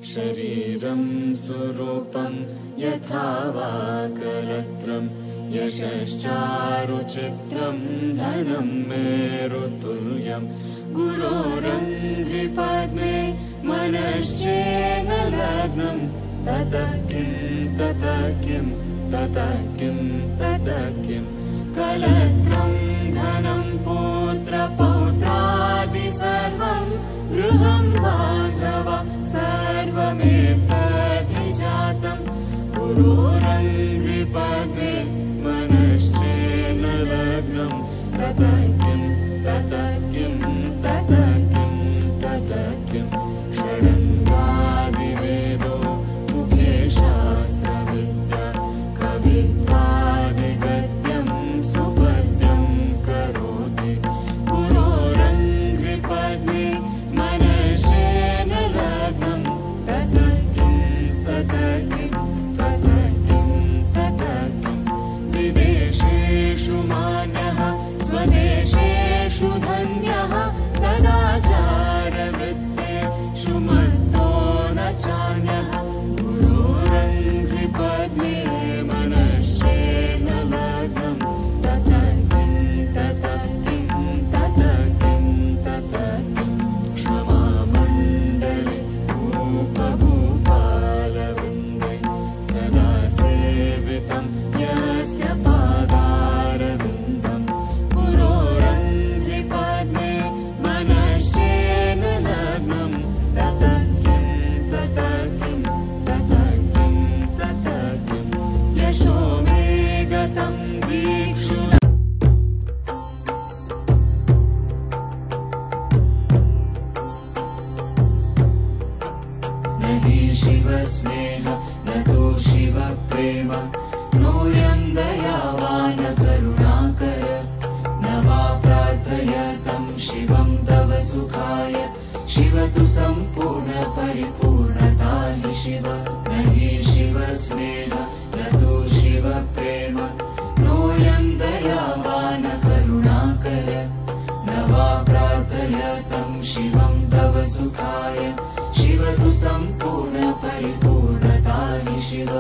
शरीरं सुरूपं यथा वा कलत्रं यशश्चारुचित्रं धनं मेरुतुल्यं गुरोरङ्घ्रिपद्मे मनश्चेन लग्नं ततः किं ततः किं ततः किं ततः किं कलत्रं धनं पुत्रपौत्रादि सर्वं गृहं बान्धवा सर्वमेतद्विजातं गुरोरङ्घ्रिपद्मे मनश्चेन लग्नं ततः किं ततः किं ततः किं ततः किं षडङ्गादिवेदो मुखे शास्त्रविद्या कवित्वादिगद्यं सुपद्यं करोति गुरोरङ्घ्रिपद्मे मनश्चेन लग्नं ततः किं ततः किं ततः किं ततः किं विदेशेषु मान्यः स्वदेशेषु धन्यः सदाचारवृत्तेषु मत्तो न चान्यः गुरोरङ्घ्रिपद्मे मनश्चेन लग्नं ततः किं ततः किं ततः किं ततः किं क्षमामण्डले भूपभूपालवृन्दे सदा सेवितं यस्य पादारविन्दं गुरोरङ्घ्रिपद्मे मनश्चेन लग्नं ततः किं ततः किं ततः किं ततः किं यशो मे गतं दीक्षु न हि शिवस्नेह न तु शिवप्रेम नोऽयं दयावान् करुणाकर न वा प्रार्थयतं शिवं तव सुखाय शिव तु सम्पूर्ण परिपूर्णता हि शिव न हि शिवस्नेह न तु शिवप्रेम नोऽयं दयावान् करुणाकर न वा प्रार्थयतं शिवं तव सुखाय शिव तु सम्पूर्ण परिपूर्णता हि शिव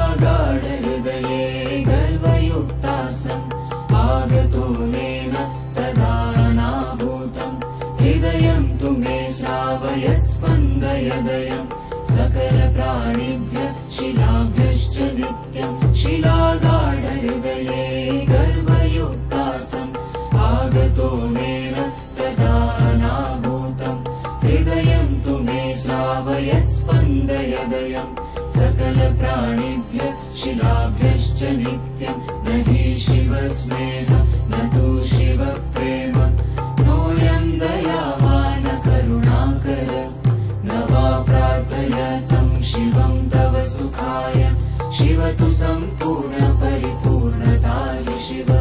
शिलागाढहृदये गर्वयुक्तासम् आगतोनेन तदानाहूतं हृदयं तु मे श्रावयत् स्पन्दयदयं सकलप्राणिभ्यः शिलाभ्यश्च नित्यं शिलागाढहृदये गर्वयुक्तासम् आगतोनेन तदानाहूतं हृदयं तु मे श्रावयत् स्पन्दयदयं सकलप्राणिभ्यः शिलाभ्यश्च नित्यं न हि शिवस्नेह न तु शिवप्रेम नोऽयं दयावान् करुणाकर न वा प्रार्थयतं शिवं तव सुखाय शिव तु सम्पूर्ण परिपूर्णता हि शिव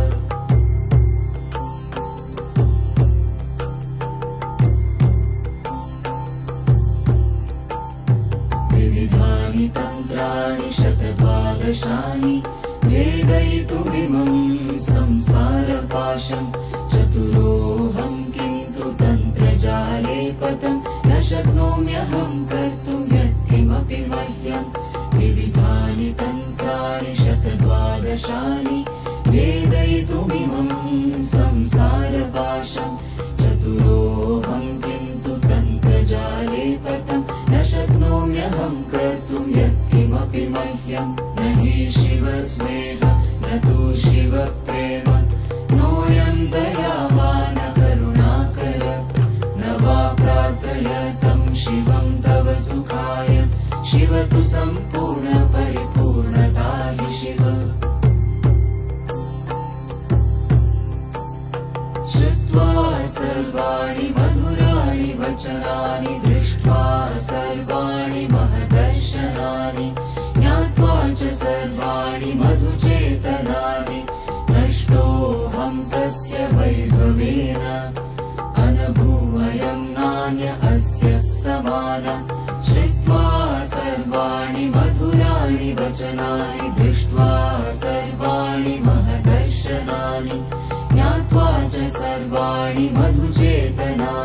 विविधानि तन्त्राणि शतद्वादशानि भेदयितुमिमं संसारपाशं चतुरोऽहं किन्तु तन्त्रजाले पतं न शक्नोम्यहं कर्तुं यत्किमपि मह्यं विविधानि तन्त्राणि शतद्वादशानि भेदयितुमिमं संसारपाशं चतुरोऽहं किन्तु तन्त्रजाले पतं न शक्नोम्यहं कर्तुं यत्किमपि मह्यं न हि शिवस्नेह न तु शिवप्रेम नोऽयं दयावान् करुणाकर न वा प्रार्थयतं शिवं तव सुखाय शिव तु सम्पूर्ण परिपूर्णता हि शिव श्रुत्वा सर्वाणि मधुराणि वचनानि दृष्ट्वा सर्वाणि महदर्शनानि ज्ञात्वा च सर्वाणि मधुचेतनानि नष्टोऽहं तस्य वैभवेन अनभूवयं नान्य अस्य समान श्रुत्वा सर्वाणि मधुराणि वचनानि दृष्ट्वा सर्वाणि महदर्शनानि ज्ञात्वा च सर्वाणि मधुचेतनानि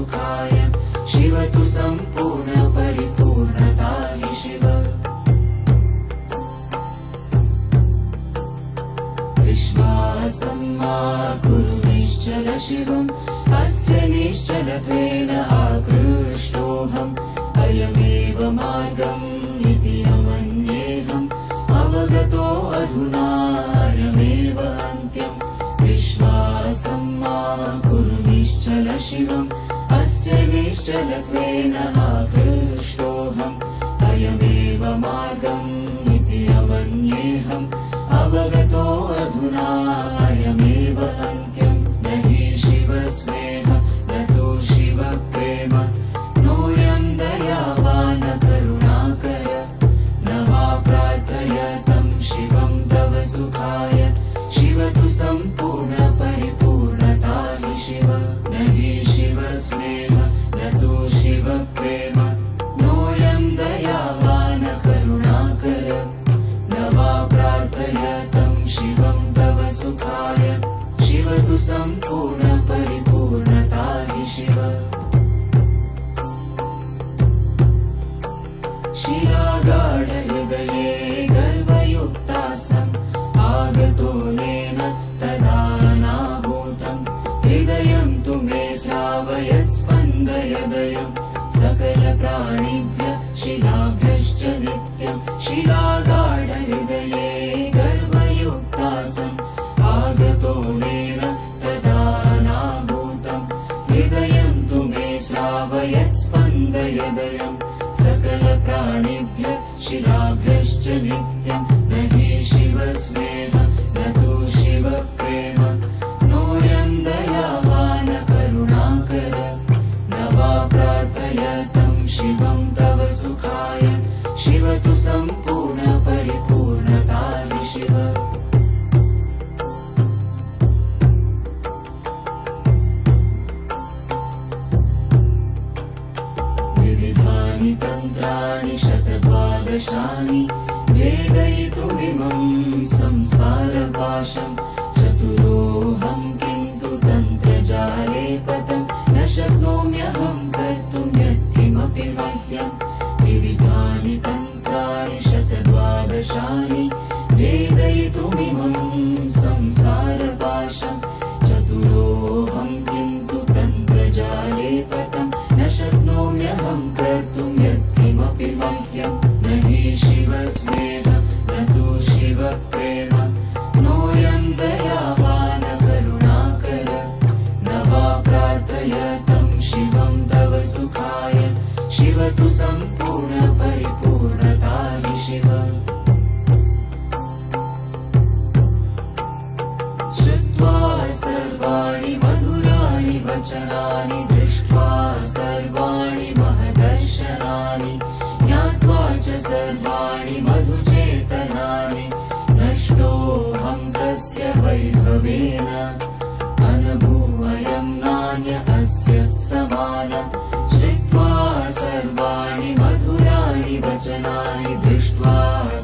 सुखाय शिव तु सम्पूर्ण परिपूर्णता हि शिव विश्वासं मा कुरु निश्चल शिवम् अस्य निश्चलत्वेन आकृष्टोऽहम् अयमेव मार्गम् इति अमन्येऽहम् अवगतो अधुना अयमेव अन्त्यम् विश्वासं मा कुरु निश्चल शिवम् अस्य निश्चलत्वेन आकृष्टोऽहम् अयमेव मार्गम् इति अमन्येऽहम् अवगतो अधुना अयमेव अन्त्यम् न हि शिवस्नेह न तु शिवप्रेम नोऽयम् दयावान् करुणाकर न वा प्रार्थयतं शिवं तव सुखाय शिव तु सम्पूर्ण परिपूर्णता हि शिव न हि शिवस्नेह न तु शिवप्रेम नोऽयम् दयावान् करुणाकर न वा प्रार्थयतं शिवं तव सुखाय शिव तु सम्पूर्ण परिपूर्णता हि शिव शिलागाढहृदये गर्वयुक्तासम् आगतोनेन तदा नाहूतम् हृदयं तु मे श्रावयत् स्पन्दयदयम् सकलप्राणिभ्य शिलाभ्यश्च नित्यम् शिलागाढहृदये गर्वयुक्तासम् आगतोनेन तदा नाहूतम् हृदयं तु मे श्रावयत् स्पन्दयदयम् सकलप्राणिभ्य शिलाभ्यश्च नित्यम् न हि शिवस्नेह न तु शिवप्रेम नोऽयम् दयावान् करुणाकर न वा प्रार्थयतं शिवं तव सुखाय शिव तु सम्पूर्ण परिपूर्णता हि शिव विविधानि तन्त्राणि शतद्वादशानि भेदयितुमिमं संसारपाशम् चतुरोऽहं किन्तु तन्त्रजाले पतम् न शक्नोम्यहं कर्तुं यत्किमपि मह्यम् विविधानि तन्त्राणि शतद्वादशानि भेदयितुमिमं संसारपाशम् चतुरोऽहं किन्तु तन्त्रजाले पतम् न शक्नोम्यहं कर्तुं यत्किमपि मह्यम् न हि शिवस्नेह न तु शिवप्रेम नोऽयम् दयावान् करुणाकर न वा प्रार्थयतं शिवं तव सुखाय शिव तु सम्पूर्ण परिपूर्णता हि शिव श्रुत्वा सर्वाणि मधुराणि वचनानि दृष्ट्वा सर्वाणि महदर्शनानि ज्ञात्वा च सर्वाणि मधुचेतनानि नष्टोऽहं तस्य वैभवेन अनुभूयं नान्य अस्य समान श्रुत्वा सर्वाणि मधुराणि वचनानि दृष्ट्वा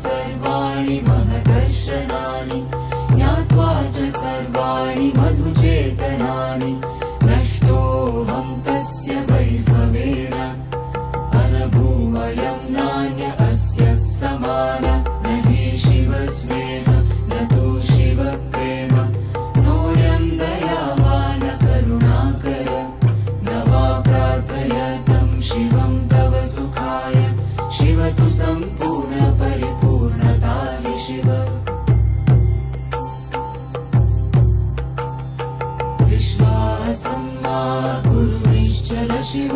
सर्वाणि महदर्शनानि ज्ञात्वा च सर्वाणि मधुचेतनानि नष्टोऽहं तस्य वैभवेन अनुभूयं नान्य अस्य समान न हि शिवस्नेह न तु शिवप्रेम नोऽयम् दयावान् करुणाकर न वा प्रार्थयतं शिवं तव सुखाय शिव तु सम्पूर्ण परिपूर्णता हि शिव विश्वासं मा कुरु निश्चल शिव